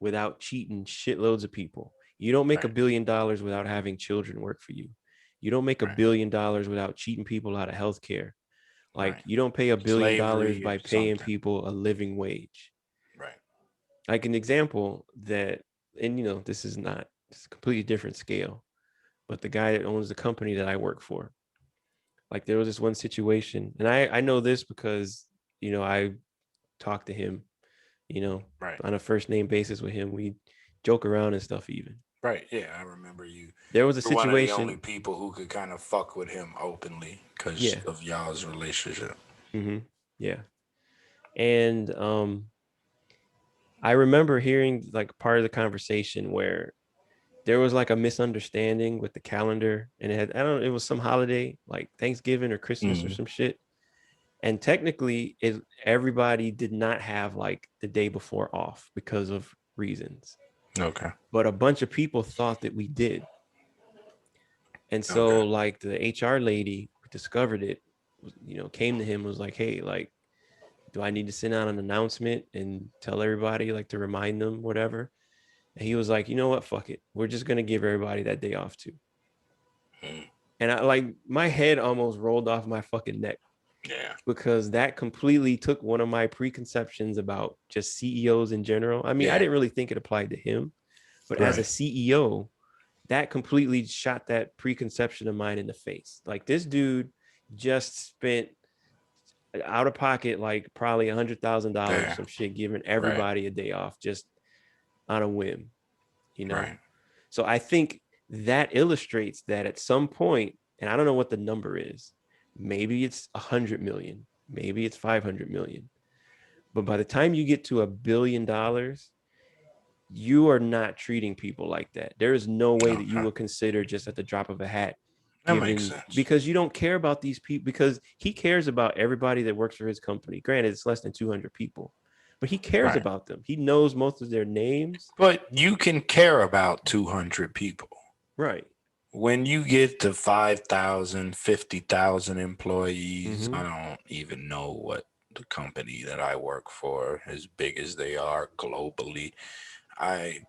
without cheating shitloads of people. You don't make Right, $1 billion without having children work for you. You don't make a right, billion dollars without cheating people out of healthcare. Like right. you don't pay $1 billion Slavery or by paying something. people a living wage. Right. Like an example that, and this is not, it's a completely different scale, but the guy that owns the company that I work for, like there was this one situation, and I know this because I talked to him, you know, Right. on a first name basis with him. We joke around and stuff even. Right. Yeah, I remember you. There was a You're one of the only situation, people who could kind of fuck with him openly because yeah, of y'all's relationship. yeah, and I remember hearing like part of the conversation where there was like a misunderstanding with the calendar, and it was some holiday like Thanksgiving or Christmas or Mm. some shit. And technically, everybody did not have like the day before off because of reasons. Okay. But a bunch of people thought that we did. And Okay. so like the HR lady who discovered it, came to him, was like, hey, like, do I need to send out an announcement and tell everybody, like, to remind them, whatever? And he was like, you know what? Fuck it. We're just going to give everybody that day off too. Mm. And I, like, my head almost rolled off my fucking neck, Yeah. because that completely took one of my preconceptions about just CEOs in general. I mean, I Yeah. didn't really think it applied to him, but as a Right. CEO, that completely shot that preconception of mine in the face. Like, this dude just spent out of pocket like probably $100,000 or Yeah. some shit, giving Right. everybody a day off just on a whim, you know? Right. So I think that illustrates that at some point, and I don't know what the number is, maybe it's 100 million, maybe it's 500 million. But by the time you get to $1 billion, you are not treating people like that. There is no way that you Okay. will consider just at the drop of a hat That makes given, sense. because you don't care about these people, because he cares about everybody that works for his company. Granted, it's less than 200 people, but he cares Right. about them. He knows most of their names. But you can care about 200 people. Right. When you get to 5,000, 50,000 employees, Mm-hmm. I don't even know what the company that I work for, as big as they are globally, I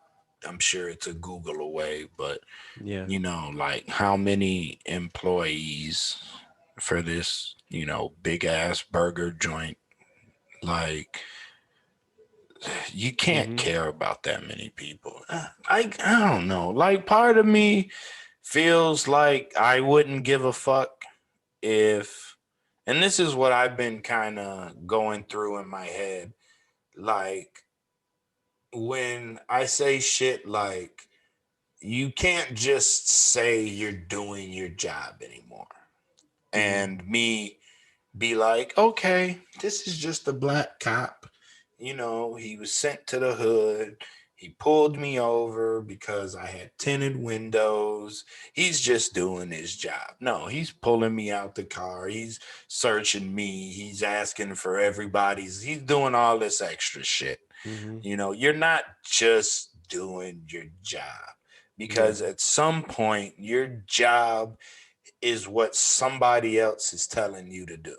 I'm sure it's a Google away, but Yeah. like how many employees for this, big ass burger joint, like you can't Mm-hmm. care about that many people. I don't know. Like part of me feels like I wouldn't give a fuck if, and this is what I've been kind of going through in my head, like when I say shit like you can't just say you're doing your job anymore Mm-hmm. and me be like, okay, this is just a black cop. He was sent to the hood. He pulled me over because I had tinted windows. He's just doing his job. No, he's pulling me out the car. He's searching me. He's asking for he's doing all this extra shit. Mm-hmm. You're not just doing your job Yeah. because at some point, your job is what somebody else is telling you to do.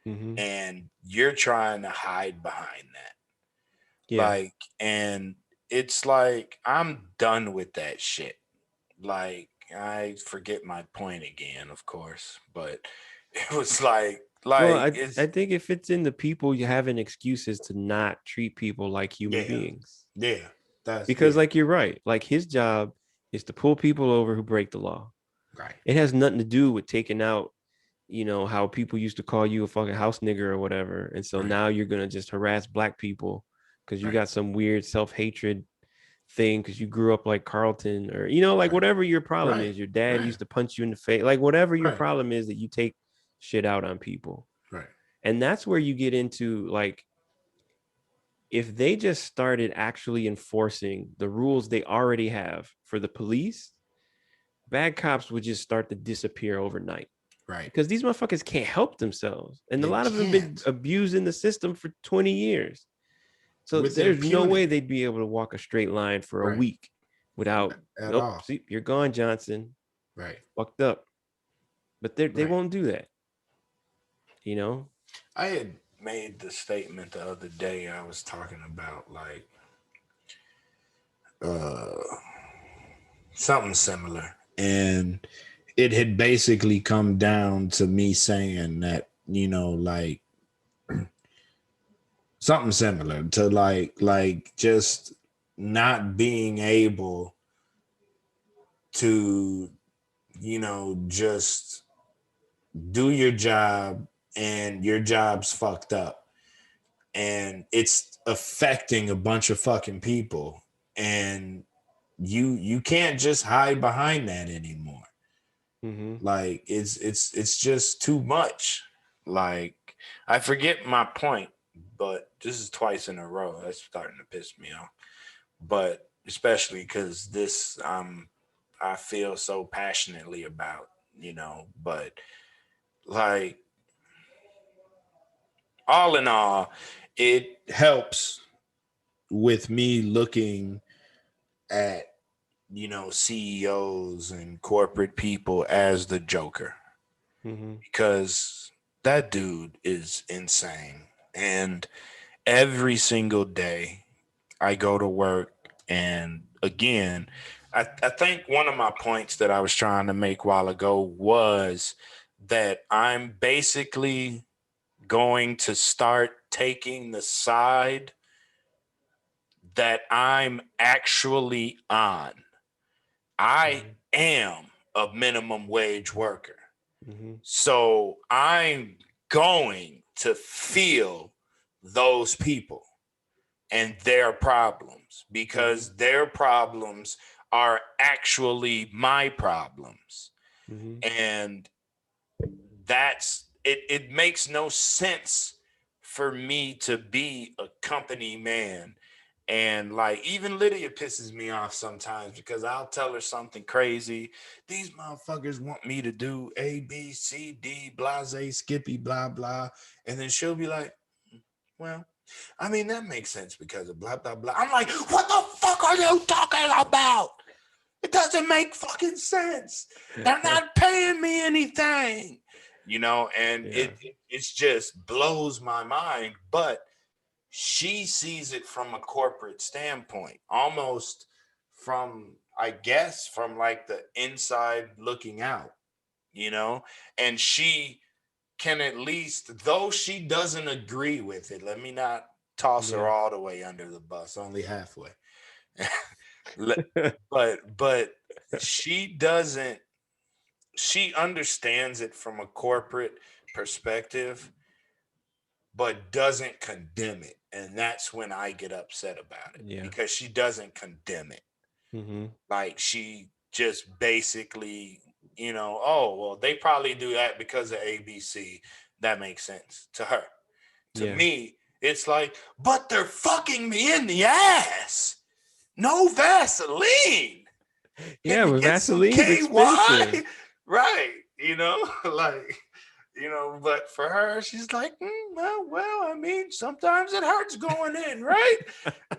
Mm-hmm. And you're trying to hide behind that. Yeah. And it's like, I'm done with that shit. Like, I forget my point again, of course, but it was Well, I it's, think if it's in the people, you having excuses to not treat people like human yeah, beings. yeah, Because, yeah, like, you're right. Like, his job is to pull people over who break the law. right, It has nothing to do with taking out, how people used to call you a fucking house nigger or whatever. And so right, now you're gonna just harass black people because you right, got some weird self-hatred thing because you grew up like Carlton, or like right, whatever your problem right, is. Your dad right, used to punch you in the face, like whatever your right, problem is, that you take shit out on people. right, And that's where you get into, like, if they just started actually enforcing the rules they already have for the police, bad cops would just start to disappear overnight, right. because these motherfuckers can't help themselves. And a They lot of them have been can't abusing the system for 20 years. So with there's no way impunity, they'd be able to walk a straight line for a right, week without, at nope, all, see, you're gone, Johnson. right, Fucked up. But they right. won't do that, you know? I had made the statement the other day. I was talking about uh something similar, and it had basically come down to me saying that something similar to just not being able to just do your job, and your job's fucked up and it's affecting a bunch of fucking people, and you can't just hide behind that anymore. Mm-hmm. Like it's just too much. Like I forget my point, but this is twice in a row. That's starting to piss me off. But especially because this I feel so passionately about, but like all in all, it helps with me looking at, CEOs and corporate people as the Joker, Mm-hmm. because that dude is insane. And every single day I go to work, and again, I think one of my points that I was trying to make a while ago was that I'm basically going to start taking the side that I'm actually on. I Mm-hmm. am a minimum wage worker. Mm-hmm. So I'm going to feel those people and their problems, Mm-hmm. because their problems are actually my problems. Mm-hmm. And it makes no sense for me to be a company man. And like, even Lydia pisses me off sometimes because I'll tell her something crazy. These motherfuckers want me to do A, B, C, D, blase, skippy, blah, blah. And then she'll be like, well, I mean, that makes sense because of blah, blah, blah. I'm like, what the fuck are you talking about? It doesn't make fucking sense. They're not paying me anything, and Yeah. it's just blows my mind. But she sees it from a corporate standpoint, almost from, I guess, from like the inside looking out, and she can, at least, though she doesn't agree with it, let me not toss her Yeah. all the way under the bus, only halfway. but she doesn't, she understands it from a corporate perspective, but doesn't condemn it. And that's when I get upset about it, Yeah. because she doesn't condemn it. Mm-hmm. Like, she just basically, oh, well, they probably do that because of ABC. That makes sense to her. To Yeah. me, it's like, but they're fucking me in the ass. No Vaseline. Can Yeah, you but get some Vaseline's KY? expensive. Right. Like, but for her, she's like, well, I mean, sometimes it hurts going in, right?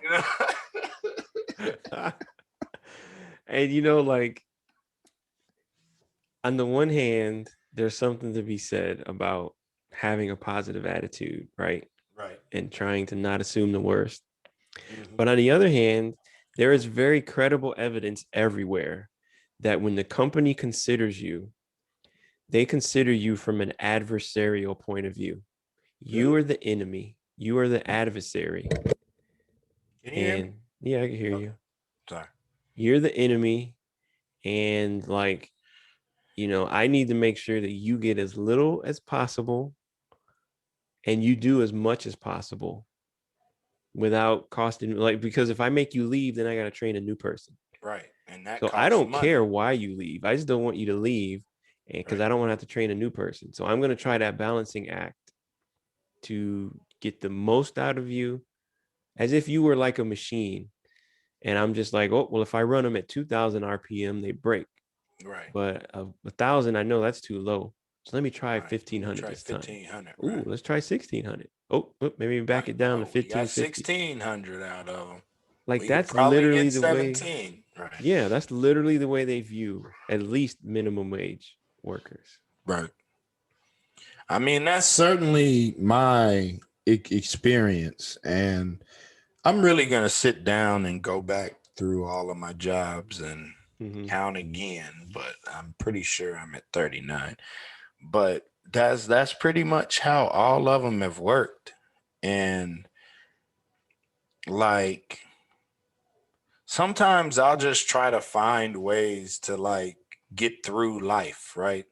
You know? And like on the one hand, there's something to be said about having a positive attitude, right? Right. And trying to not assume the worst. Mm-hmm. But on the other hand, there is very credible evidence everywhere that when the company considers you, they consider you from an adversarial point of view. You Really? are the enemy, you are the adversary. Can you hear me? And yeah, I can hear Okay. you. Sorry. You're the enemy. And like, I need to make sure that you get as little as possible and you do as much as possible without costing, like, because if I make you leave, then I got to train a new person. Right. And that So I costs don't care money. why you leave. I just don't want you to leave, because Right. I don't want to have to train a new person. So I'm going to try that balancing act to get the most out of you, as if you were like a machine. And I'm just like, oh, well, if I run them at 2,000 RPM, they break. Right. But 1,000, I know that's too low. So let me try Right. Let me 1,500 try this time. 1,500. Ooh, Right. let's try 1,600. Oh, maybe back Right. it down to Oh, we got 1,550. 1,600 out of them. Like We could that's probably literally get the way. 17. Right. Yeah, that's literally the way they view at least minimum wage workers. Right. I mean, that's certainly my experience. And I'm really going to sit down and go back through all of my jobs and Mm-hmm. count again. But I'm pretty sure I'm at 39. But that's pretty much how all of them have worked. And like, sometimes I'll just try to find ways to like get through life, right?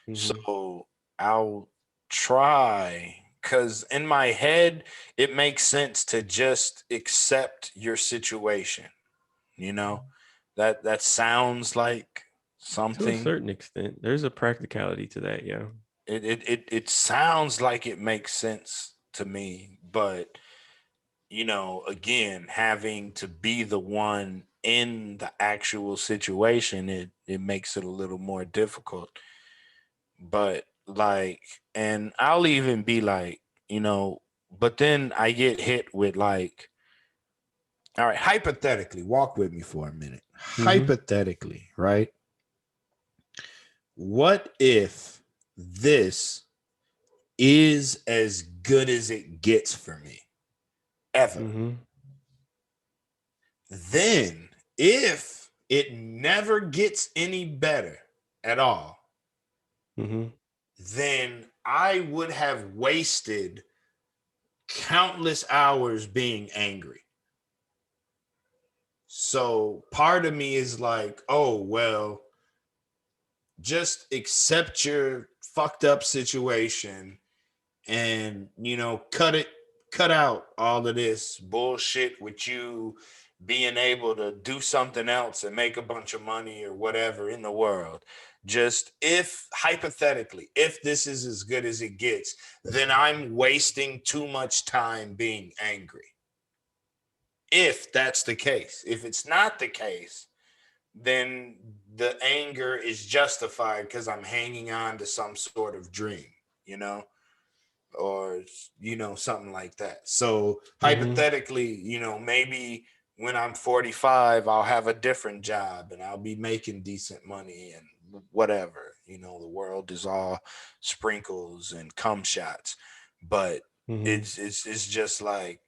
Mm-hmm. So I'll try, because in my head, it makes sense to just accept your situation. You know, that sounds like To a something. certain extent, there's a practicality to that. Yeah. It sounds like it makes sense to me, but again, having to be the one in the actual situation, it makes it a little more difficult. But like, and I'll even be like, but then I get hit with like, All right, hypothetically, walk with me for a minute. Mm-hmm. Hypothetically, right? What if this is as good as it gets for me ever? Mm-hmm. Then, if it never gets any better at all, Mm-hmm. then I would have wasted countless hours being angry. So part of me is like, oh, well, just accept your fucked up situation and, cut out all of this bullshit with you being able to do something else and make a bunch of money or whatever in the world. Just if hypothetically, if this is as good as it gets, then I'm wasting too much time being angry. If that's the case. If it's not the case, then the anger is justified because I'm hanging on to some sort of dream, you know, or, something like that. So Mm-hmm. hypothetically, maybe when I'm 45, I'll have a different job and I'll be making decent money and whatever. The world is all sprinkles and cum shots. But Mm-hmm. it's just like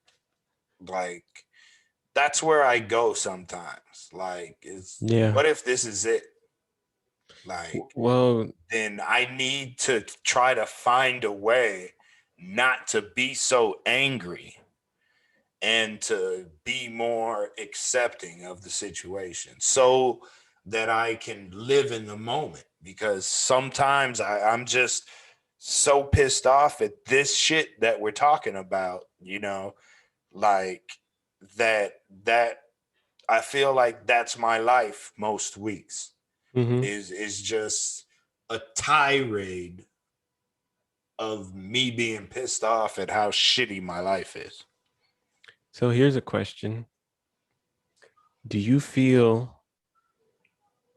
that's where I go sometimes. Like, is Yeah. what if this is it? Like, Well, then I need to try to find a way not to be so angry and to be more accepting of the situation so that I can live in the moment. Because sometimes I'm just so pissed off at this shit that we're talking about, like that I feel like that's my life most weeks mm-hmm. is just a tirade of me being pissed off at how shitty my life is. So here's a question. Do you feel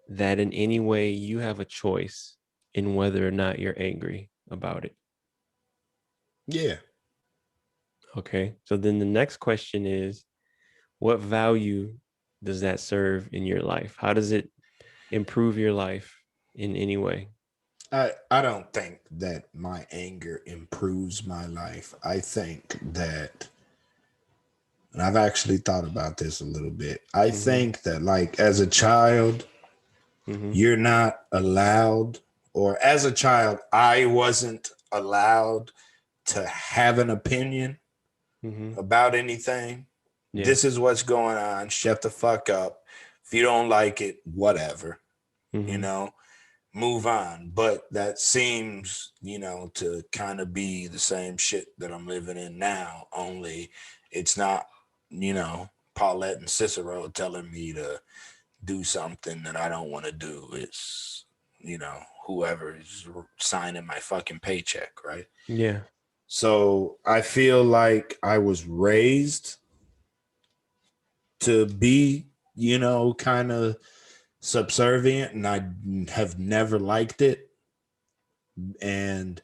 that in any way you have a choice in whether or not you're angry about it? Yeah. Okay. So then the next question is, what value does that serve in your life? How does it improve your life in any way? I don't think that my anger improves my life. I think that, and I've actually thought about this a little bit. I Mm-hmm. think that, like, as a child, Mm-hmm. you're not allowed, or as a child, I wasn't allowed to have an opinion Mm-hmm. about anything. Yeah. This is what's going on. Shut the fuck up. If you don't like it, whatever, you Mm-hmm. know, move on. But that seems, to kind of be the same shit that I'm living in now, only it's not, Paulette and Cicero telling me to do something that I don't want to do. It's, whoever is signing my fucking paycheck, right? Yeah. So I feel like I was raised to be, kind of subservient, and I have never liked it, and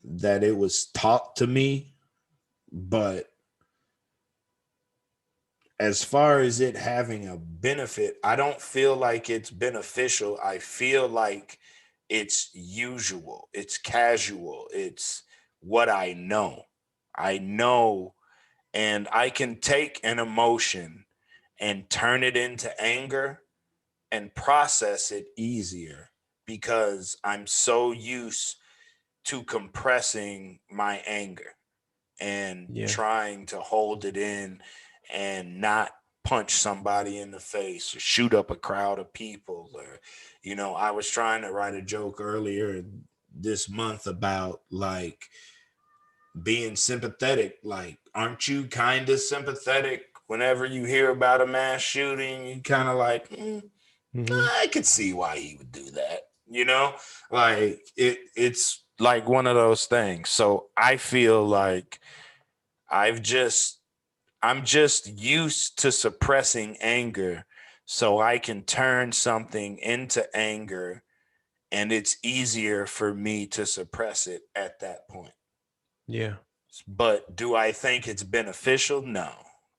that it was taught to me. But as far as it having a benefit, I don't feel like it's beneficial. I feel like it's usual, it's casual, it's what I know. I know, and I can take an emotion and turn it into anger and process it easier because I'm so used to compressing my anger and Yeah. trying to hold it in and not punch somebody in the face or shoot up a crowd of people. Or, I was trying to write a joke earlier this month about, like, being sympathetic. Like, aren't you kind of sympathetic whenever you hear about a mass shooting? You kind of like, Mm-hmm. I could see why he would do that. Like, it's like one of those things. So I feel like I've just I'm just used to suppressing anger so I can turn something into anger, and it's easier for me to suppress it at that point. Yeah. But do I think it's beneficial? No.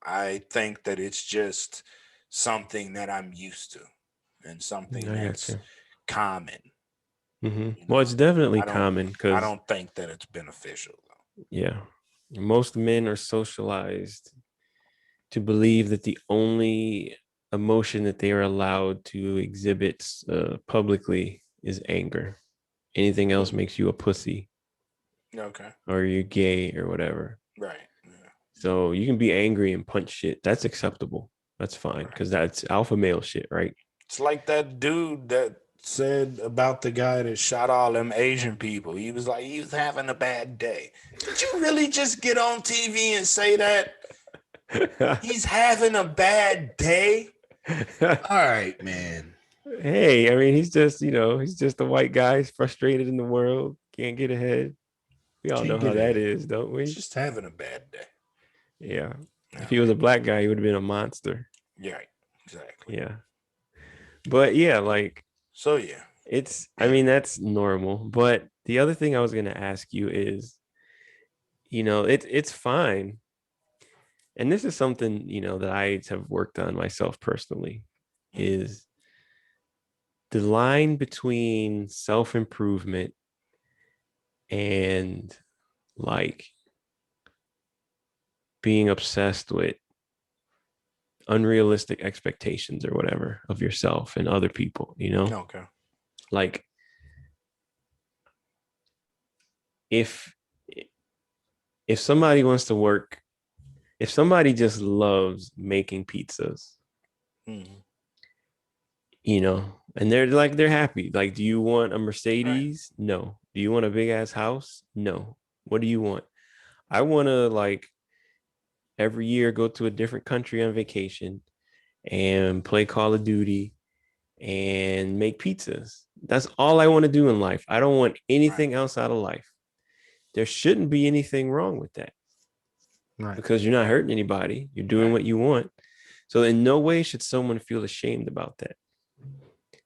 I think that it's just something that I'm used to and something I got that's you. common. You Well, it's know, definitely I don't common I because, don't think that it's beneficial though. yeah, most men are socialized to believe that the only emotion that they are allowed to exhibit publicly is anger. Anything else makes you a pussy Okay. or you're gay or whatever. Right. Yeah. So you can be angry and punch shit. That's acceptable. That's fine Right. because that's alpha male shit, right? It's like that dude that said about the guy that shot all them Asian people. He was like, he was having a bad day. Did you really just get on TV and say that? He's having a bad day? All right, man. Hey, I mean, he's just, he's just a white guy. He's frustrated in the world, can't get ahead. We all know Can't how get that ahead. is, don't we? Just having a bad day. Yeah. If All he was right. a black guy, he would have been a monster. Yeah, right. Exactly. Yeah. But yeah, like So yeah. I mean, that's normal. But the other thing I was going to ask you is, it's fine. And this is something, that I have worked on myself personally is the line between self-improvement and like being obsessed with unrealistic expectations or whatever of yourself and other people, Okay. like if if somebody wants to work, if somebody just loves making pizzas, Mm-hmm. and they're happy, like, do you want a Right. Mercedes? No. Do you want a big ass house? No. What do you want? I want to, like, every year go to a different country on vacation and play Call of Duty and make pizzas. That's all I want to do in life. I don't want Right. anything else out of life. There shouldn't be anything wrong with that Right. because you're not hurting anybody. You're doing Right. what you want. So in no way should someone feel ashamed about that.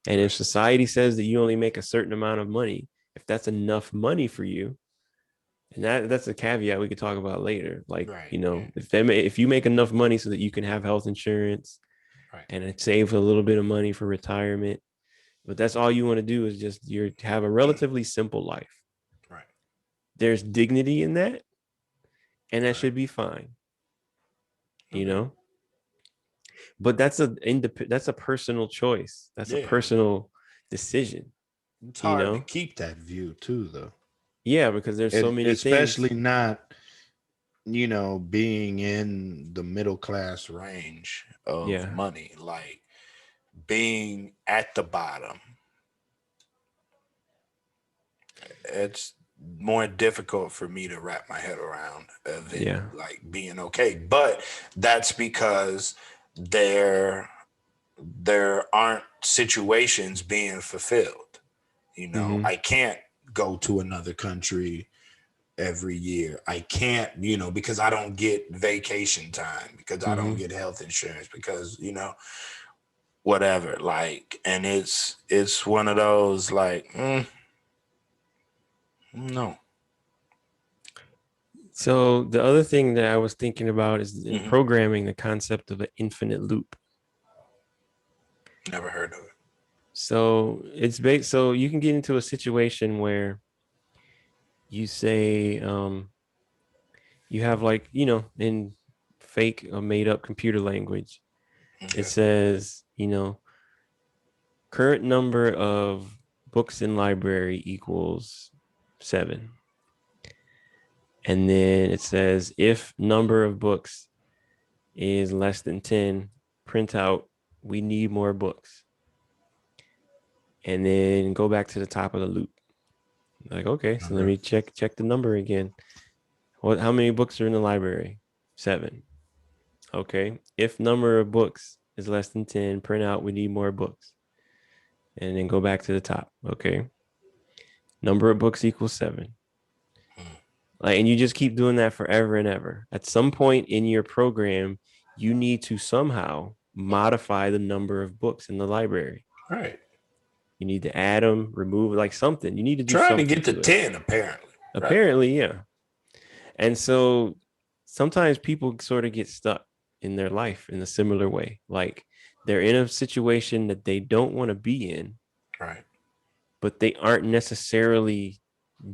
And if Right. society says that you only make a certain amount of money, if that's enough money for you, and that's a caveat we could talk about later. Like, Right. Yeah. if you make enough money so that you can have health insurance Right. and it save a little bit of money for retirement, but that's all you want to do is just have a relatively simple life. Right. There's dignity in that, and that Right. should be fine, you Okay. know. But that's a personal choice. That's a Yeah. personal decision, It's you hard to know. keep that view too, though. Yeah, because there's so many things. Especially not, being in the middle class range of Yeah. money, like being at the bottom. It's more difficult for me to wrap my head around of it, Yeah. like being okay. But that's because there there aren't situations being fulfilled. Mm-hmm. I can't go to another country every year. I can't, because I don't get vacation time, because I don't Mm-hmm. get health insurance, because, whatever. Like, and it's one of those like, no. So the other thing that I was thinking about is in Hmm. programming the concept of an infinite loop. Never heard of it. So it's based. So you can get into a situation where you say, you have, like, in fake or made up computer language, it Okay. says, current number of books in library equals 7. And then it says if number of books is less than 10, print out we need more books. And then go back to the top of the loop. Like, okay, so let Okay. me check the number again. How many books are in the library? 7. Okay. If number of books is less than 10, print out we need more books. And then go back to the top. Okay. Number of books equals 7. Like, and you just keep doing that forever and ever. At some point in your program, you need to somehow modify the number of books in the library. All right. You need to add them, remove, like, something. You need to do Trying to something get to to it. 10, apparently. Right. Apparently, yeah. And so sometimes people sort of get stuck in their life in a similar way. Like they're in a situation that they don't want to be in, Right. but they aren't necessarily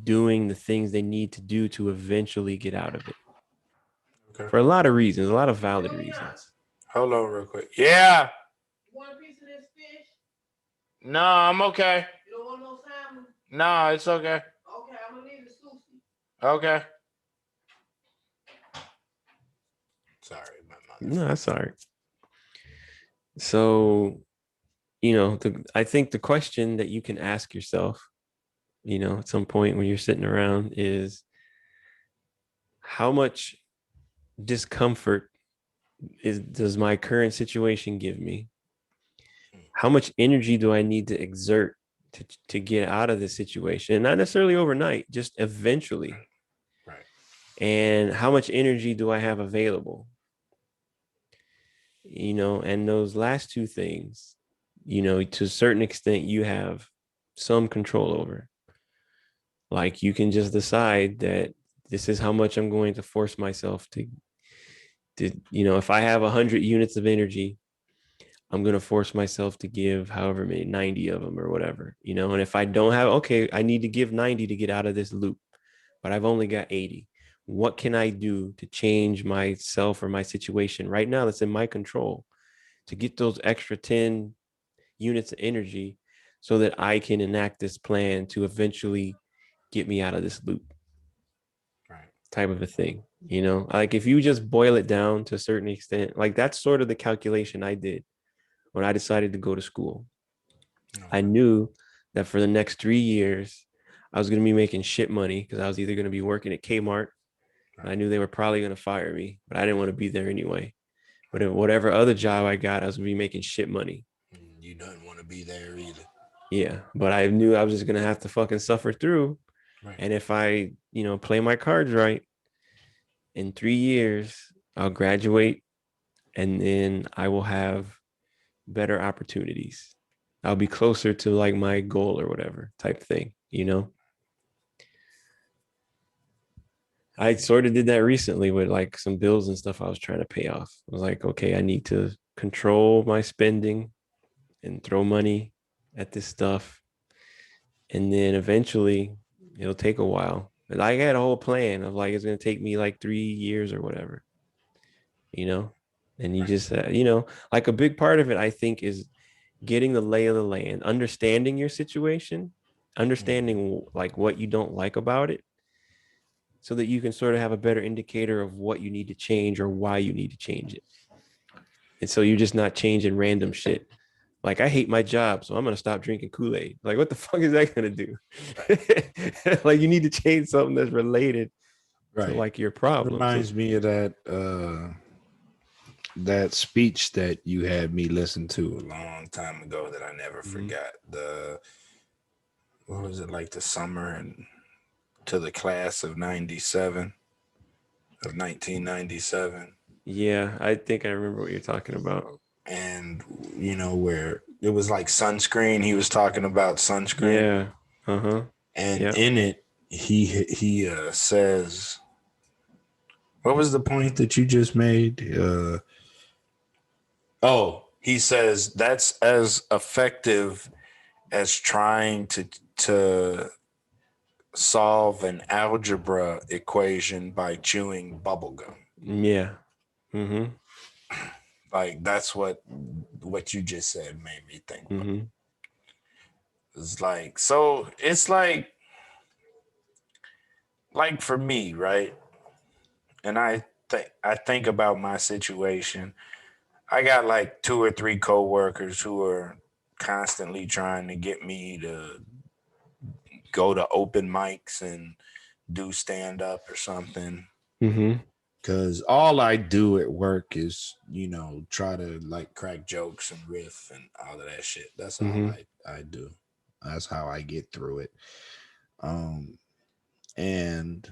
doing the things they need to do to eventually get out of it Okay. for a lot of reasons, a lot of valid reasons. Hold on real quick. Yeah. Want a piece of this fish? No, I'm okay. You don't want no salmon? No, it's okay. Okay, I'm gonna need the sushi. Okay. Sorry, my mother. No, that's all right. So, I think the question that you can ask yourself, at some point when you're sitting around is how much discomfort does my current situation give me? How much energy do I need to exert to get out of this situation? And not necessarily overnight, just eventually. Right. And how much energy do I have available? And those last two things, to a certain extent, you have some control over. Like you can just decide that this is how much I'm going to force myself to if I have 100 units of energy, I'm going to force myself to give however many, 90 of them or whatever, and if I don't have, okay, I need to give 90 to get out of this loop, but I've only got 80. What can I do to change myself or my situation right now that's in my control to get those extra 10 units of energy so that I can enact this plan to eventually get me out of this loop? Right. Type of a thing, like if you just boil it down to a certain extent, like that's sort of the calculation I did when I decided to go to school. Okay. I knew that for the next 3 years, I was going to be making shit money because I was either going to be working at Kmart. Right. I knew they were probably going to fire me, but I didn't want to be there anyway. But if whatever other job I got, I was going to be making shit money. You don't want to be there either. Yeah, but I knew I was just going to have to fucking suffer through. Right. And if I, play my cards right, in 3 years, I'll graduate and then I will have better opportunities. I'll be closer to like my goal or whatever type thing, I sort of did that recently with like some bills and stuff I was trying to pay off. I was like, okay, I need to control my spending and throw money at this stuff. And then eventually it'll take a while. And I had a whole plan of like, it's going to take me like 3 years or whatever, and you just, like a big part of it, I think, is getting the lay of the land, understanding your situation, understanding like what you don't like about it, so that you can sort of have a better indicator of what you need to change or why you need to change it. And so you're just not changing random shit. Like, I hate my job, so I'm going to stop drinking Kool-Aid. Like, what the fuck is that going to do? Like, you need to change something that's related to like your problem. Reminds me of that speech that you had me listen to a long time ago that I never forgot. What was it, like the summer and to the class of 1997. Yeah, I think I remember what you're talking about. And where it was like sunscreen, he was talking about sunscreen. Yeah. And in it he says, what was the point that you just made? He says that's as effective as trying to solve an algebra equation by chewing bubblegum. Yeah. Mm-hmm. Like, that's what you just said made me think. Mm-hmm. It's like, so it's like for me, right? And I think about my situation. I got like 2 or 3 coworkers who are constantly trying to get me to go to open mics and do stand up or something. Mm-hmm. Because all I do at work is, try to like crack jokes and riff and all of that shit. That's all I do. That's how I get through it. And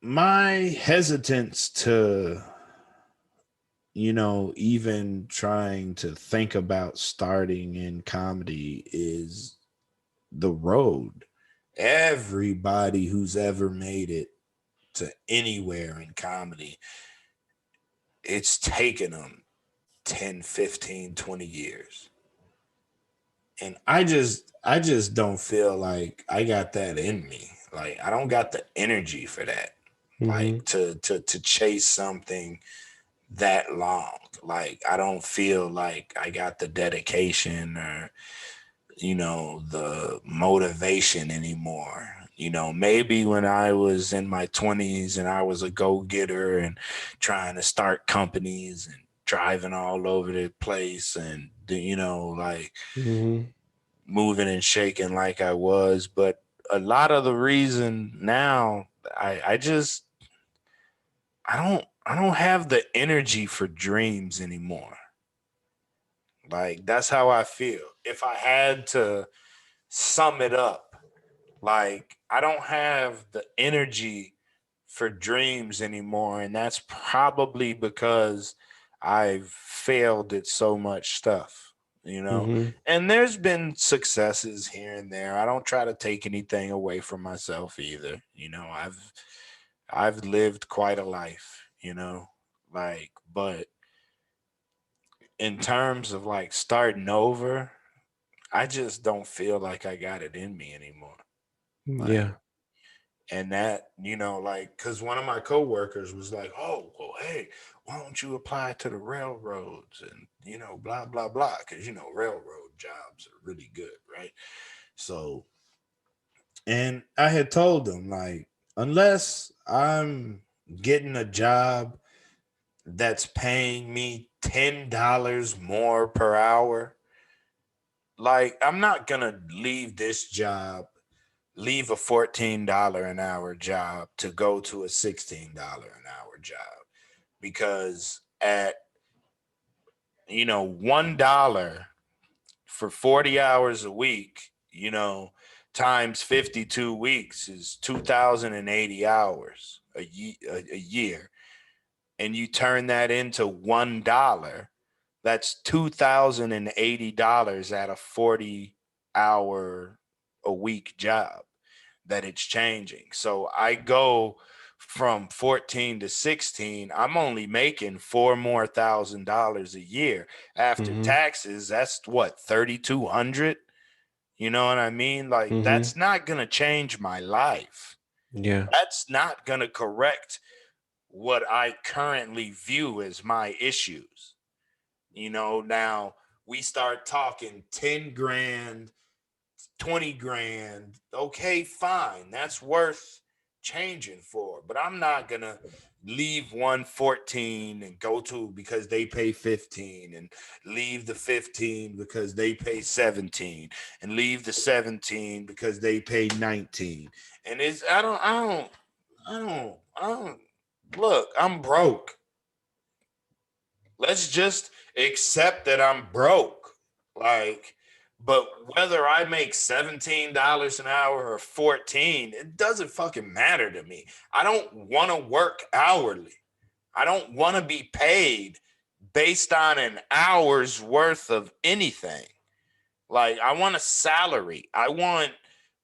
my hesitance to, even trying to think about starting in comedy is the road. Everybody who's ever made it to anywhere in comedy, it's taken them 10, 15, 20 years. And I just don't feel like I got that in me. Like I don't got the energy for that. Like Mm-hmm. to chase something that long. Like I don't feel like I got the dedication or the motivation anymore. Maybe when I was in my 20s and I was a go-getter and trying to start companies and driving all over the place and like Mm-hmm. moving and shaking like I was. But a lot of the reason now I don't have the energy for dreams anymore. Like that's how I feel. If I had to sum it up, like I don't have the energy for dreams anymore, and that's probably because I've failed at so much stuff, you know. Mm-hmm. And there's been successes here and there. I don't try to take anything away from myself either. I've lived quite a life, like, but in terms of like starting over, I just don't feel like I got it in me anymore. Like, Yeah. and that, like, because one of my coworkers was like, oh, well, hey, why don't you apply to the railroads and, blah, blah, blah. Because, railroad jobs are really good, right? So, and I had told them, like, unless I'm getting a job that's paying me $10 more per hour, like, I'm not going to leave this job, leave a $14 an hour job to go to a $16 an hour job, because at $1 for 40 hours a week, times 52 weeks is 2,080 hours a year, and you turn that into $1, that's $2,080 at a 40-hour a week job that it's changing. So I go from 14 to 16, I'm only making four more $1,000 a year after Mm-hmm. taxes. That's what, 3,200. You know what I mean? Like, Mm-hmm. that's not going to change my life. Yeah. That's not going to correct what I currently view as my issues. Now we start talking 10 grand, 20 grand. Okay, fine. That's worth changing for. But I'm not going to leave 114 and go to because they pay 15, and leave the 15 because they pay 17, and leave the 17 because they pay 19. And it's I don't look, I'm broke. Let's just accept that I'm broke. Like, but whether I make $17 an hour or 14, it doesn't fucking matter to me. I don't want to work hourly. I don't want to be paid based on an hour's worth of anything. Like, I want a salary. I want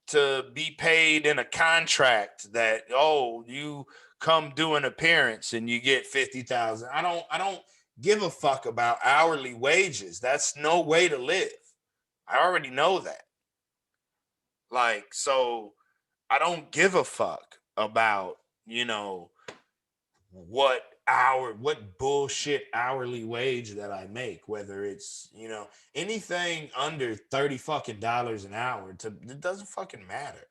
to be paid in a contract that, oh, you come do an appearance and you get 50,000. I don't give a fuck about hourly wages. That's no way to live. I already know that. Like, so I don't give a fuck about, what bullshit hourly wage that I make, whether it's, anything under 30 fucking dollars an hour, it doesn't fucking matter.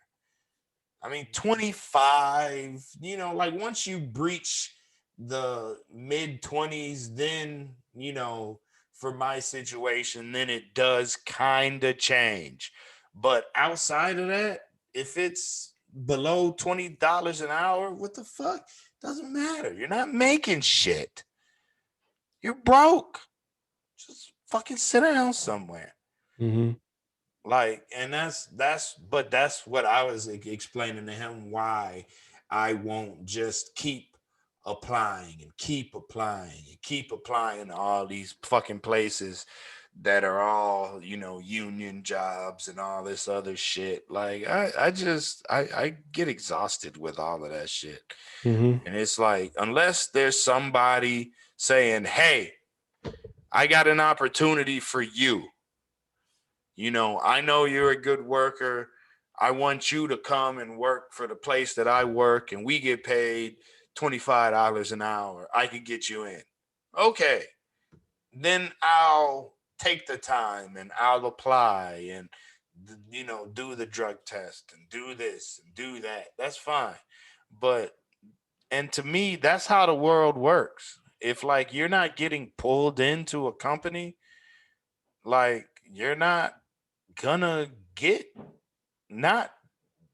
I mean, 25, like once you breach the mid 20s, then, for my situation, then it does kind of change. But outside of that, if it's below $20 an hour, what the fuck? Doesn't matter. You're not making shit. You're broke. Just fucking sit down somewhere. Mm-hmm. Like, and that's what I was explaining to him, why I won't just keep applying and keep applying and keep applying to all these fucking places that are all, union jobs and all this other shit. Like I get exhausted with all of that shit. Mm-hmm. And it's like, unless there's somebody saying, "Hey, I got an opportunity for you. I know you're a good worker. I want you to come and work for the place that I work, and we get paid $25 an hour. I could get you in." Okay, then I'll take the time and I'll apply and do the drug test and do this and do that. That's fine. But and to me, that's how the world works. If like you're not getting pulled into a company, like you're not gonna get not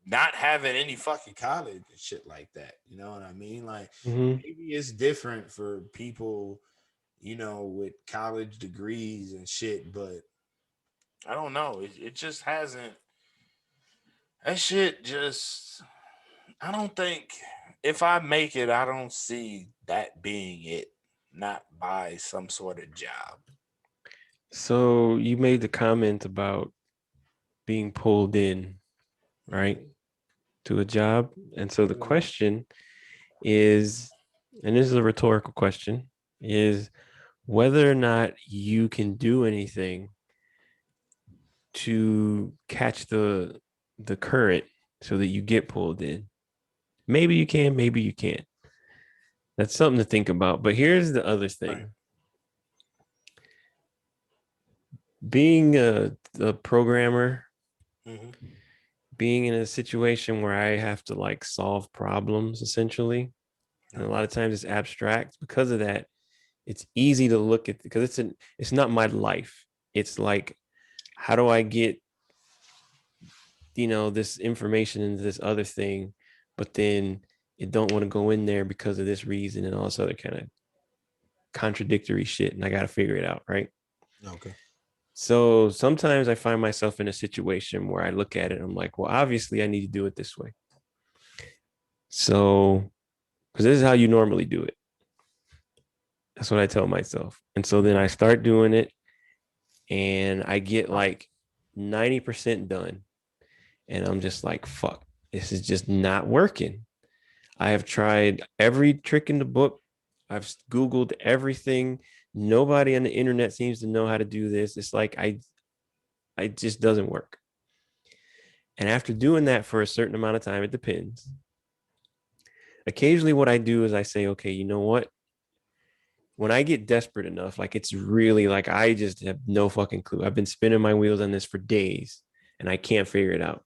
not having any fucking college and shit like that. You know what I mean? Like Mm-hmm. maybe it's different for people, with college degrees and shit, but I don't know. It just hasn't. That shit just. I don't think if I make it, I don't see that being it. Not by some sort of job. So you made the comment about being pulled in, right, to a job. And so the question is, and this is a rhetorical question, is whether or not you can do anything to catch the current so that you get pulled in. Maybe you can, maybe you can't. That's something to think about. But here's the other Right. thing. Being a programmer, Mm-hmm. being in a situation where I have to like solve problems essentially, and a lot of times it's abstract. Because of that, it's easy to look at because it's not my life. It's like, how do I get this information into this other thing, but then it don't want to go in there because of this reason and all this other kind of contradictory shit, and I got to figure it out, right? Okay. So sometimes I find myself in a situation where I look at it and I'm like, well, obviously I need to do it this way. So, because this is how you normally do it. That's what I tell myself. And so then I start doing it and I get like 90% done. And I'm just like, fuck, this is just not working. I have tried every trick in the book. I've Googled everything. Nobody on the internet seems to know how to do this. It's like I just doesn't work. And after doing that for a certain amount of time, it depends. Occasionally, what I do is I say, okay, you know what? When I get desperate enough, like it's really like I just have no fucking clue. I've been spinning my wheels on this for days and I can't figure it out.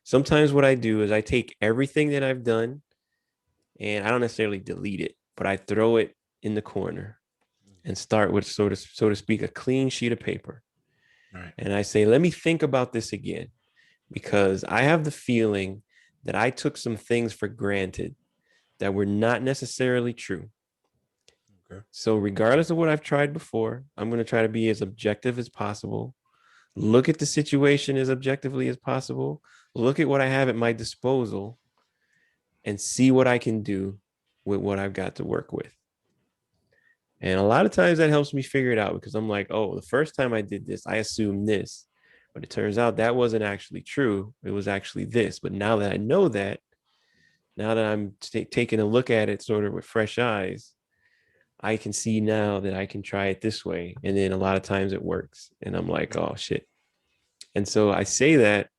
Sometimes what I do is I take everything that I've done and I don't necessarily delete it, but I throw it in the corner and start with sort of, so to speak, a clean sheet of paper. Right. And I say, let me think about this again, because I have the feeling that I took some things for granted that were not necessarily true. Okay. So, regardless of what I've tried before, I'm going to try to be as objective as possible. Look at the situation as objectively as possible. Look at what I have at my disposal and see what I can do with what I've got to work with. And a lot of times that helps me figure it out because I'm like, oh, the first time I did this, I assumed this, but it turns out that wasn't actually true. It was actually this. But now that I know that, now that I'm taking a look at it sort of with fresh eyes, I can see now that I can try it this way. And then a lot of times it works. And I'm like, oh, shit. And so I say that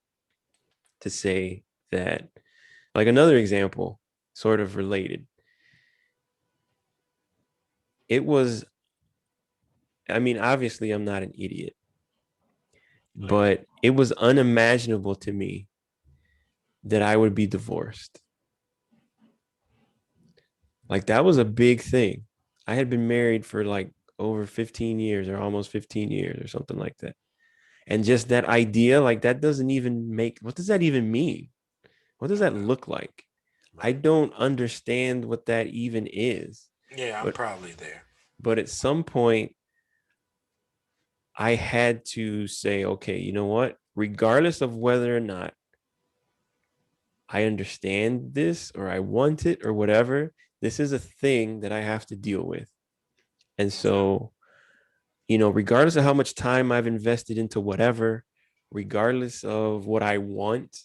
to say that, like another example, sort of related. It was, I mean, obviously, I'm not an idiot, Right. but it was unimaginable to me that I would be divorced. Like that was a big thing. I had been married for like over 15 years or almost 15 years or something like that. And just that idea, like that doesn't even make, what does that even mean? What does that look like? I Right. don't understand what that even is. Yeah, I'm But probably there. but at some point I had to say, okay, you know what? Regardless of whether or not I understand this or I want it or whatever, this is a thing that I have to deal with. And Okay. so regardless of how much time I've invested into whatever, regardless of what I want,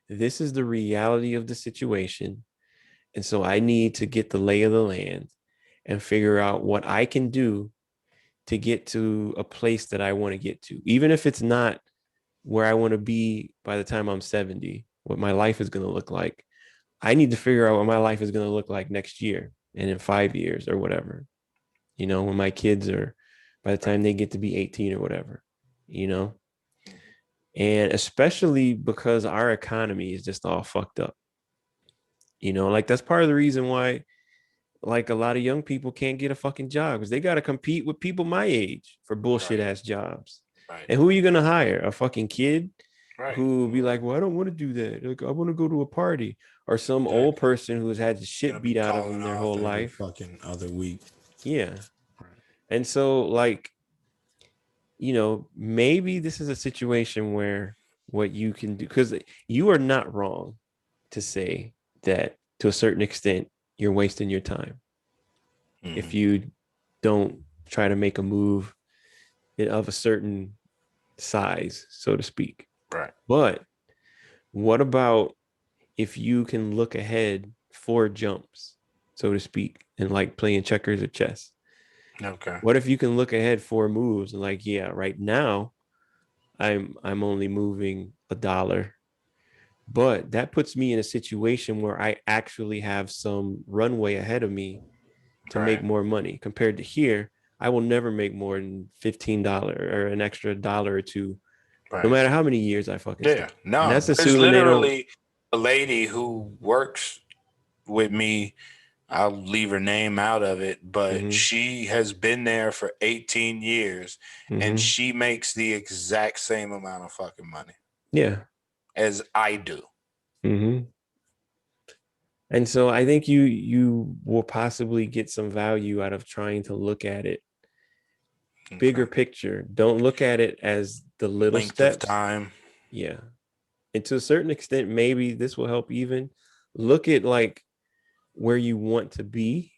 this is the reality of the situation. And so I need to get the lay of the land and figure out what I can do to get to a place that I want to get to, even if it's not where I want to be by the time I'm 70, what my life is going to look like. I need to figure out what my life is going to look like next year and in 5 years or whatever, when my kids are, by the time they get to be 18 or whatever, you know, and especially because our economy is just all fucked up, like that's part of the reason why like a lot of young people can't get a fucking job because they got to compete with people my age for bullshit Right. ass jobs. Right. And who are you going to hire? A fucking kid Right. who will be like, well, I don't want to do that. Like, I want to go to a party, or some old Exactly. person who's had the Gonna shit be beat out of them calling their off whole every life. fucking other week. Yeah. Right. And so like, maybe this is a situation where what you can do, because you are not wrong to say that to a certain extent, you're wasting your time if you don't try to make a move of a certain size, so to speak. Right. But what about if you can look ahead 4 jumps, so to speak, and like playing checkers or chess? Okay. What if you can look ahead 4 moves and like, yeah, right now I'm only moving $1, but that puts me in a situation where I actually have some runway ahead of me to make Right. more money compared to here. I will never make more than $15 or an extra dollar or two, no Right. matter how many years I fucking Yeah. stay. And No, that's there's assuming they don't. literally a lady who works with me. I'll leave her name out of it, but Mm-hmm, she has been there for 18 years and mm-hmm, she makes the exact same amount of fucking money yeah. as I do. Mm-hmm. And so I think you will possibly get some value out of trying to look at it bigger Okay. picture. Don't look at it as the little Length of steps. time. Yeah. And to a certain extent, maybe this will help even look at like where you want to be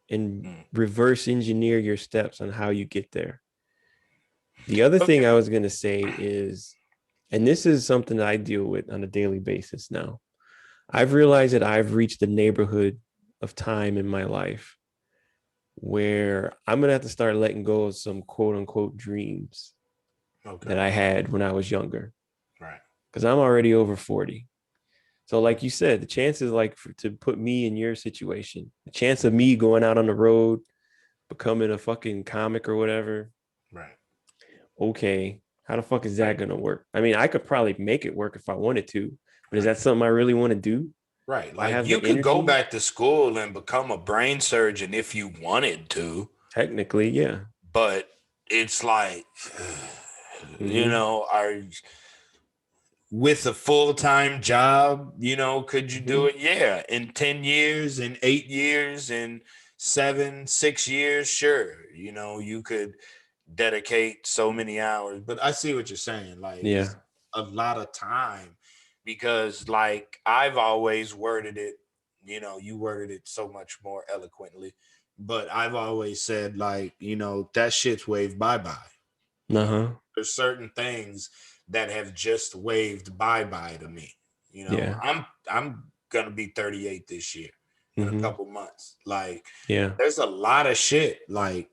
and Mm. reverse engineer your steps on how you get there. The other thing Okay. I was going to say is, and this is something that I deal with on a daily basis now, I've realized that I've reached the neighborhood of time in my life where I'm going to have to start letting go of some quote unquote dreams that Okay. I had when I was younger, Right. because I'm already over 40. So, like you said, the chances, like to put me in your situation, the chance of me going out on the road, becoming a fucking comic or whatever, Right. okay, how the fuck is that Right. gonna work? I mean, I could probably make it work if I wanted to, but is Right. that something I really want to do? Right. Do I Like have you the could go energy? back to school and become a brain surgeon if you wanted to, Technically, yeah. but it's like, Mm-hmm. are with a full-time job, could you do Mm-hmm. it? Yeah. In 10 years, in 8 years, in 7, 6 years, sure. You could dedicate so many hours. But I see what you're saying. Like, Yeah. it's a lot of time because, like, I've always worded it, you worded it so much more eloquently. But I've always said, like, that shit's waved bye-bye. Uh-huh. There's certain things that have just waved bye-bye to me. Yeah. I'm gonna be 38 this year in a Mm-hmm. couple months. Like, Yeah. there's a lot of shit. Like,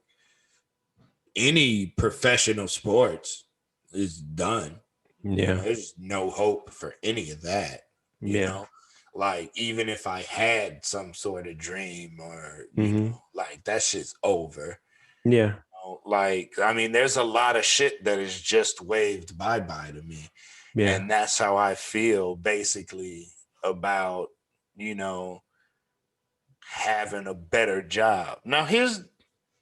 any professional sports is done. Yeah. There's no hope for any of that. you Yeah. know like, even if I had some sort of dream or Mm-hmm. like, that shit's over. Yeah. Like, I mean, there's a lot of shit that is just waved bye-bye to me. Yeah. And that's how I feel basically about, you know, having a better job. Now,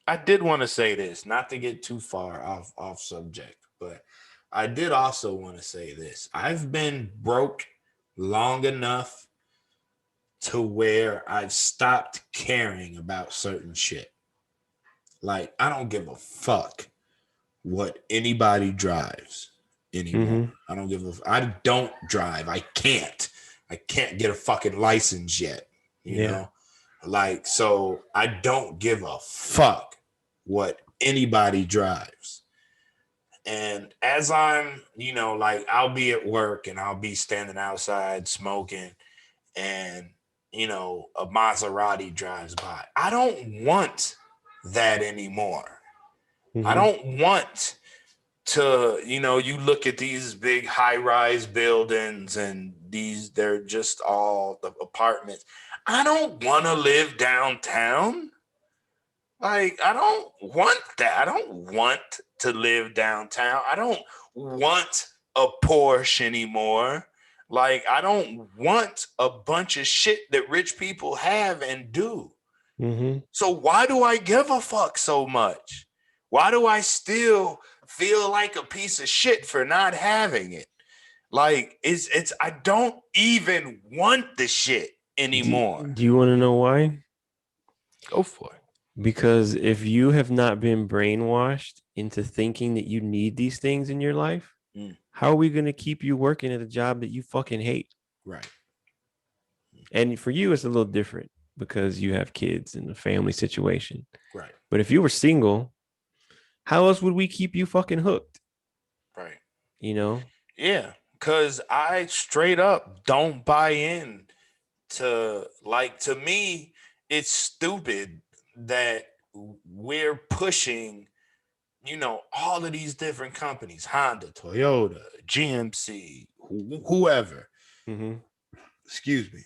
I did want to say this, not to get too far off subject, but I did also want to say this. I've been broke long enough to where I've stopped caring about certain shit. Like, I don't give a fuck what anybody drives anymore. Mm-hmm. I don't drive. I can't get a fucking license yet, you Yeah. know? Like, so I don't give a fuck what anybody drives. And as I'm, like I'll be at work and I'll be standing outside smoking and, a Maserati drives by. I don't want that anymore. I Mm-hmm. don't want to, you look at these big high-rise buildings and they're just all the apartments. I don't want to live downtown. Like, I don't want that. I don't want to live downtown. I don't want a Porsche anymore. Like, I don't want a bunch of shit that rich people have and do. Mm-hmm. So why do I give a fuck so much? Why do I still feel like a piece of shit for not having it? Like, it's I don't even want the shit anymore. Do you want to know why? Go for it. Because if you have not been brainwashed into thinking that you need these things in your life, how are we going to keep you working at a job that you fucking hate? Right. And for you, it's a little different because you have kids and a family situation. Right. But if you were single, how else would we keep you fucking hooked? Right. You know? Yeah. Cause I straight up don't buy in to me, it's stupid that we're pushing, all of these different companies, Honda, Toyota, GMC, whoever. Mm-hmm. Excuse me.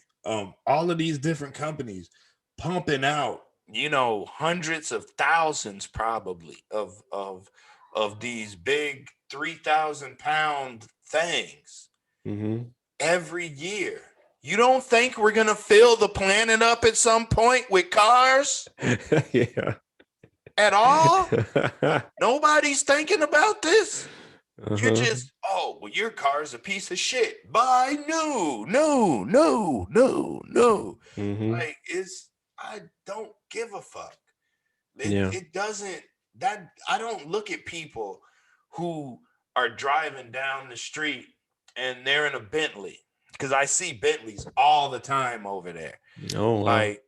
All of these different companies pumping out, hundreds of thousands probably of these big 3,000-pound things Mm-hmm. every year. You don't think we're gonna fill the planet up at some point with cars Yeah. at all? Nobody's thinking about this. You're Uh-huh. just, well, your car's a piece of shit. Buy new, no, no, no, no. Mm-hmm. Like, I don't give a fuck. Yeah. It doesn't, I don't look at people who are driving down the street and they're in a Bentley, because I see Bentleys all the time over there. Oh, wow. Like,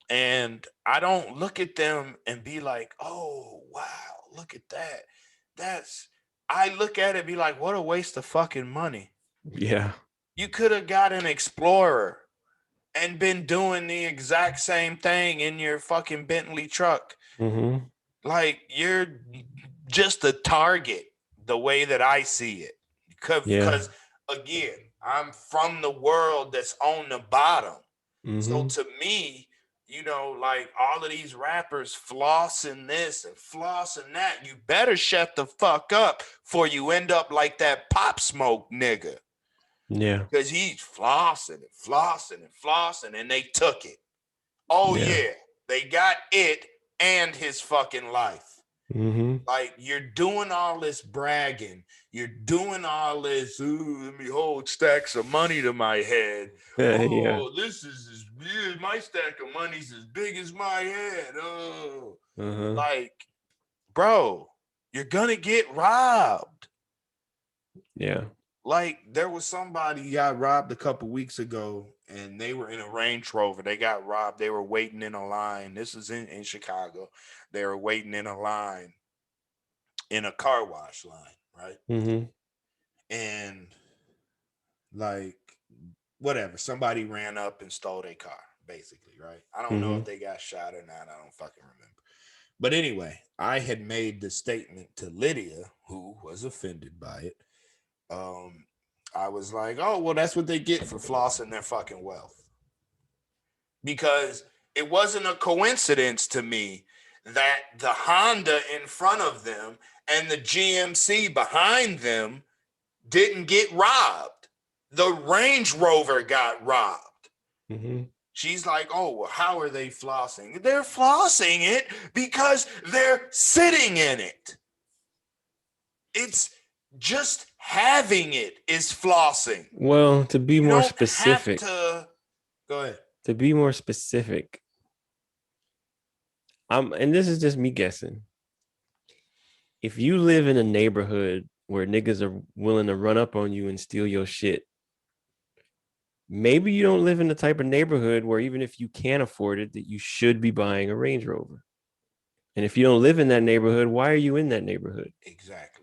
and I don't look at them and be like, oh, wow, look at that. I look at it and be like, what a waste of fucking money. Yeah. You could have got an Explorer and been doing the exact same thing in your fucking Bentley truck. Mm-hmm. Like, you're just a target the way that I see it. Because again, I'm from the world that's on the bottom. Mm-hmm. So to me, like all of these rappers flossing this and flossing that, you better shut the fuck up before you end up like that Pop Smoke nigga. Yeah. Because he's flossing and flossing and flossing, and they took it. Oh, yeah. They got it and his fucking life. Mm-hmm. Like, you're doing all this bragging. You're doing all this, let me hold stacks of money to my head. Yeah. This is as big, my stack of money's as big as my head. Oh. Uh-huh. Like, bro, you're gonna get robbed. Yeah. Like, there was somebody got robbed a couple weeks ago, and they were in a Range Rover. They got robbed. They were waiting in a line. This is in Chicago. They were waiting in a line, in a car wash line, right? Mm-hmm. And like, whatever, somebody ran up and stole their car, basically, right? I don't know if they got shot or not. I don't fucking remember. But anyway, I had made the statement to Lydia, who was offended by it. I was like, oh, well, that's what they get for flossing their fucking wealth. Because it wasn't a coincidence to me that the Honda in front of them and the GMC behind them didn't get robbed. The Range Rover got robbed. Mm-hmm. She's like, oh, well, how are they flossing? They're flossing it because they're sitting in it. It's just having it is flossing. Well, to be more specific, go ahead. To be more specific, and this is just me guessing. If you live in a neighborhood where niggas are willing to run up on you and steal your shit, maybe you don't live in the type of neighborhood where even if you can't afford it, that you should be buying a Range Rover. And if you don't live in that neighborhood, why are you in that neighborhood? Exactly.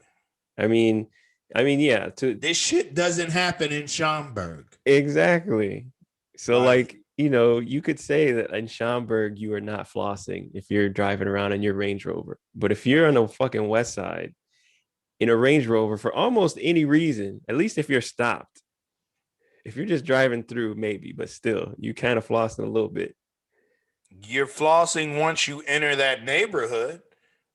I mean, yeah. This shit doesn't happen in Schaumburg. Exactly. So Like, like, you could say that in Schaumburg you are not flossing if you're driving around in your Range Rover. But if you're on the fucking west side in a Range Rover for almost any reason, at least if you're stopped, if you're just driving through, maybe, but still, you kind of flossing a little bit. you're flossing once you enter that neighborhood.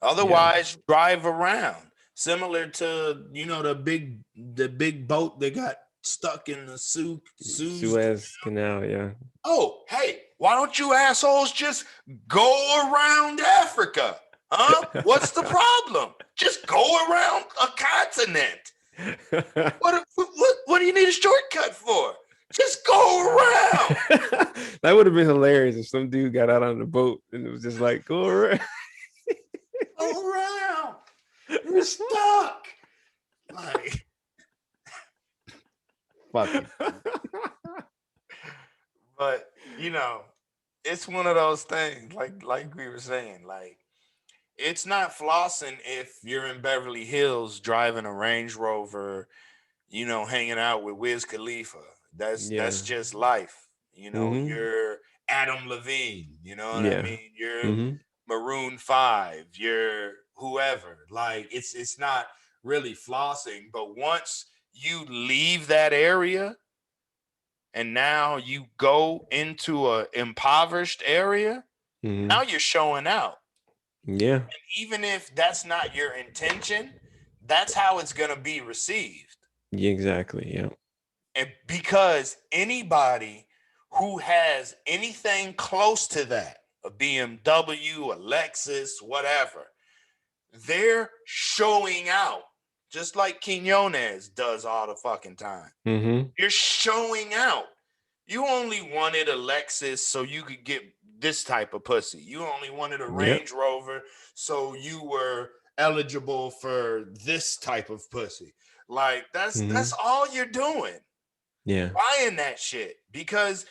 Yeah. Otherwise, drive around. Similar to, the big boat that got stuck in the Suez. Suez Canal, yeah. Oh, hey, why don't you assholes just go around Africa? Huh? What's the problem? Just go around a continent. What do you need a shortcut for? Just go around. That would have been hilarious if some dude got out on the boat and it was just like, go around. Go around. You're stuck. Like, fuck it. But it's one of those things. Like we were saying, like, it's not flossing if you're in Beverly Hills driving a Range Rover, hanging out with Wiz Khalifa. That's Yeah. just life. Mm-hmm. You're Adam Levine. You know what I Yeah. mean? You're Mm-hmm. Maroon 5. You're whoever. Like, it's not really flossing. But once you leave that area and now you go into a impoverished area, Mm-hmm. now you're showing out. Yeah. Even if that's not your intention, that's how it's going to be received. Yeah, exactly. Yeah. And because anybody who has anything close to that, a BMW, a Lexus, whatever, they're showing out just like Quinones does all the fucking time. Mm-hmm. You're showing out. You only wanted a Lexus so you could get this type of pussy. You only wanted a Range Rover so you were eligible for this type of pussy. Like, that's all you're doing. Yeah. Buying that shit. Because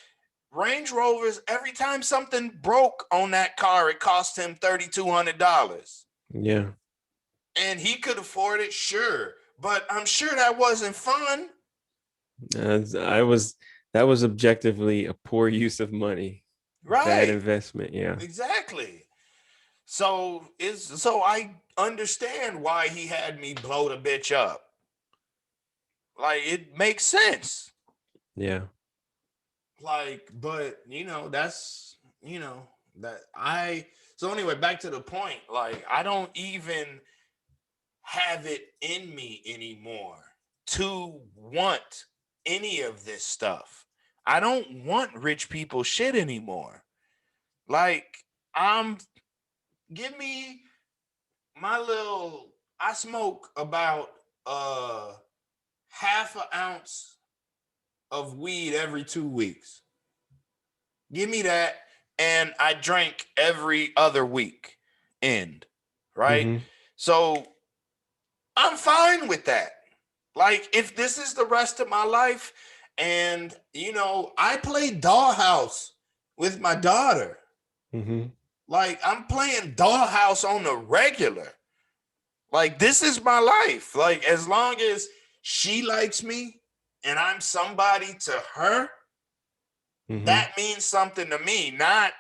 Range Rovers, every time something broke on that car, it cost him $3,200. Yeah. And he could afford it, sure. But I'm sure that wasn't fun. That was objectively a poor use of money. Bad Right. investment. Yeah. Exactly. So I understand why he had me blow the bitch up. Like, it makes sense. Yeah. Like, but that's that I so anyway, back to the point. Like, I don't even have it in me anymore to want any of this stuff. I don't want rich people shit anymore. Like, give me my little, I smoke about half an ounce of weed every 2 weeks. Give me that, and I drink every other week right? Mm-hmm. So I'm fine with that. Like, if this is the rest of my life, and I play dollhouse with my daughter. Mm-hmm. Like, I'm playing dollhouse on the regular. Like, this is my life. Like, as long as she likes me and I'm somebody to her, Mm-hmm. that means something to me. Not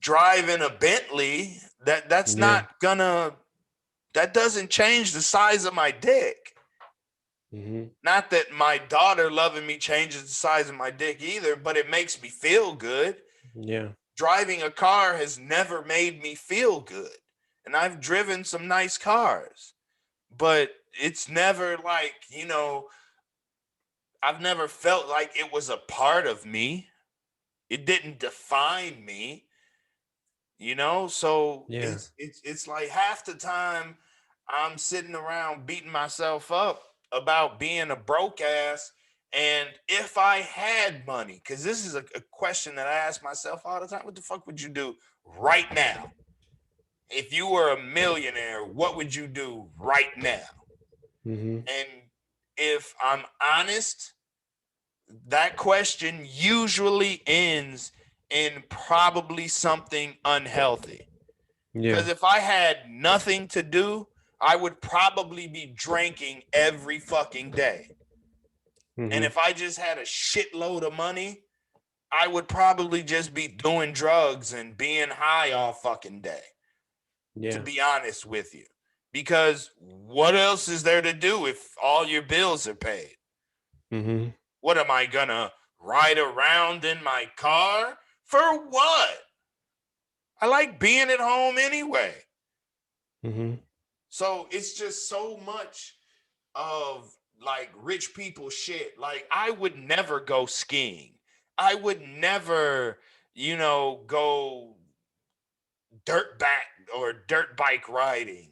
driving a Bentley. That's not gonna. That doesn't change the size of my dick. Mm-hmm. Not that my daughter loving me changes the size of my dick either, but it makes me feel good. Yeah. Driving a car has never made me feel good. And I've driven some nice cars, but it's never like, I've never felt like it was a part of me. It didn't define me, So Yeah. it's like half the time I'm sitting around beating myself up about being a broke ass. And if I had money, because this is a question that I ask myself all the time, what the fuck would you do right now? If you were a millionaire, what would you do right now? Mm-hmm. And if I'm honest, that question usually ends in probably something unhealthy. Yeah. Because if I had nothing to do, I would probably be drinking every fucking day. And if I just had a shitload of money, I would probably just be doing drugs and being high all fucking day, to Yeah. be honest with you. Because what else is there to do if all your bills are paid? Mm-hmm. What am I gonna ride around in my car? For what? I like being at home anyway. Mm-hmm. So it's just so much of like rich people shit. Like I would never go skiing. I would never, go dirt back or dirt bike riding,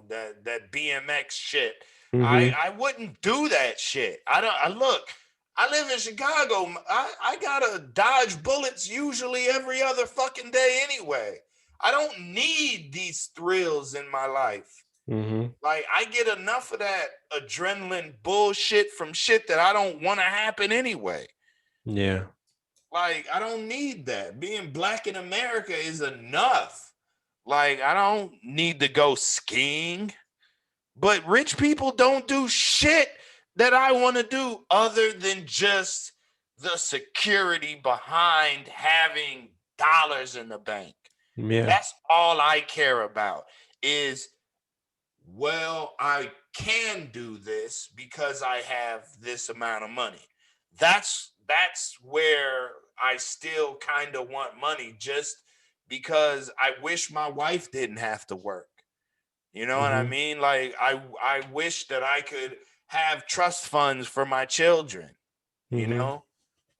that BMX shit. I Mm-hmm. I wouldn't do that shit. I look, I live in Chicago. I gotta dodge bullets usually every other fucking day anyway. I don't need these thrills in my life. Mm-hmm. Like I get enough of that adrenaline bullshit from shit that I don't want to happen anyway. Yeah. Like I don't need that. Being black in America is enough. Like I don't need to go skiing. But rich people don't do shit that I want to do other than just the security behind having dollars in the bank. Yeah. That's all I care about is, well, I can do this because I have this amount of money. That's where I still kind of want money, just because I wish my wife didn't have to work. You know what I Mm-hmm. mean? Like I wish that I could have trust funds for my children. You Mm-hmm. know,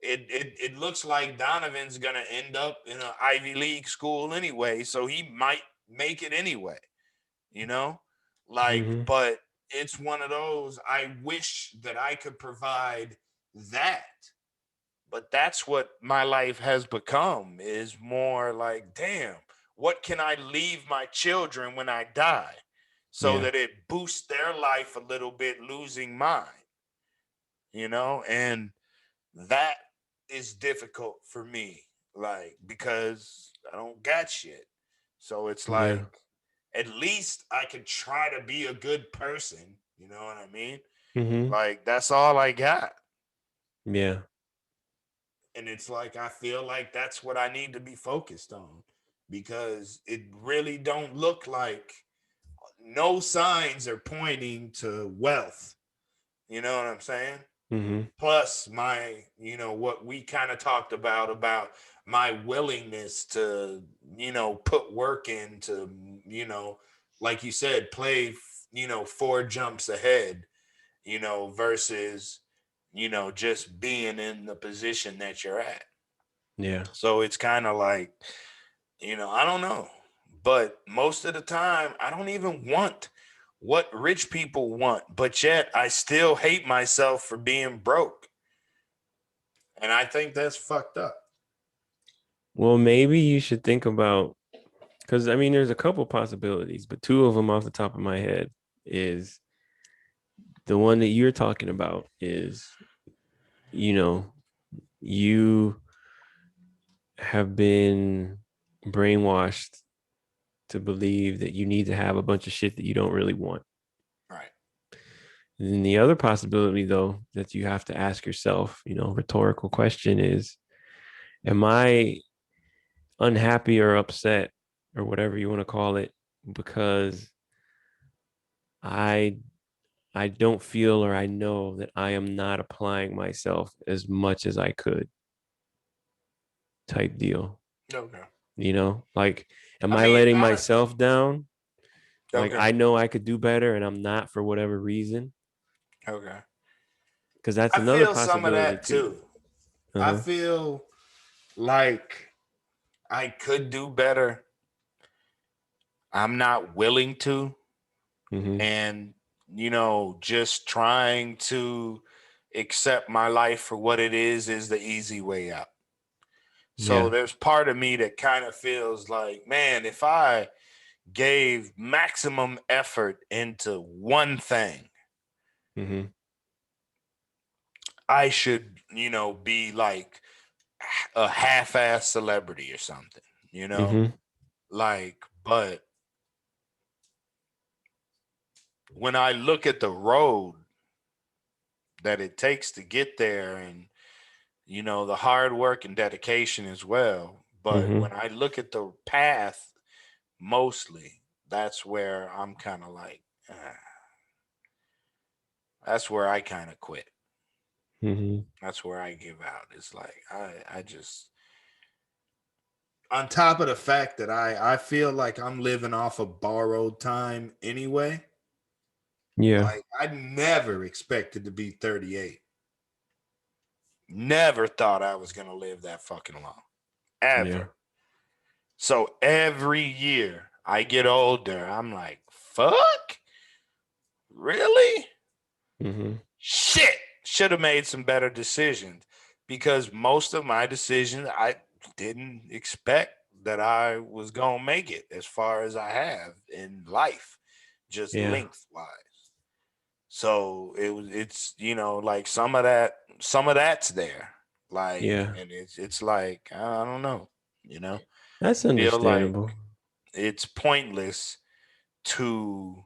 it looks like Donovan's gonna end up in an Ivy League school anyway, so he might make it anyway. You know, like, Mm-hmm. but it's one of those. I wish that I could provide that, but that's what my life has become. Is more like, damn, what can I leave my children when I die, so Yeah. that it boosts their life a little bit, losing mine. And that is difficult for me, like, because I don't got shit. So it's like, Yeah. at least I could try to be a good person. You know what I mean? Mm-hmm. Like, that's all I got. Yeah. And it's like, I feel like that's what I need to be focused on, because it really don't look like, no signs are pointing to wealth. You know what I'm saying? Mm-hmm. Plus my, what we kind of talked about my willingness to, put work into, like you said, play, four jumps ahead, versus, just being in the position that you're at. Yeah. So it's kind of like, I don't know. But most of the time, I don't even want what rich people want, but yet I still hate myself for being broke. And I think that's fucked up. Well, maybe you should think about, because I mean, there's a couple possibilities, but two of them off the top of my head is the one that you're talking about is, you know, you have been brainwashed to believe that you need to have a bunch of shit that you don't really want. Right. And then the other possibility, though, that you have to ask yourself, rhetorical question is, am I unhappy or upset or whatever you want to call it because I I don't feel or I know that I am not applying myself as much as I could type deal. Okay. Like, am I I mean, letting myself down? Like, okay. I know I could do better and I'm not for whatever reason. Okay. Because that's I another feel some of possibility that too. too. I Uh-huh. feel like I could do better. I'm not willing to. Mm-hmm. And, just trying to accept my life for what it is the easy way out. So Yeah. there's part of me that kind of feels like, man, if I gave maximum effort into one thing, Mm-hmm. I should, be like a half-ass celebrity or something, Mm-hmm. like, but when I look at the road that it takes to get there, and the hard work and dedication as well, but Mm-hmm. when I look at the path, mostly that's where I'm kind of like, that's where I kind of quit. Mm-hmm. That's where I give out. It's like I just, on top of the fact that I feel like I'm living off of borrowed time anyway. Yeah. Like, I never expected to be 38. Never thought I was gonna live that fucking long, Yeah. ever. So every year I get older, I'm like, fuck, really? Mm-hmm. Shit, should have made some better decisions, because most of my decisions I didn't expect that I was gonna make it as far as I have in life, just Yeah. lengthwise. So it's like some of that's there. Like, Yeah. and it's like, I don't know, That's feel like understandable. it's pointless to,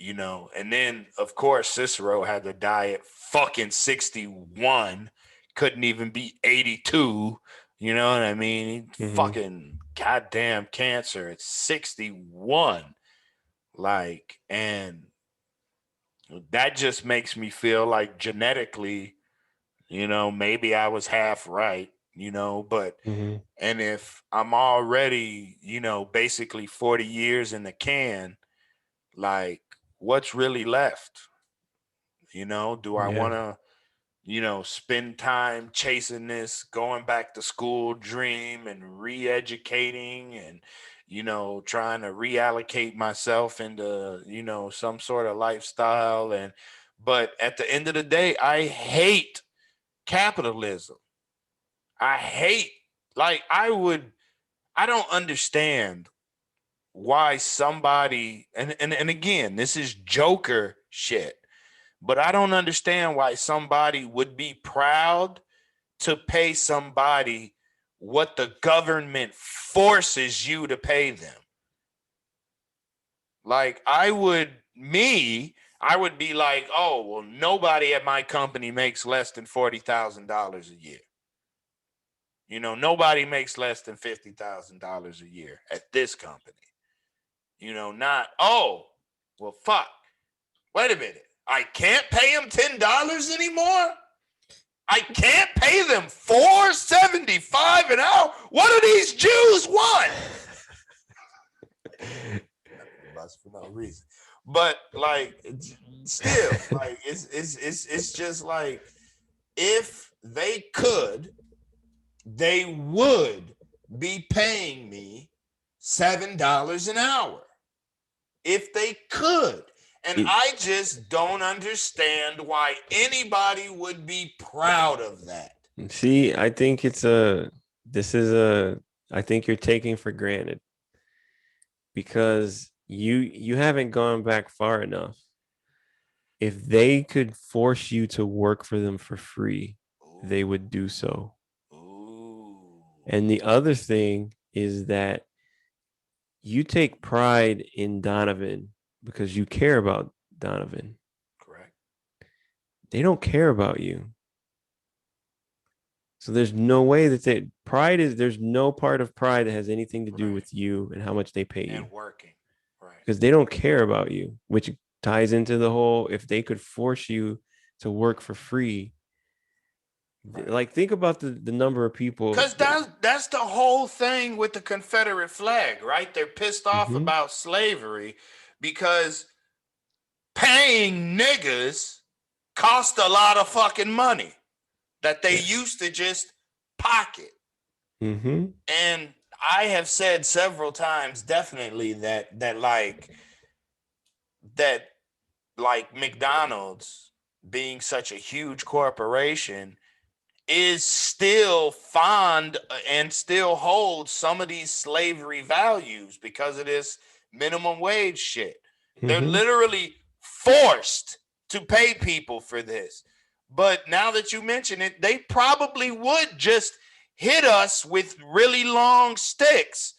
and then of course Cicero had to die at fucking 61, couldn't even be 82. You know what I mean? Mm-hmm. Fucking goddamn cancer at 61. Like, and that just makes me feel like genetically, maybe I was half right, but Mm-hmm. and if I'm already, basically 40 years in the can, like, what's really left? Do I Yeah. want to, spend time chasing this going back to school dream and re-educating and, trying to reallocate myself into, some sort of lifestyle? But at the end of the day, I hate capitalism. I hate, like, I don't understand why somebody, and again, this is Joker shit, but I don't understand why somebody would be proud to pay somebody what the government forces you to pay them. Like, I would be like, oh, well, nobody at my company makes less than $40,000 a year. Nobody makes less than $50,000 a year at this company. Not, oh, well, fuck. Wait a minute. I can't pay them $10 anymore? I can't pay them $4.75 an hour? What do these Jews want? Bust for no reason. But like, still, like, it's just like, if they could, they would be paying me $7 an hour if they could. And It, I just don't understand why anybody would be proud of that. see, I think this is I think you're taking for granted because you haven't gone back far enough. If they could force you to work for them for free, they would do so. Ooh. And the other thing is that you take pride in Donovan because you care about Donovan. Correct. They don't care about you. So there's no way that there's no part of pride that has anything to do Right. with you and how much they pay you And working. Right. because they don't care about you, which ties into the whole if they could force you to work for free. Right. Like think about the number of people Because that's the whole thing with the Confederate flag, right? They're pissed off Mhm. about slavery because paying niggas cost a lot of fucking money that they Yeah. used to just pocket. Mhm. And I have said several times, definitely, that like McDonald's being such a huge corporation is still fond and still holds some of these slavery values because of this minimum wage shit. They're Mhm. literally forced to pay people for this. But now that you mention it, they probably would just hit us with really long sticks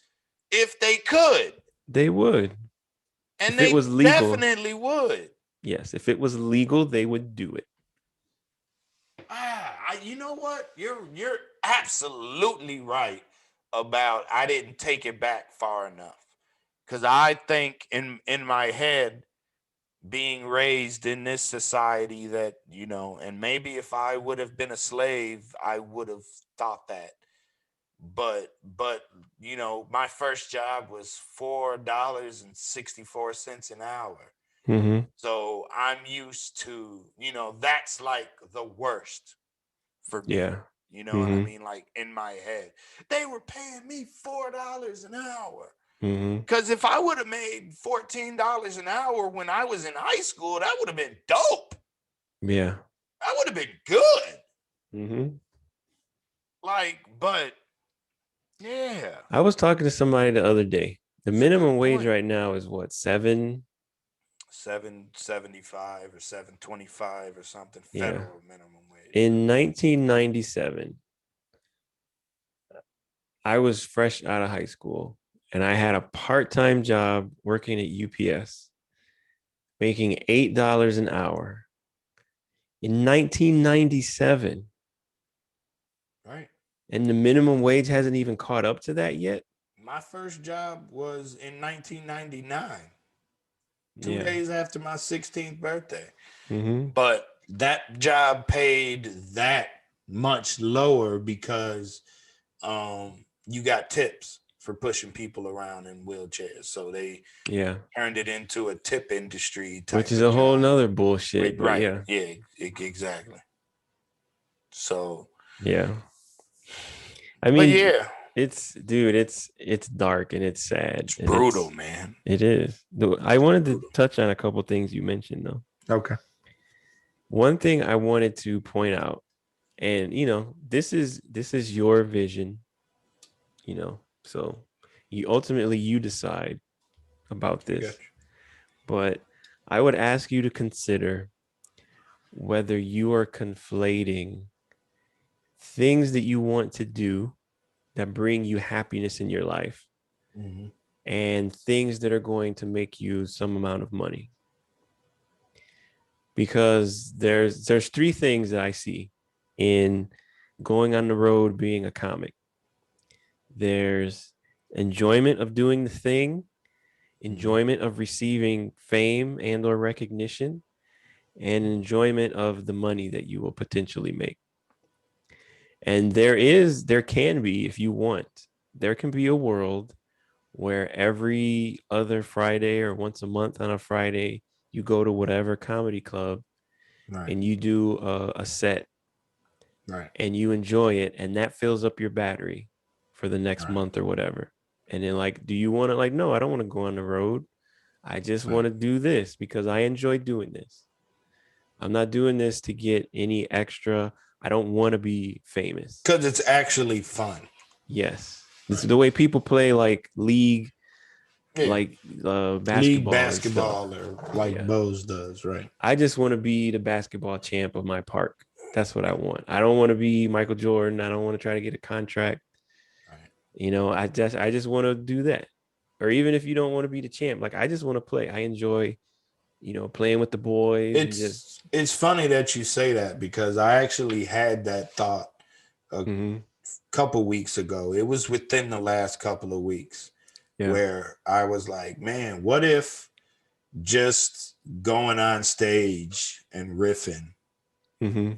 if they could. They would. And If it they was legal, definitely would. yes, if it was legal, they would do it. You know what? You're absolutely right about I didn't take it back far enough. Cause I think in my head, being raised in this society that, and maybe if I would have been a slave, I would have thought that. But my first job was $4.64 an hour. Mm-hmm. So I'm used to, that's like the worst for me. Yeah. You know what I Mm-hmm. mean? Like in my head, they were paying me $4 an hour. Mm-hmm. Because if I would have made $14 an hour when I was in high school, that would have been dope. Yeah. That would have been good. Mm-hmm. But yeah, I was talking to somebody the other day. The it's a good minimum wage point. right now is what, seven? 775 or 725 or something, Yeah. federal minimum wage, right? In 1997, I was fresh out of high school and I had a part-time job working at UPS, making $8 an hour in 1997. Right. And the minimum wage hasn't even caught up to that yet. My first job was in 1999, two Yeah. days after my 16th birthday. Mm-hmm. But that job paid that much lower because you got tips for pushing people around in wheelchairs. So they Yeah. turned it into a tip industry Which type is of a whole job. nother bullshit, but Right. yeah. Yeah, exactly. So, Yeah. I but mean, yeah, it's dark and it's sad it's and brutal, man. it is. I wanted to touch on a couple things you mentioned though. Okay. One thing I wanted to point out, and this is your vision, so you decide about I got this. you. But I would ask you to consider whether you are conflating things that you want to do that bring you happiness in your life Mm-hmm. and things that are going to make you some amount of money. Because there's three things that I see in going on the road being a comic. There's enjoyment of doing the thing, Mm-hmm. enjoyment of receiving fame and or recognition, and enjoyment of the money that you will potentially make. And there can be, if you want, there can be a world where every other Friday or once a month on a Friday, you go to whatever comedy club Right. and you do a set Right. and you enjoy it, and that fills up your battery for the next Right. month or whatever. And then, like, do you want to, like, no, I don't want to go on the road. I just want Right. to do this because I enjoy doing this. I'm not doing this to get any extra. I don't want to be famous. Because it's actually fun. Yes. This is Right. the way people play like league, Yeah. like League basketball and stuff. basketball or like Yeah. Bose does, right? I just want to be the basketball champ of my park. That's what I want. I don't want to be Michael Jordan. I don't want to try to get a contract. Right. I just want to do that. Or even if you don't want to be the champ, like I just want to play. I enjoy, playing with the boys and just It's funny that you say that because I actually had that thought a mhm, couple weeks ago. It was within the last couple of weeks yeah. where I was like, man, what if just going on stage and riffing Hmm.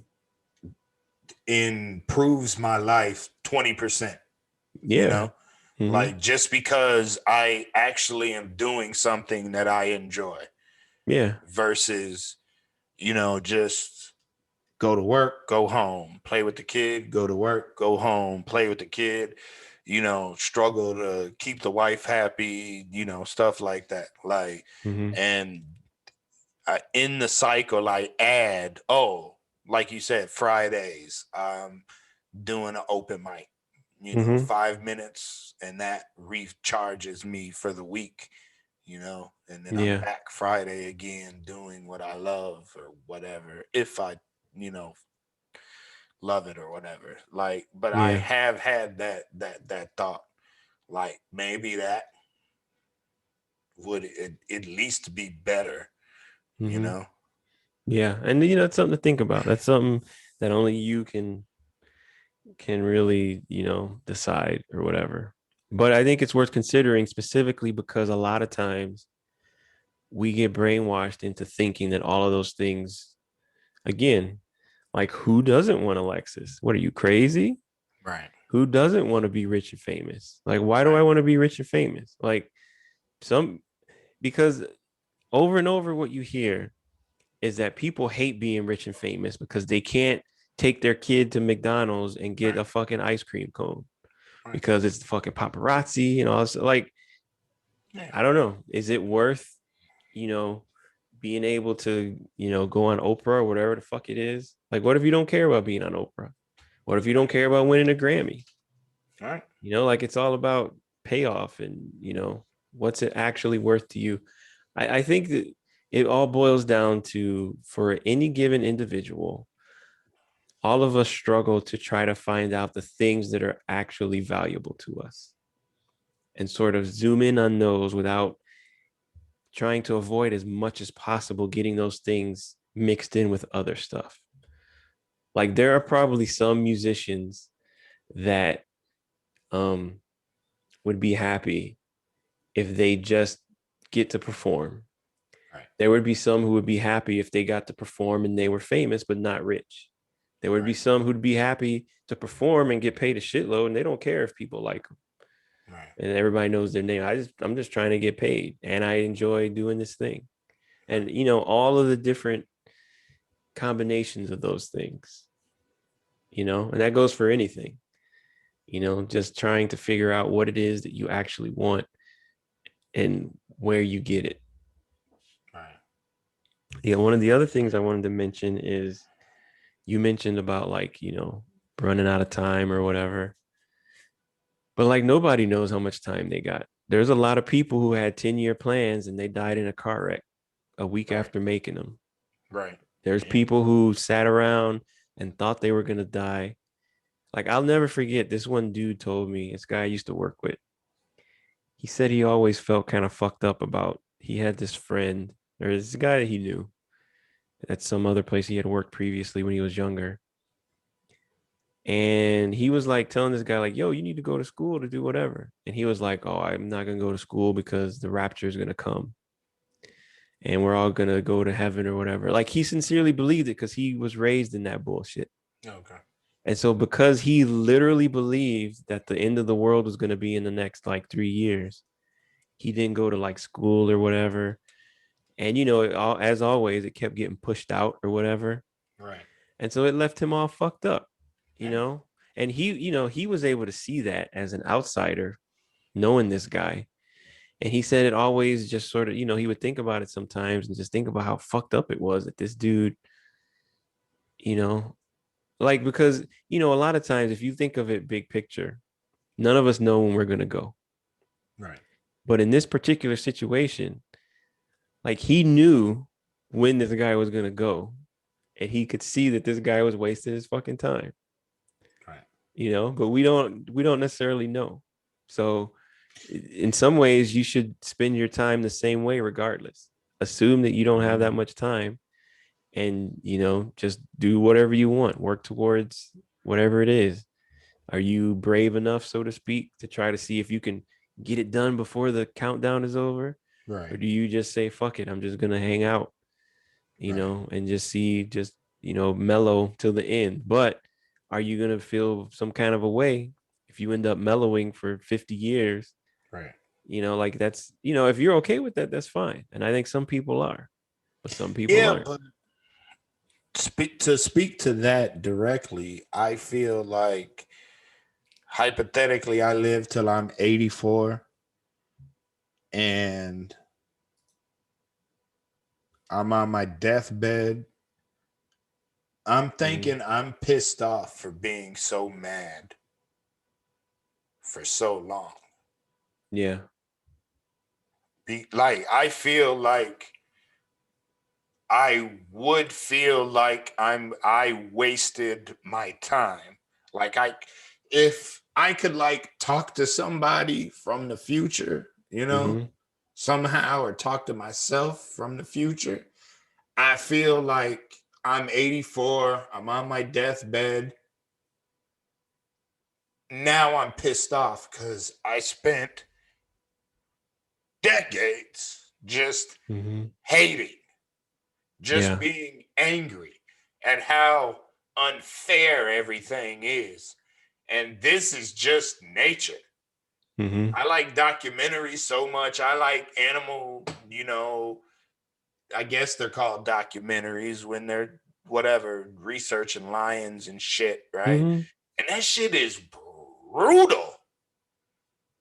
improves my life 20%, you Yeah. know? Hmm. Like just because I actually am doing something that I enjoy Yeah. versus, just go to work, go home, play with the kid, go to work, go home, play with the kid, struggle to keep the wife happy, stuff like that. Like, Hmm. and in the cycle, I add, oh, like you said, Fridays, doing an open mic, Hmm. 5 minutes, and that recharges me for the week, and then I'm Yeah. back Friday again doing what I love or whatever, if I, you know, love it or whatever. Like, but I Yeah. have had that thought, like maybe that would at least be better, you Mm-hmm. know? Yeah, and it's something to think about. That's something that only you can really, decide or whatever. But I think it's worth considering specifically because a lot of times we get brainwashed into thinking that all of those things, again, like who doesn't want a Lexus? What are you, crazy? Right. Who doesn't want to be rich and famous? Like, why do Right. I want to be rich and famous? Like some because over and over what you hear is that people hate being rich and famous because they can't take their kid to McDonald's and get Right. a fucking ice cream cone Right. because it's the fucking paparazzi and all this. Like, Yeah. I don't know. Is it worth, you know, being able to, go on Oprah or whatever the fuck it is? Like, what if you don't care about being on Oprah? What if you don't care about winning a Grammy? Right. Like it's all about payoff and, what's it actually worth to you? I think that it all boils down to for any given individual, all of us struggle to try to find out the things that are actually valuable to us and sort of zoom in on those without trying to avoid as much as possible getting those things mixed in with other stuff. Like there are probably some musicians that um would be happy if they just get to perform. Right. There would be some who would be happy if they got to perform and they were famous but not rich. There would be Right. some who'd be happy to perform and get paid a shitload and they don't care if people like them Right. and everybody knows their name. I'm just trying to get paid and I enjoy doing this thing. Right. And all of the different combinations of those things, and that goes for anything, just trying to figure out what it is that you actually want and where you get it. Right. Yeah, one of the other things I wanted to mention is you mentioned about like, running out of time or whatever. But like nobody knows how much time they got. There's a lot of people who had 10-year plans and they died in a car wreck a week Right. after making them. Right. There's Yeah. people who sat around and thought they were going to die. Like I'll never forget this one dude told me, this guy I used to work with. He said he always felt kind of fucked up about he had this friend or this guy that he knew at some other place he had worked previously when he was younger. And he was like telling this guy, like, yo, you need to go to school to do whatever. And he was like, oh, I'm not going to go to school because the rapture is going to come and we're all going to go to heaven or whatever. Like he sincerely believed it because he was raised in that bullshit. Okay. And so because he literally believed that the end of the world was going to be in the next like 3 years, he didn't go to like school or whatever. And, as always, it kept getting pushed out or whatever. Right. And so it left him all fucked up, you Yeah. know? And he was able to see that as an outsider, knowing this guy. And he said it always just sort of, he would think about it sometimes and just think about how fucked up it was that this dude, you know, like because, a lot of times if you think of it big picture, none of us know when we're going to go. Right. But in this particular situation, like he knew when this guy was going to go and he could see that this guy was wasting his fucking time. Right. But we don't necessarily know. So in some ways you should spend your time the same way regardless. Assume that you don't have that much time and just do whatever you want, work towards whatever it is. Are you brave enough, so to speak, to try to see if you can get it done before the countdown is over? Or Right. do you just say fuck it, I'm just going to hang out, Right. and just mellow till the end? But are you going to feel some kind of a way if you end up mellowing for 50 years? Right. Like that's, if you're okay with that, that's fine. And I think some people are, but some people Yeah, aren't. but speak to that directly, I feel like hypothetically I live till I'm 84 and I'm on my deathbed. I'm Mhm. thinking I'm pissed off for being so mad for so long. Yeah. Like I feel like I would feel like I wasted my time. Like if I could like talk to somebody from the future, Hmm. somehow or talk to myself from the future, I feel like I'm 84, I'm on my deathbed. Now I'm pissed off because I spent decades just Mm-hmm. hating, just Yeah. being angry at how unfair everything is. And this is just nature. Mm-hmm. I like documentaries so much. I like animal, I guess they're called documentaries when they're whatever, researching lions and shit, right? Mm-hmm. And that shit is brutal.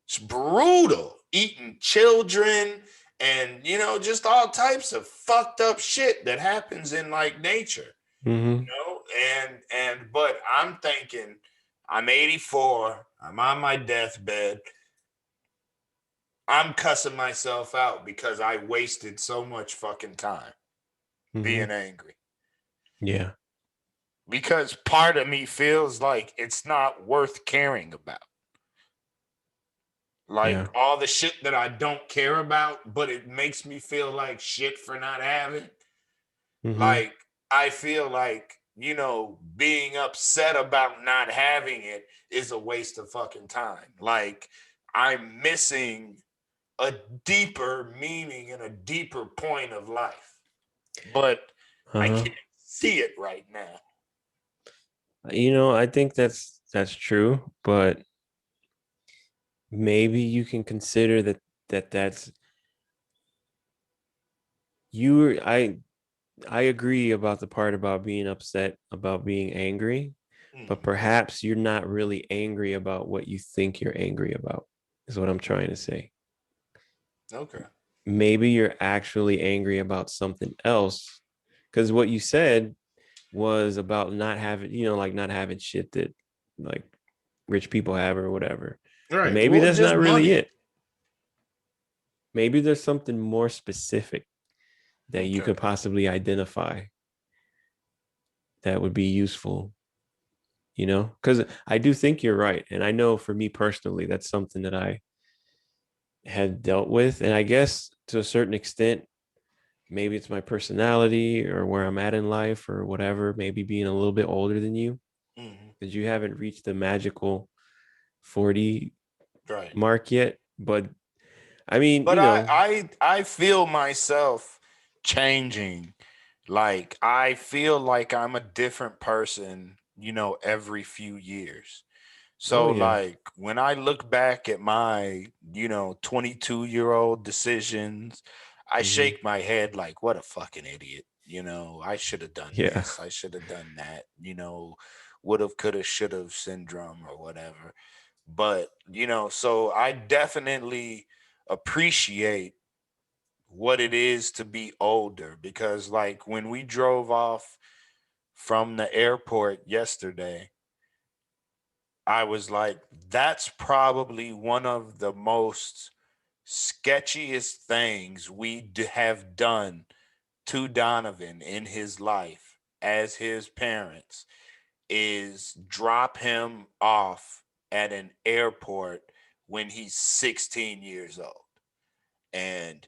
It's brutal. Eating children and, just all types of fucked up shit that happens in like nature, Mm-hmm. but I'm thinking, I'm 84, I'm on my deathbed. I'm cussing myself out because I wasted so much fucking time Mm-hmm. being angry. Yeah. Because part of me feels like it's not worth caring about. Yeah. Like all the shit that I don't care about, but it makes me feel like shit for not having. Mm-hmm. Like, I feel like, being upset about not having it is a waste of fucking time. Like, I'm missing a deeper meaning and a deeper point of life. But I Uh-huh. can't see it right now. I think that's true, but maybe you can consider that's you I agree about the part about being upset, about being angry, but Mm, perhaps you're not really angry about what you think you're angry about, is what I'm trying to say. okay. Maybe you're actually angry about something else. Because what you said was about not having, like not having shit that like rich people have or whatever. But Right. maybe Well, that's just not really money. it. Maybe there's something more specific that you Okay. could possibly identify that would be useful, because I do think you're right. And I know for me personally, that's something that I had dealt with. And I guess to a certain extent, maybe it's my personality or where I'm at in life or whatever, maybe being a little bit older than you, Hmm. because you haven't reached the magical 40 Right. mark yet. But I mean, But I feel myself changing. Like I feel like I'm a different person, every few years. oh So yeah, like when I look back at my, 22-year-old decisions, I hmm, shake my head like what a fucking idiot. I should have done yeah, this. I should have done that. Would have, could have, should have syndrome or whatever. But, so I definitely appreciate what it is to be older because like when we drove off from the airport yesterday, I was like, that's probably one of the most sketchiest things have done to Donovan in his life as his parents is drop him off at an airport when he's 16 years old and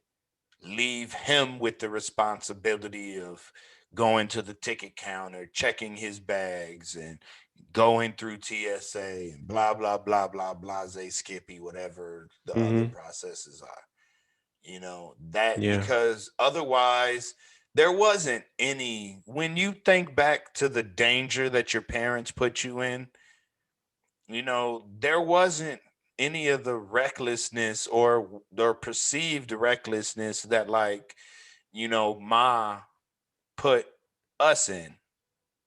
leave him with the responsibility of going to the ticket counter, checking his bags, and going through TSA and blah blah blah blah blase skippy whatever the other hmm, processes are. That yeah, because otherwise there wasn't any when you think back to the danger that your parents put you in, there wasn't any of the recklessness or perceived recklessness that like ma put us in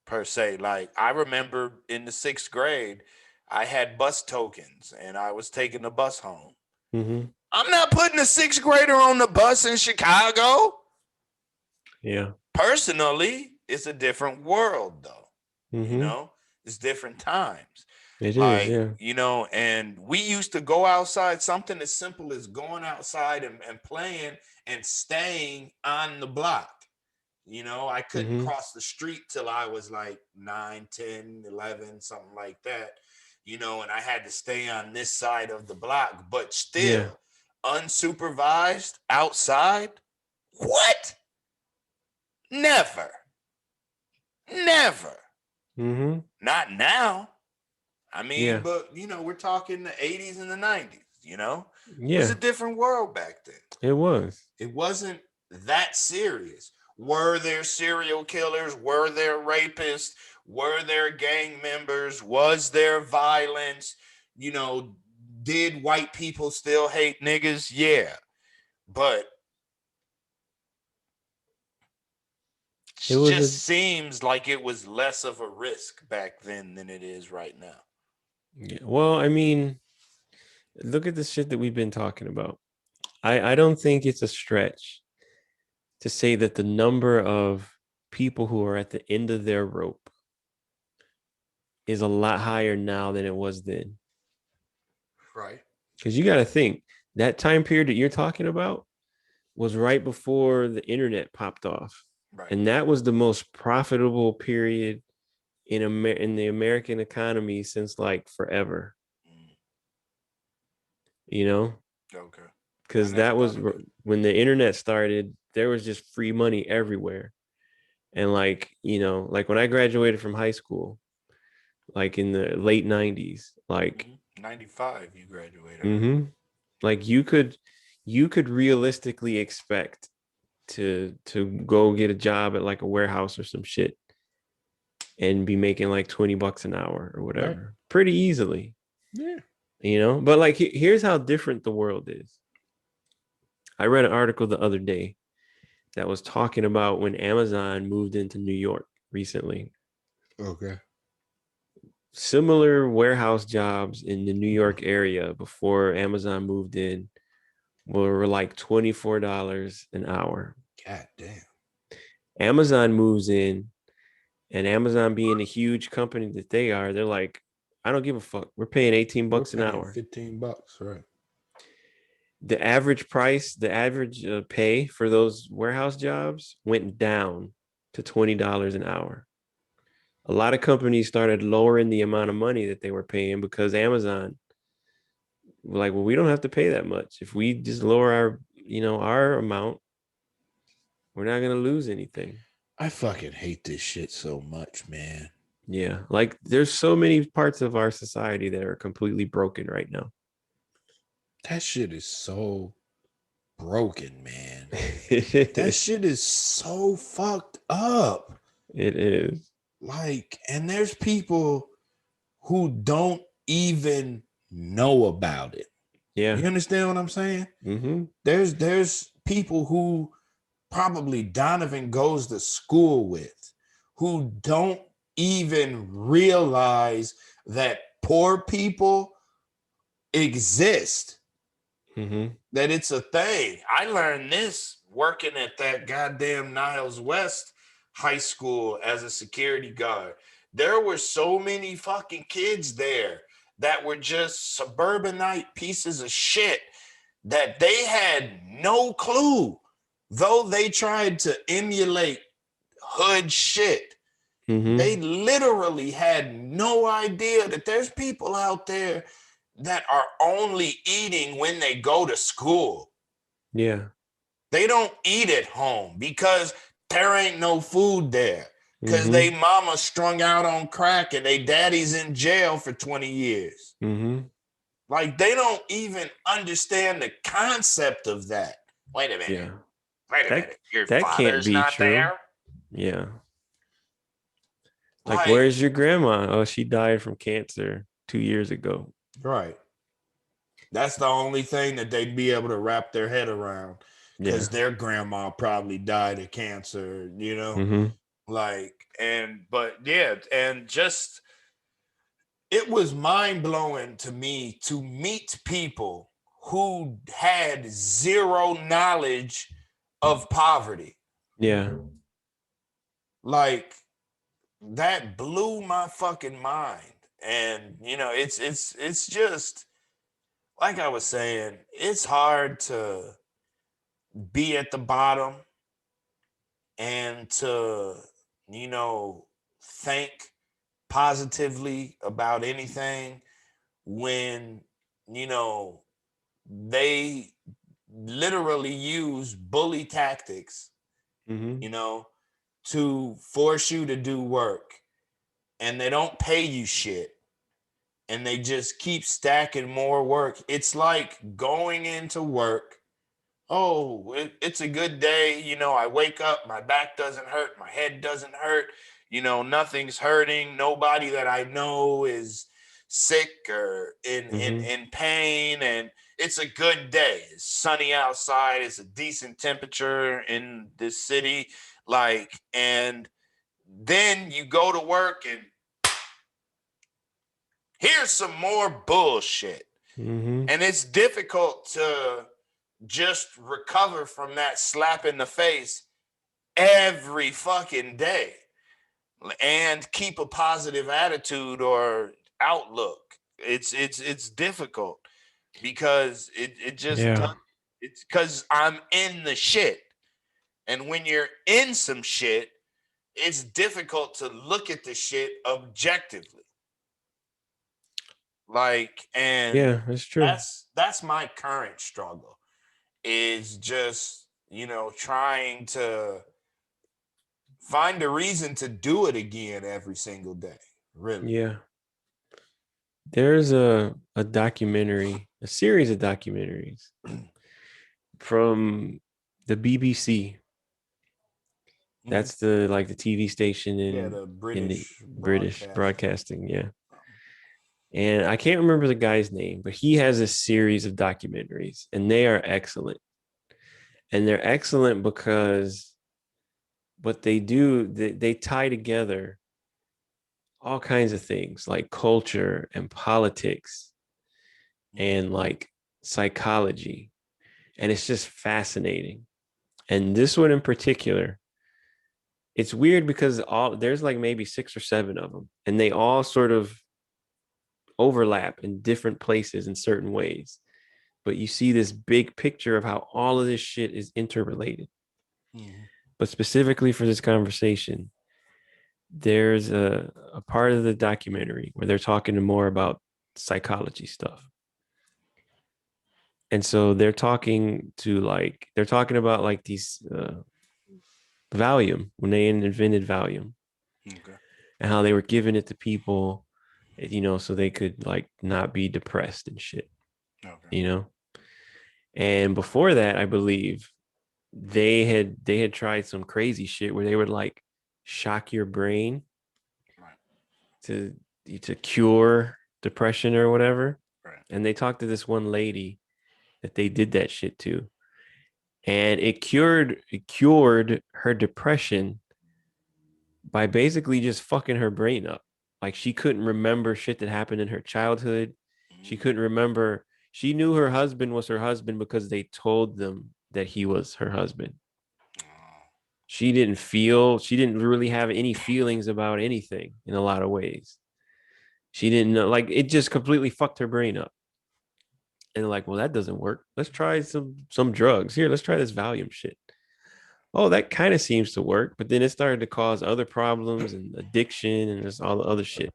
per se. Like I remember in the 6th grade, I had bus tokens and I was taking the bus home. hmm, I'm not putting a 6th grader on the bus in Chicago. yeah, Personally, it's a different world though. You hmm, know, it's different times. it is, Like, yeah, and we used to go outside, something as simple as going outside and playing and staying on the block. I couldn't hmm, cross the street till I was like 9, 10, 11, something like that, and I had to stay on this side of the block. But yeah, still, unsupervised outside? What? Never. Never. Mm-hmm. Not now. I mean, Yeah. but we're talking the 80s and the 90s, It was a Yeah. different world back then. It was. It wasn't that serious. Were there serial killers? Were there rapists? Were there gang members? Was there violence? You know, did white people still hate niggas? Yeah. But It was a just seems like it was less of a risk back then than it is right now. yeah. Well, I mean, look at the shit that we've been talking about. I don't think it's a stretch to say that the number of people who are at the end of their rope is a lot higher now than it was then. Right. Because you got to think that time period that you're talking about was right before the internet popped off. Right. And that was the most profitable period in the American economy since like forever, Mm, you know? okay. I Because never that thought was of it. when the internet started, there was just free money everywhere. And like, like when I graduated from high school, like in the late 90s, like 95, you graduated, right? mhm, like you could realistically expect to go get a job at like a warehouse or some shit and be making like $20 an hour or Right. whatever pretty easily, Yeah. but like here's how different the world is. I read an article the other day that was talking about when Amazon moved into New York recently. Okay. Similar warehouse jobs in the New York area before Amazon moved in were like $24 an hour. God damn. Amazon moves in, and Amazon being a huge company that they are, they're like, I don't give a fuck. We're paying 18 We're bucks an paying hour. $15, right? The average price, the average pay for those warehouse jobs went down to $20 an hour. A lot of companies started lowering the amount of money that they were paying because Amazon were like, well, we don't have to pay that much. If we just lower our amount, we're not going to lose anything. I fucking hate this shit so much, man. Yeah. Like there's so many parts of our society that are completely broken right now. That shit is so broken, man. It That shit is so fucked up. is. Like, and there's people who don't even know about it. You Yeah. understand what I'm saying? Mm-hmm. There's people who probably Donovan goes to school with who don't even realize that poor people exist, Mm-hmm. that it's a thing. I learned this working at that goddamn Niles West high school as a security guard. There were so many fucking kids there that were just suburbanite pieces of shit that they had no clue, though they tried to emulate hood shit. They Mm-hmm. literally had no idea that there's people out there that are only eating when they go to school. Yeah. They don't eat at home because there ain't no food there. Because they Mm-hmm. mama strung out on crack and they daddy's in jail for 20 years. Mm-hmm. Like they don't even understand the concept of that. Wait a minute. Yeah. Wait a That minute. Your that can't father's be not true. there? Yeah. Like, Like, where's your grandma? Oh, she died from cancer 2 years ago. right. That's the only thing that they'd be able to wrap their head around because Yeah. their grandma probably died of cancer, Mm-hmm. Like, but yeah, and just it was mind blowing to me to meet people who had zero knowledge of poverty. Yeah. Like, that blew my fucking mind. And it's just like I was saying, it's hard to be at the bottom and to, think positively about anything when, you know, they literally use bully tactics, Mm-hmm. you know, to force you to do work, and they don't pay you shit, and they just keep stacking more work. It's like going into work. Oh, it's a good day. I wake up, my back doesn't hurt, my head doesn't hurt. Nothing's hurting. Nobody that I know is sick or in in Mm-hmm. in pain, and it's a good day. It's sunny outside. It's a decent temperature in this city, and then you go to work and here's some more bullshit. Mm-hmm. And it's difficult to just recover from that slap in the face every fucking day and keep a positive attitude or outlook. It's difficult because it just Yeah. does. It's because I'm in the shit. And when you're in some shit, it's difficult to look at the shit objectively. And Yeah, that's true. that's my current struggle, is just, trying to find a reason to do it again every single day. Really. Yeah. There's a documentary, a series of documentaries from the BBC. Mhm. That's the TV station Yeah, in the the British British broadcasting. broadcasting, yeah. And I can't remember the guy's name, but he has a series of documentaries and they are excellent. And they're excellent because what they do, they tie together all kinds of things like culture and politics Mhm. and like psychology. And it's just fascinating. And this one in particular, it's weird because all there's like maybe 6 or 7 of them, and they all sort of overlap in different places in certain ways. But you see this big picture of how all of this shit is interrelated. Mhm. But specifically for this conversation, there's a part of the documentary where they're talking more about psychology stuff. And so they're talking about like these Valium, when they invented Valium, Okay. and how they were giving it to people, so they could like not be depressed and shit, Okay. you know. And before that, I believe they had tried some crazy shit where they would like shock your brain Right. to to cure depression or whatever. Right. And they talked to this one lady that they did that shit to, and it cured her depression by basically just fucking her brain up. Like she couldn't remember shit that happened in her childhood. She Mhm. couldn't remember. She knew her husband was her husband because they told them that he was her husband. Oh. She didn't really have any feelings about anything in a lot of ways. She didn't know, like it just completely fucked her brain up. And like, well, that doesn't work. Let's try some drugs. Here, let's try this Valium shit. Oh, that kind of seems to work, but then it started to cause other problems and addiction and just all the other shit.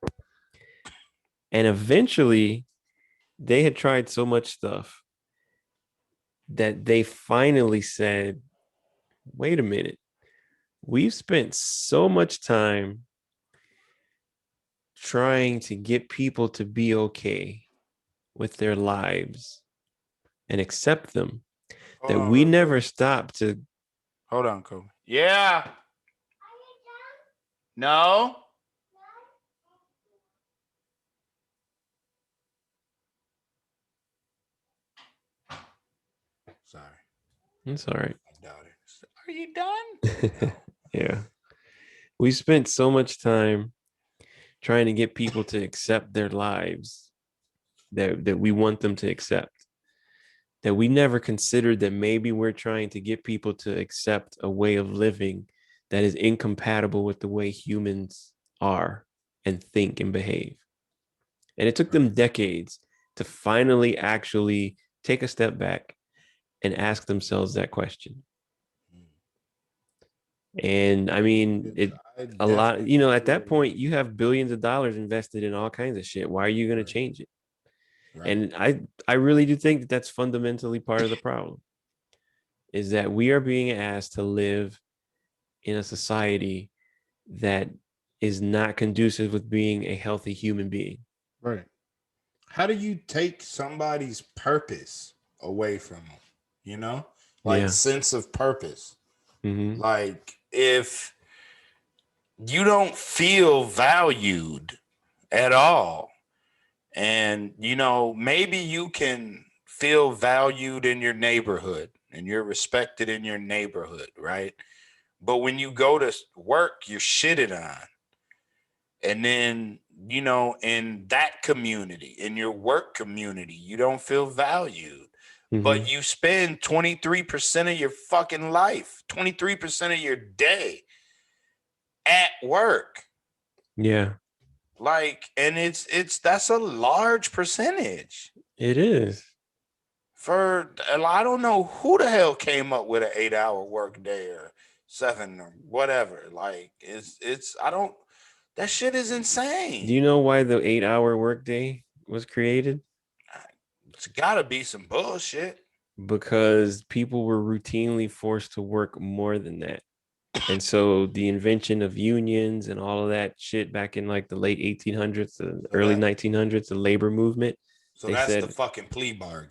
And eventually, they had tried so much stuff that they finally said, wait a minute, we've spent so much time trying to get people to be okay with their lives and accept them Hold that on we real quick. never stopped to. Hold on, Kobe. Yeah. No. Sorry. It's all right. My daughter. Are you done? No. Yeah. We spent so much time trying to get people to accept their lives that we want them to accept, that we never considered that maybe we're trying to get people to accept a way of living that is incompatible with the way humans are and think and behave. And it took Right. them decades to finally actually take a step back and ask themselves that question. Mm. And I mean, It's, it I a lot, definitely at feel that you. point, you have billions of dollars invested in all kinds of shit. Why are you going to Right. change it? And I really do think that that's fundamentally part of the problem, is that we are being asked to live in a society that is not conducive with being a healthy human being. Right. How do you take somebody's purpose away from them? You know, like Yeah. sense of purpose. Mm-hmm. Like if you don't feel valued at all, and maybe you can feel valued in your neighborhood and you're respected in your neighborhood, right? But when you go to work, you're shitted on. And then, in that community, in your work community, you don't feel valued. Mm-hmm. But you spend 23% of your fucking life, 23% of your day at work. Yeah. Like, and that's a large percentage. It is. I don't know who the hell came up with an 8-hour work day or 7 or whatever. Like, that shit is Do insane. you know why the 8-hour workday was created? It's gotta be some bullshit. Because people were routinely forced to work more than that. And so the invention of unions and all of that shit back in like the late 1800s, the So early that 1900s, the labor movement, so they that's the said, fucking plea bargain.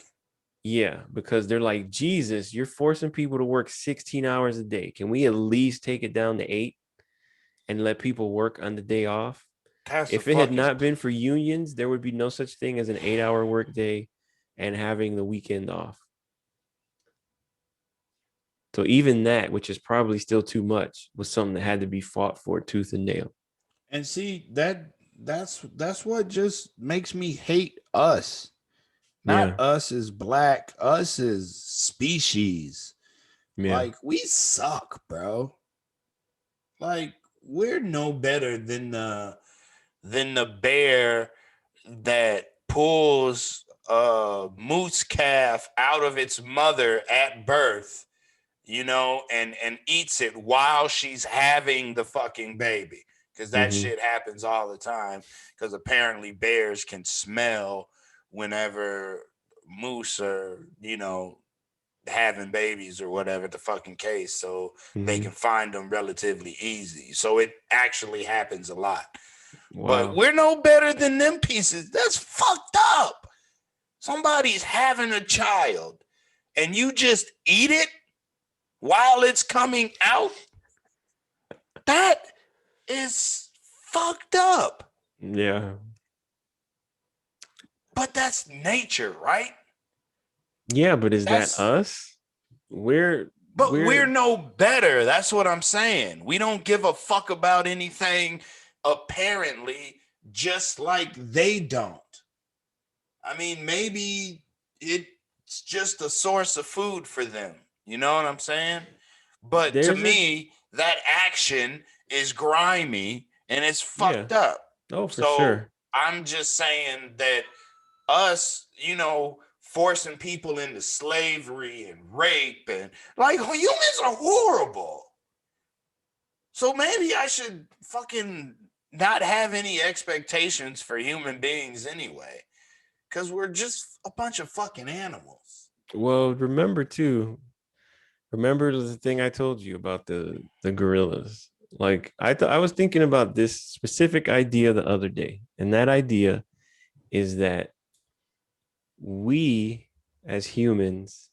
yeah, because they're like, Jesus, you're forcing people to work 16 hours a day. Can we at least take it down to 8 and let people work on the day off? That's the If it had fucking not been for unions, there would be no such thing as an 8-hour workday and having the weekend off. So even that, which is probably still too much, was something that had to be fought for tooth and nail. and see that's what just makes me hate us. Not Yeah. us as black, us as species. Yeah. Like we suck, bro. Like we're no better than the bear that pulls a moose calf out of its mother at birth, and eats it while she's having the fucking baby. Because that Mm-hmm. shit happens all the time. Because apparently bears can smell whenever moose are, having babies or whatever the fucking case. So they Mm-hmm. can find them relatively easy. So it actually happens a lot. But Wow. we're no better than them pieces. That's fucked up. Somebody's having a child and you just eat it while it's coming out. That is fucked up. Yeah. But that's nature, right? Yeah, but is that That's us? We're But we're we're no better. That's what I'm saying. We don't give a fuck about anything, apparently, just like they don't. I mean, maybe it's just a source of food for them. You know what I'm saying? But to there's a me, that action is grimy and it's yeah. fucked up. Oh, for So sure. I'm just saying that us, forcing people into slavery and rape and like humans are horrible. So maybe I should fucking not have any expectations for human beings anyway, because we're just a bunch of fucking animals. Well, remember the thing I told you about the gorillas. Like I was thinking about this specific idea the other day, and that idea is that we as humans,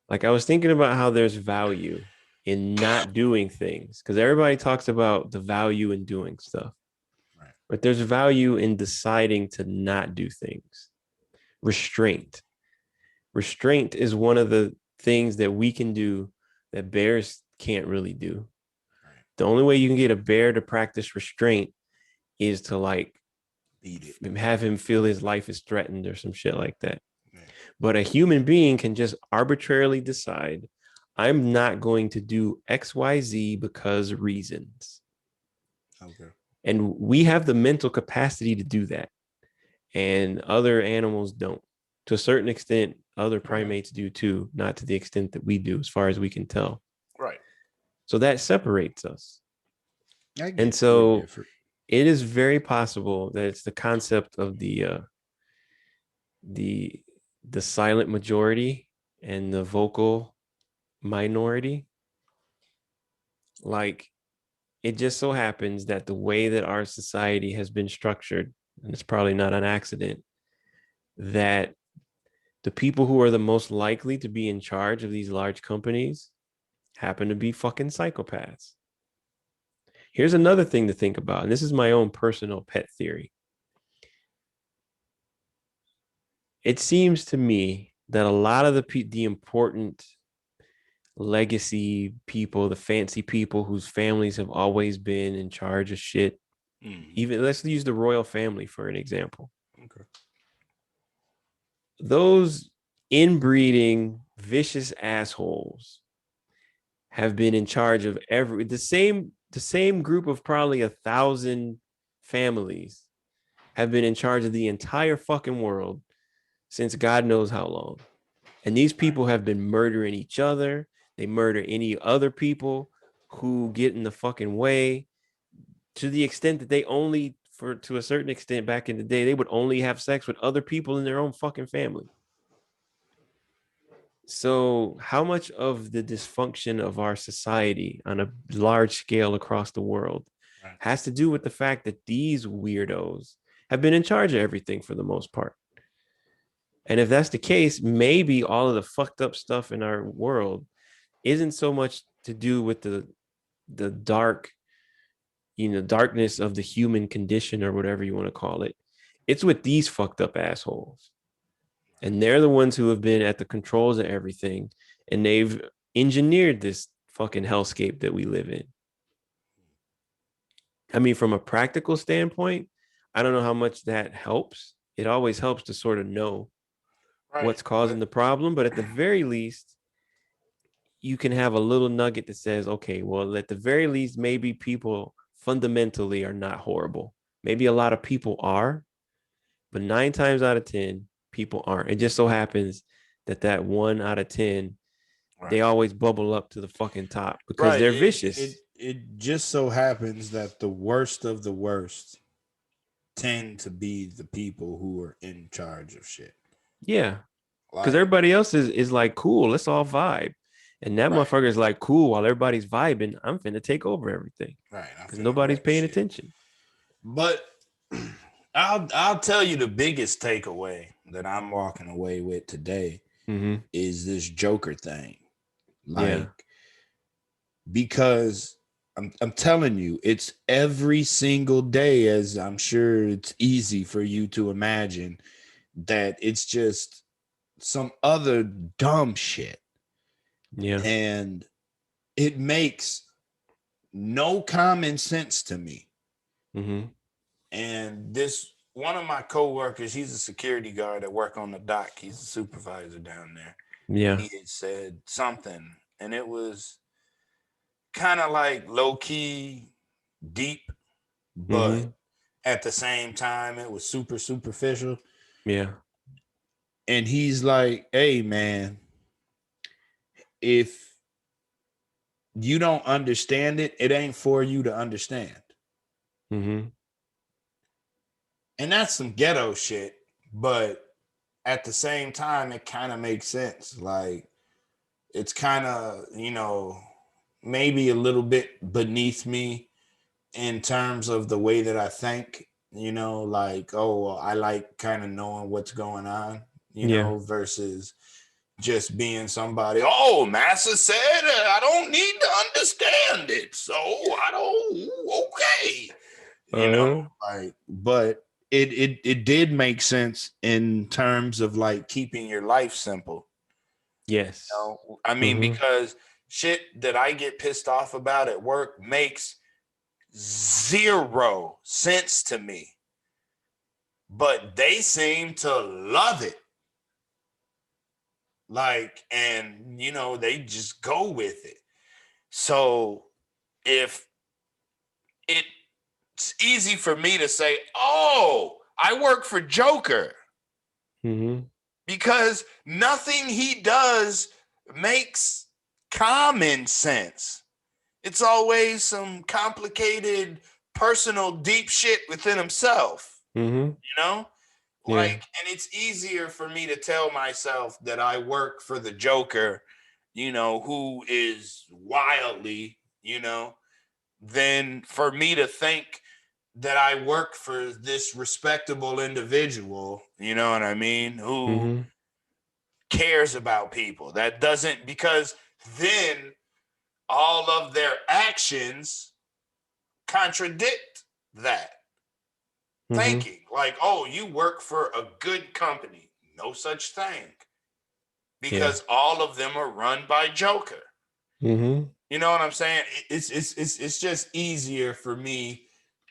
like I was thinking about how there's value in not doing things, because everybody talks about the value in doing stuff, Right. but there's value in deciding to not do things. Restraint. Restraint is one of the things that we can do that bears can't really do. Right. The only way you can get a bear to practice restraint is to like Beat it. have him feel his life is threatened or some shit like that. Yeah. But a human being can just arbitrarily decide, I'm not going to do XYZ because reasons. Okay. And we have the mental capacity to do that. And other animals don't. To a certain extent, other Okay. primates do too, not to the extent that we do, as far as we can tell. Right. So that separates us. I get And we're so different. it is very possible that it's the concept of the the silent majority and the vocal minority. Like, it just so happens that the way that our society has been structured, and it's probably not an accident, that the people who are the most likely to be in charge of these large companies happen to be fucking psychopaths. Here's another thing to think about, and this is my own personal pet theory. It seems to me that a lot of the important legacy people, the fancy people whose families have always been in charge of shit, even let's use the royal family for an example. Okay. Those inbreeding vicious assholes have been in charge of the same group of probably 1,000 families have been in charge of the entire fucking world since God knows how long. And these people have been murdering each other. They murder any other people who get in the fucking way, to the extent that they only, to a certain extent back in the day, they would only have sex with other people in their own fucking family. So, how much of the dysfunction of our society on a large scale across the world has to do with the fact that these weirdos have been in charge of everything for the most part? And if that's the case, maybe all of the fucked up stuff in our world isn't so much to do with the darkness of the human condition or whatever you want to call it. It's with these fucked up assholes. And they're the ones who have been at the controls of everything. And they've engineered this fucking hellscape that we live in. I mean, from a practical standpoint, I don't know how much that helps. It always helps to sort of know what's causing the problem. But at the very least, you can have a little nugget that says, okay, well, at the very least, maybe people fundamentally are not horrible. Maybe a lot of people are, but 9 times out of 10, people aren't. It just so happens that 1 out of 10, they always bubble up to the fucking top because they're vicious. It just so happens that the worst of the worst tend to be the people who are in charge of shit. Yeah. Because Like, everybody else is like, cool, let's all vibe. And that motherfucker is like, cool, while everybody's vibing, I'm finna take over everything. right. Because nobody's paying attention. But I'll tell you the biggest takeaway that I'm walking away with today is this Joker thing. Like, because I'm telling you, it's every single day, as I'm sure it's easy for you to imagine, that it's just some other dumb shit. Yeah. And it makes no common sense to me. And this one of my coworkers, he's a security guard that work on the dock. He's a supervisor down there. Yeah. He had said something, and it was kind of like low key deep, but at the same time, it was super superficial. Yeah. And he's like, hey, man, if you don't understand it, it ain't for you to understand. And that's some ghetto shit, but at the same time, it kind of makes sense. Like, it's kind of, maybe a little bit beneath me in terms of the way that I think, like, oh, well, I like kind of knowing what's going on, versus just being somebody, oh, Massa said I don't need to understand it, so I don't, okay. Like, but it did make sense in terms of like keeping your life simple. Yes. I mean, because shit that I get pissed off about at work makes zero sense to me, but they seem to love it. Like, and they just go with it. So if it's easy for me to say, oh, I work for Joker, because nothing he does makes common sense. It's always some complicated, personal, deep shit within himself. Yeah. and it's easier for me to tell myself that I work for the Joker, who is wildly, than for me to think that I work for this respectable individual, you know what I mean, who Mm-hmm. cares about people. That doesn't, because then all of their actions contradict that Mm-hmm. thinking. Like, oh, you work for a good company. No such thing. Yeah. Because all of them are run by Joker. Mm-hmm. You know what I'm saying? It's just easier for me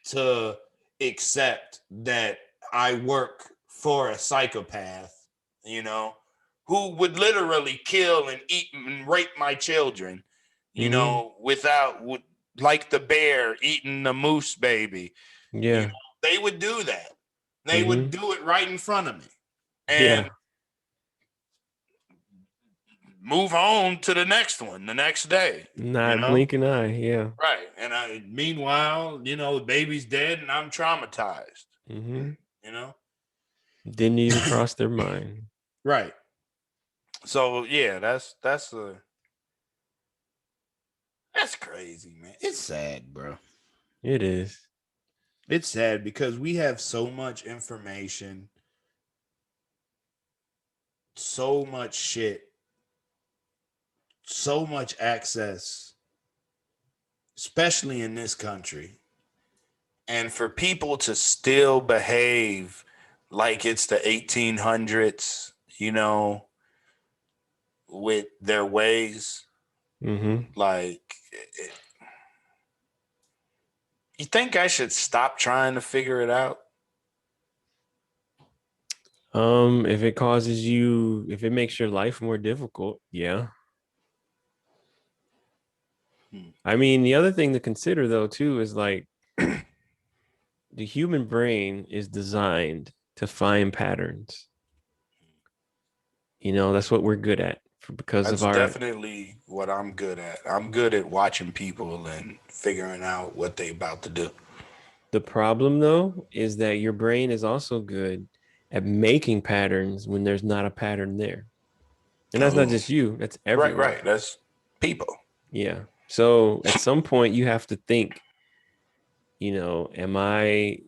to accept that I work for a psychopath, who would literally kill and eat and rape my children, Mm-hmm. like the bear eating the moose baby. You know, Yeah. they would do that. They would Mm-hmm. do it right in front of me. And Yeah. move on to the next one the next day, Not blink an eye. Yeah. Right. And meanwhile, the baby's dead and I'm traumatized, Mm-hmm. you know? Didn't even cross their mind. Right. So yeah, that's crazy, man. It's sad, bro. It is. It's sad because we have so much information, so much shit, so much access, especially in this country. And for people to still behave like it's the 1800s, with their ways, Mm-hmm. like, you think I should stop trying to figure it out? If it makes your life more difficult, yeah. Hmm. I mean, the other thing to consider though too is like the human brain is designed to find patterns. That's what we're good at because of That's our definitely what I'm good at. I'm good at watching people and figuring out what they about to do. the problem though is that your brain is also good at making patterns when there's not a pattern there. And that's not Oh, just you, that's right, everyone. right. That's people. Yeah. So at some point you have to think, am I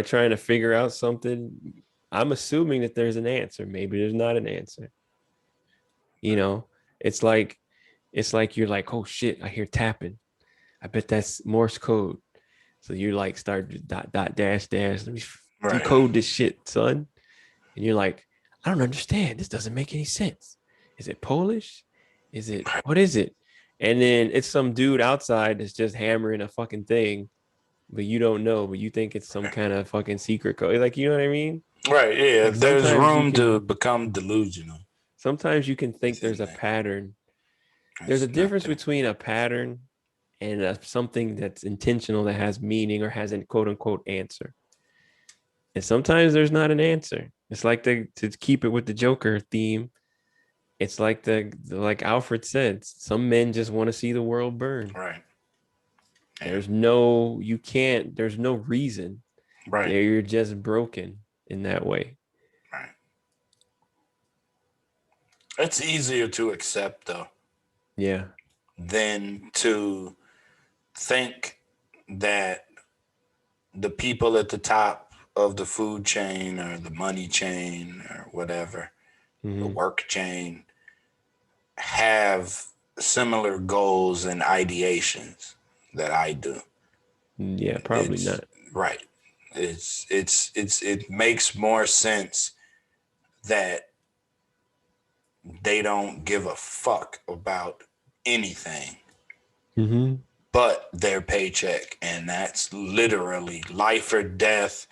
trying to figure out something? I'm assuming that there's an answer. Maybe there's not an answer. You know, it's like you're like, oh shit, I hear tapping. I bet that's Morse code. So you like start dot dot dash dash. Let me Right. decode this shit, son. And you're like, I don't understand. This doesn't make any sense. Is it Polish? What is it? And then it's some dude outside that's just hammering a fucking thing, but you don't know, but you think it's some kind of fucking secret code. Like, you know what I mean? Right. Yeah. Like There's room to become delusional. sometimes you can think there's Within a that. pattern. There's a It's not difference there. between a pattern and something that's intentional that has meaning or has a quote unquote answer. And sometimes there's not an answer. It's like to keep it with the Joker theme. It's like like Alfred said, some men just want to see the world burn. Right. Yeah. There's no there's no reason. Right. You're just broken in that way. Right. It's easier to accept though Yeah. than to think that the people at the top of the food chain or the money chain or whatever, the Mm-hmm. work chain, have similar goals and ideations that I do. Yeah, probably It's not. right. It makes more sense that they don't give a fuck about anything Mm-hmm. but their paycheck. And that's literally life or death,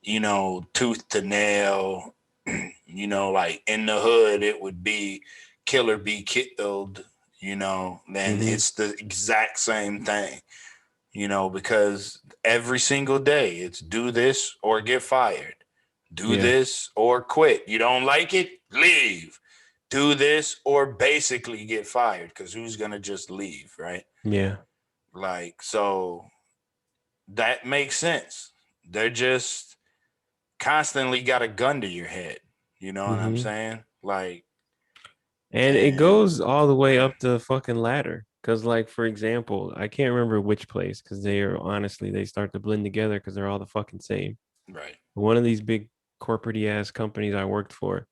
tooth to nail. Like in the hood, it would be kill or be killed, then Mm-hmm. it's the exact same thing, because every single day it's do this or get fired, do Yeah. this or quit. You don't like it, leave. Do this or basically get fired, because who's going to just leave, right? Yeah. Like, so that makes sense. They're just constantly got a gun to your head. You know what I'm Mm-hmm. saying? Like, And it and goes all the way up the fucking ladder. Cause like, for example, I can't remember which place because they are honestly, they start to blend together because they're all the fucking same. right. One of these big corporate ass companies I worked for,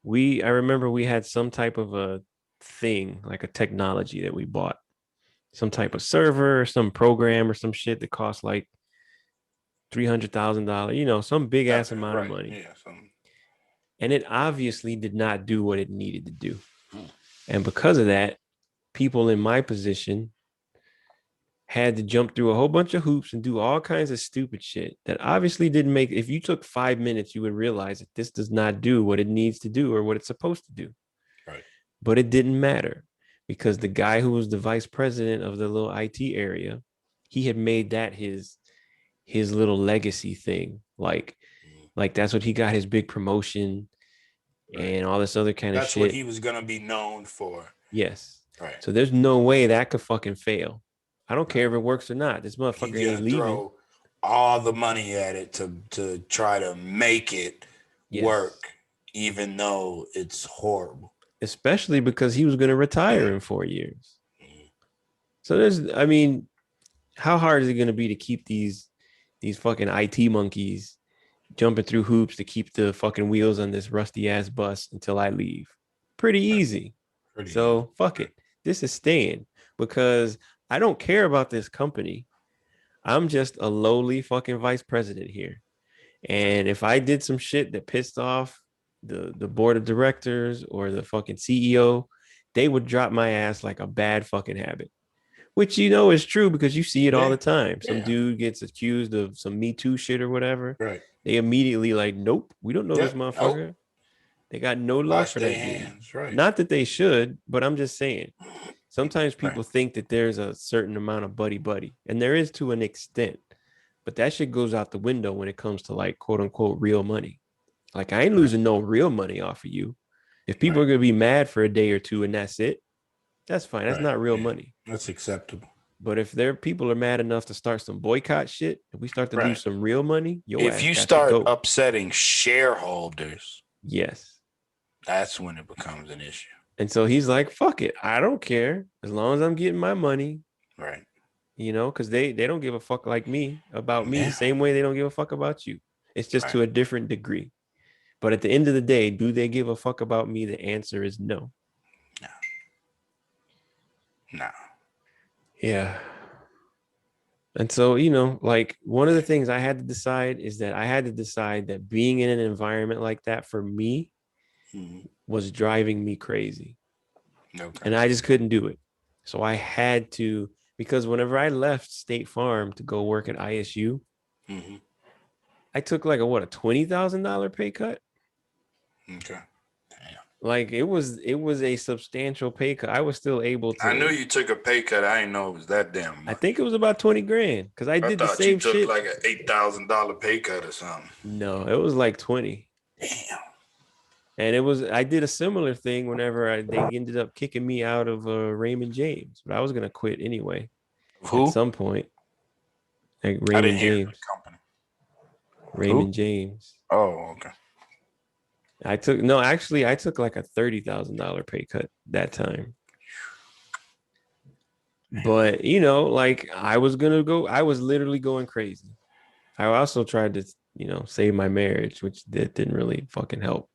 I remember we had some type of a thing, like a technology that we bought, some type of server, or some program or some shit that cost like $300,000, some big ass amount of Right. money. Yeah. And it obviously did not do what it needed to do. And because of that, people in my position had to jump through a whole bunch of hoops and do all kinds of stupid shit that obviously didn't make. If you took 5 minutes, you would realize that this does not do what it needs to do or what it's supposed to do. Right. But it didn't matter because the guy who was the vice president of the little IT area, he had made that his little legacy thing. Like that's what he got his big promotion Right. and all this other kind of That's what shit. he was gonna be known for. Yes. Right. So there's no way that could fucking fail. I don't care Right. if it works or not. This motherfucker He's ain't gonna leaving. throw all the money at it to try to make it Yes. work, even though it's horrible. Especially because he was going to retire in 4 years. So I mean, how hard is it going to be to keep these fucking IT monkeys jumping through hoops to keep the fucking wheels on this rusty ass bus until I leave? Pretty easy. Pretty easy. So fuck it. This is staying because I don't care about this company. I'm just a lowly fucking vice president here. And if I did some shit that pissed off the board of directors or the fucking CEO, they would drop my ass like a bad fucking habit. Which is true because you see it all Yeah. the time. Some Yeah. dude gets accused of some Me Too shit or whatever. Right. They immediately like, nope, we don't know this Yep. Nope. motherfucker. They got no love Wash for their that dude. hands. Right. Not that they should, but I'm just saying. Sometimes Right. people think that there's a certain amount of buddy buddy, and there is to an extent, but that shit goes out the window when it comes to like quote unquote real money. Like I ain't Right. losing no real money off of you. If people Right. are gonna be mad for a day or two and that's it, that's fine. That's Right. not real Yeah. money. That's acceptable. But if their people are mad enough to start some boycott shit, if we start to Right. lose some real money, your If ass you got to start go. upsetting shareholders, Yes. that's when it becomes an issue. And so he's like, fuck it. I don't care. As long as I'm getting my money, Right. because they don't give a fuck like me about me the Yeah. same way they don't give a fuck about you. It's just Right. to a different degree. But at the end of the day, do they give a fuck about me? The answer is no. No. No. Yeah. And so, like one of the things I had to decide is that I had to decide that being in an environment like that for me was driving me crazy. Okay. And I just couldn't do it. So I had to, because whenever I left State Farm to go work at ISU, I took like a $20,000 pay cut. Okay. Like it was a substantial pay cut. I was still able I knew to. you took a pay cut. I didn't know it was that damn I much. think it was about 20 grand because I I did the thought you same took shit. like an $8,000 pay cut or something. No, it was like 20. Damn. And I did a similar thing whenever they ended up kicking me out of Raymond James, but I was gonna quit anyway at Who? some point. Like I didn't Raymond hear the James. company. Raymond Who? James. Oh, okay. I took like a $30,000 pay cut that time. But like I was literally going crazy. I also tried to, save my marriage, which didn't really fucking help.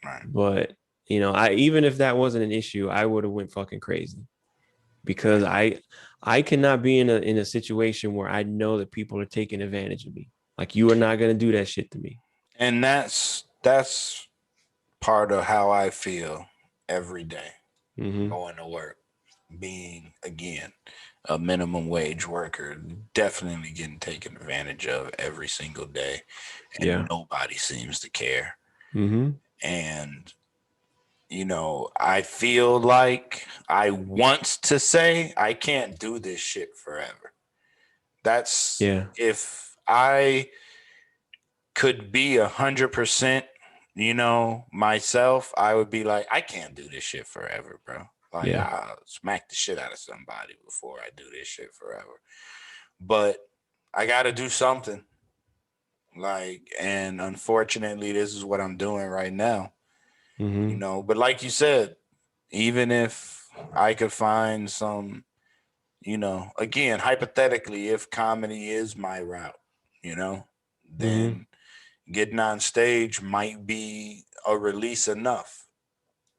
Right. But I even if that wasn't an issue, I would have went fucking crazy because I cannot be in a situation where I know that people are taking advantage of me. Like you are not gonna do that shit to me. And that's part of how I feel every day going to work, being again a minimum wage worker, definitely getting taken advantage of every single day, and nobody seems to care. And I feel like I want to say I can't do this shit forever. That's if I could be 100%, myself, I would be like, I can't do this shit forever, bro. Like I'll smack the shit out of somebody before I do this shit forever. But I got to do something. Like, and unfortunately, this is what I'm doing right now, you Mm-hmm. know. But like you said, even if I could find some, you know, again, hypothetically, if comedy is my route, you know, Mm-hmm. then getting on stage might be a release enough,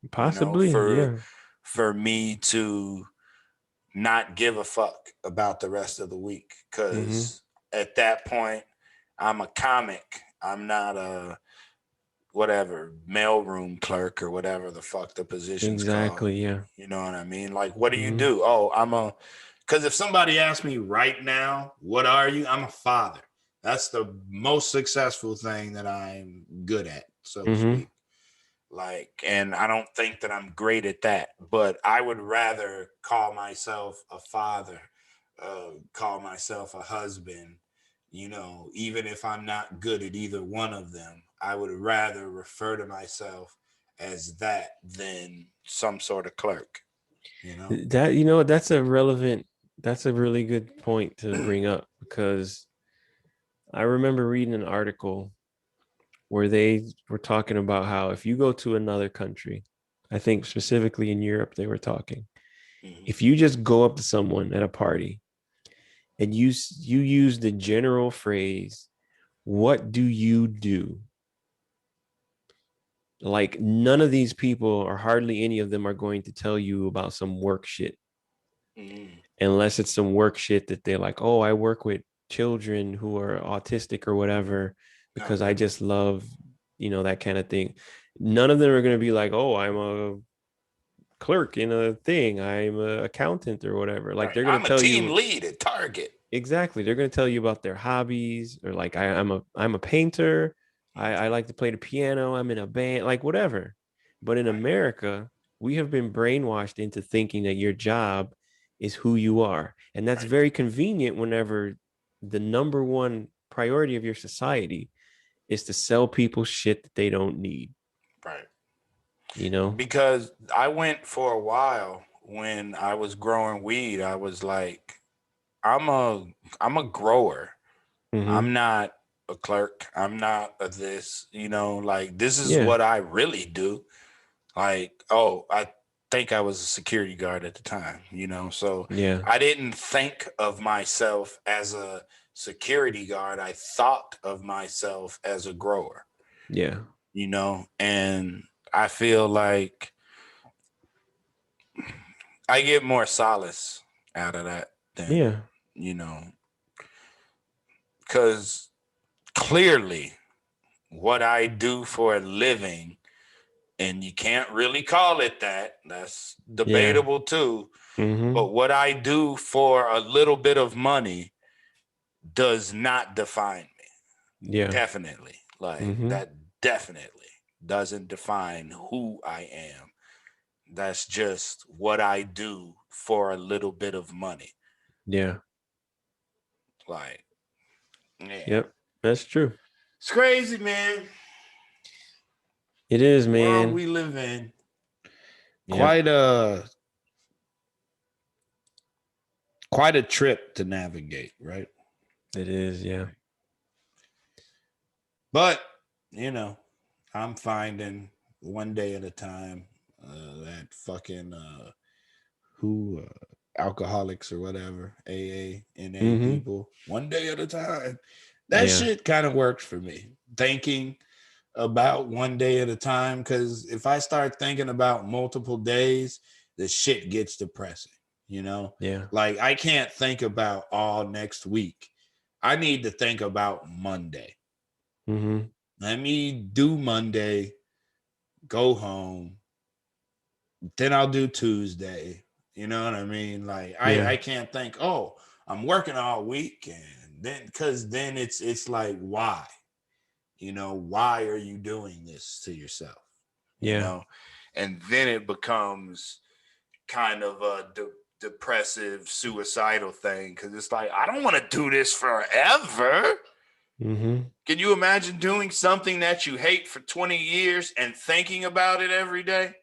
you know, Possibly, yeah. for me to not give a fuck about the rest of the week. Mm-hmm. Cause at that point, I'm a comic. I'm not a whatever mailroom clerk or whatever the fuck the position's called. Exactly, yeah. You know what I mean? Like, what do you Mm-hmm. do? Oh, because if somebody asks me right now, what are you? I'm a father. That's the most successful thing that I'm good at, so to Mm-hmm. speak. Like, and I don't think that I'm great at that, but I would rather call myself a father, call myself a husband, you know, even if I'm not good at either one of them, I would rather refer to myself as that than some sort of clerk, you know? That, that's a really good point to bring up because I remember reading an article where they were talking about how if you go to another country, I think specifically in Europe, they were talking. Mhm. If you just go up to someone at a party and you use the general phrase, "What do you do?" Like none of these people or hardly any of them are going to tell you about some work shit Mhm. unless it's some work shit that they're like, "Oh, I work with children who are autistic or whatever because I Okay. just love, that kind of thing." None of them are going to be like, "Oh, I'm a clerk in a thing. I'm an accountant or whatever." Like Right. they're going I'm to a tell team you lead at Target. exactly. They're going to tell you about their hobbies or like I'm a painter. I like to play the piano. I'm in a band, like whatever. But in Right. America, we have been brainwashed into thinking that your job is who you are. And that's Right. very convenient whenever the number one priority of your society is to sell people shit that they don't need, Right. you know? Because I went for a while when I was growing weed. I was like, I'm a I'm a grower. Mm-hmm. I'm not a clerk. I'm not a this, you know, like this is Yeah. what I really do. Like, oh, I think I was a security guard at the time, you know. So Yeah. I didn't think of myself as a security guard. I thought of myself as a grower, Yeah. you know, and I feel like I get more solace out of that than, Yeah. you know, because clearly what I do for a living, and you can't really call it that, that's Yeah. debatable too, Mm-hmm. but what I do for a little bit of money does not define me. Yeah. Definitely. Like, Mm-hmm. that definitely doesn't define who I am. That's just what I do for a little bit of money. Yeah. Like, yeah. Yep. That's true. It's crazy, man. It is, The world man. we live in. Yep. Quite a quite a trip to navigate, right? It is. Yeah. But, you know, I'm finding one day at a time that fucking who alcoholics or whatever, AA, NA Mm-hmm. people, one day at a time. That Yeah. shit kind of works for me. Thinking about one day at a time, because if I start thinking about multiple days, the shit gets depressing, you know? Yeah. Like, I can't think about all next week. I need to think about Monday. Mm-hmm. Let me do Monday, go home, then I'll do Tuesday. You know what I mean? Like, I Yeah. can't think, oh, I'm working all week, and then because then it's like, why? You know, why are you doing this to yourself? You Yeah. know, and then it becomes kind of a depressive, suicidal thing, because it's like, I don't want to do this forever. Mm-hmm. Can you imagine doing something that you hate for 20 years and thinking about it every day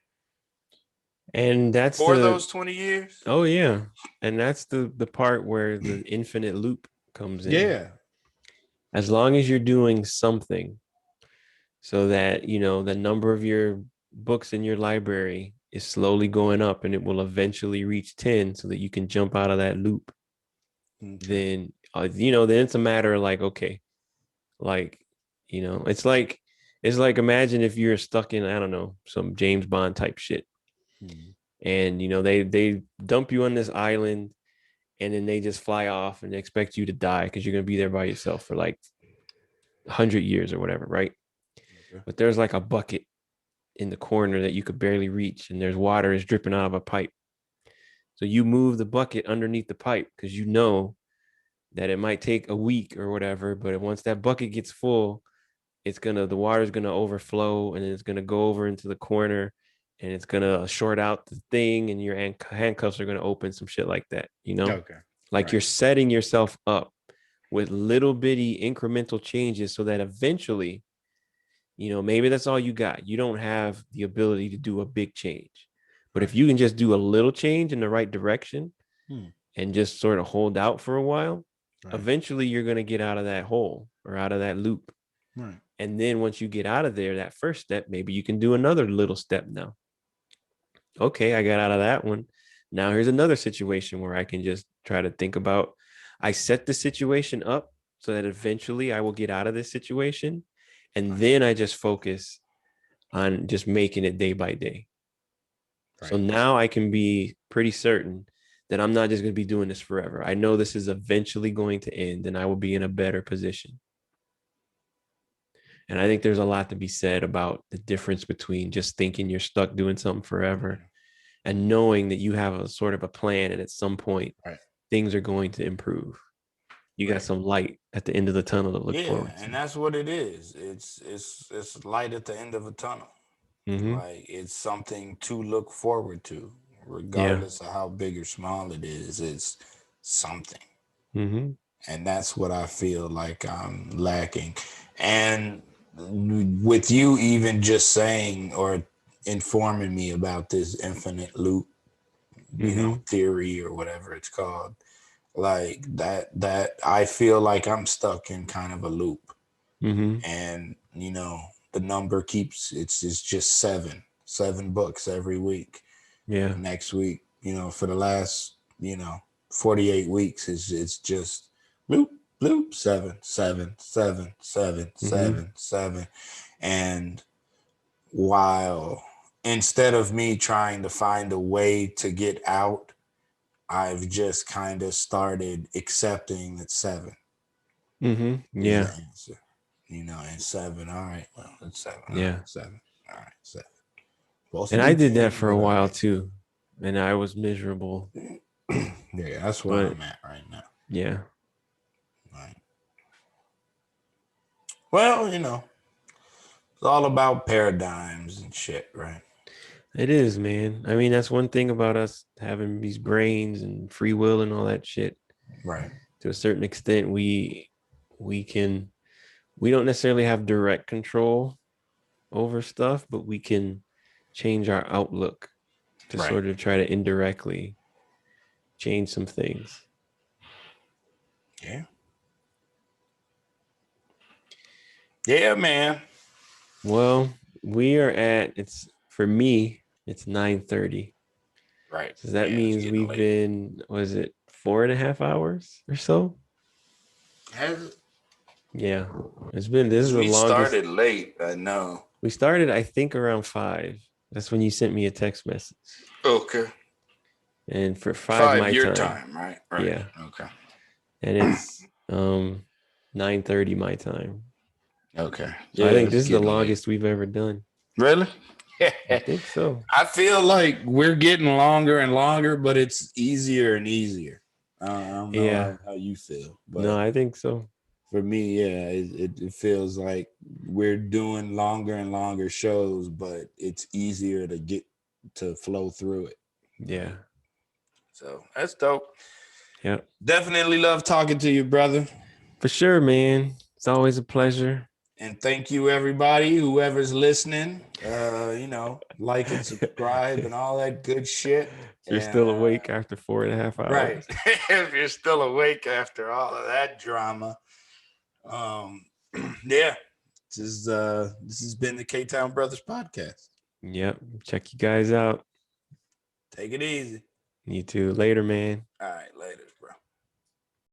And that's for the those 20 years? oh yeah. And that's the part where the infinite loop comes in. Yeah. as long as you're doing something so that, you know, the number of your books in your library is slowly going up and it will eventually reach 10 so that you can jump out of that loop, Okay. then, you know, then it's a matter of like, okay, like, you know, it's like imagine if you're stuck in, I don't know, some James Bond type shit. Mhm. And, you know, they dump you on this island and then they just fly off and they expect you to die because you're going to be there by yourself for like 100 years or whatever, right? Okay. But there's like a bucket in the corner that you could barely reach, and there's water is dripping out of a pipe. So you move the bucket underneath the pipe because you know that it might take a week or whatever, but once that bucket gets full, the water's gonna overflow and it's gonna go over into the corner and it's gonna short out the thing and your handcuffs are gonna open, some shit like that, you know? Okay. Like Right. you're setting yourself up with little bitty incremental changes so that eventually, you know, maybe that's all you got. You don't have the ability to do a big change. But if Right. you can just do a little change in the right direction Hmm. and just sort of hold out for a while, Right. eventually you're going to get out of that hole or out of that loop. Right. And then once you get out of there, that first step, maybe you can do another little step now. Okay, I got out of that one. Now here's another situation where I can just try to think about, I set the situation up so that eventually I will get out of this situation. And Right. then I just focus on just making it day by day. So Right. now I can be pretty certain that I'm not just going to be doing this forever. I know this is eventually going to end and I will be in a better position. And I think there's a lot to be said about the difference between just thinking you're stuck doing something forever and knowing that you have a sort of a plan and at some point Right. things are going to improve. You got Right. some light at the end of the tunnel to look Yeah, forward to. and that's what it is. It's light at the end of a tunnel. Mm-hmm. Like it's something to look forward to, Yeah. regardless of how big or small it is. It's something. Mm-hmm. And that's what I feel like I'm lacking. And with you even just saying or informing me about this infinite loop, Mm-hmm. theory or whatever it's called, like that I feel like I'm stuck in kind of a loop. Mm-hmm. And the number keeps it's just seven books every week. Yeah. Next week, for the last 48 weeks, it's just loop loop seven seven seven seven Mm-hmm. seven seven. And while instead of me trying to find a way to get out, I've just kind of started accepting that seven Mm-hmm. is the Yeah. answer. And seven, all right, well, it's seven, all right, Yeah. seven, all right, seven. Supposed to And I be did that 10, for a but all while right. too. And I was miserable. Yeah, that's where But I'm at right now. yeah, Right. Well, it's all about paradigms and shit, right? it is, man. I mean, that's one thing about us having these brains and free will and all that shit. Right. To a certain extent, we can we don't necessarily have direct control over stuff, but we can change our outlook to Right. sort of try to indirectly change some things. Yeah. Yeah, man. Well, we are at it's for me, it's 9:30. Right. So that Yeah, it's means getting we've late. been, was it 4.5 hours or so? Has it? Yeah. This is the We longest. started late, I know. We started, I think, around 5. That's when you sent me a text message. Okay. And for 5 5 my year time. time, right? Right. Yeah. Okay. And it's 9:30 my time. Okay. So I Yeah, think it's this is the getting late. longest we've ever done. Really? I think so. I feel like we're getting longer and longer, but it's easier and easier. I don't know Yeah. how you feel, No, but I think so. for me, yeah, it feels like we're doing longer and longer shows, but it's easier to get to flow through it. Yeah. Right. So that's dope. Yeah. Definitely love talking to you, brother. For sure, man. It's always a pleasure. And thank you, everybody, whoever's listening. Like and subscribe and all that good shit. If you're still And awake after 4.5 right, hours. if you're still awake after all of that drama, Yeah, this has been the K Town Brothers podcast. Yep. Check you guys out. Take it easy. You too. Later, man. All right.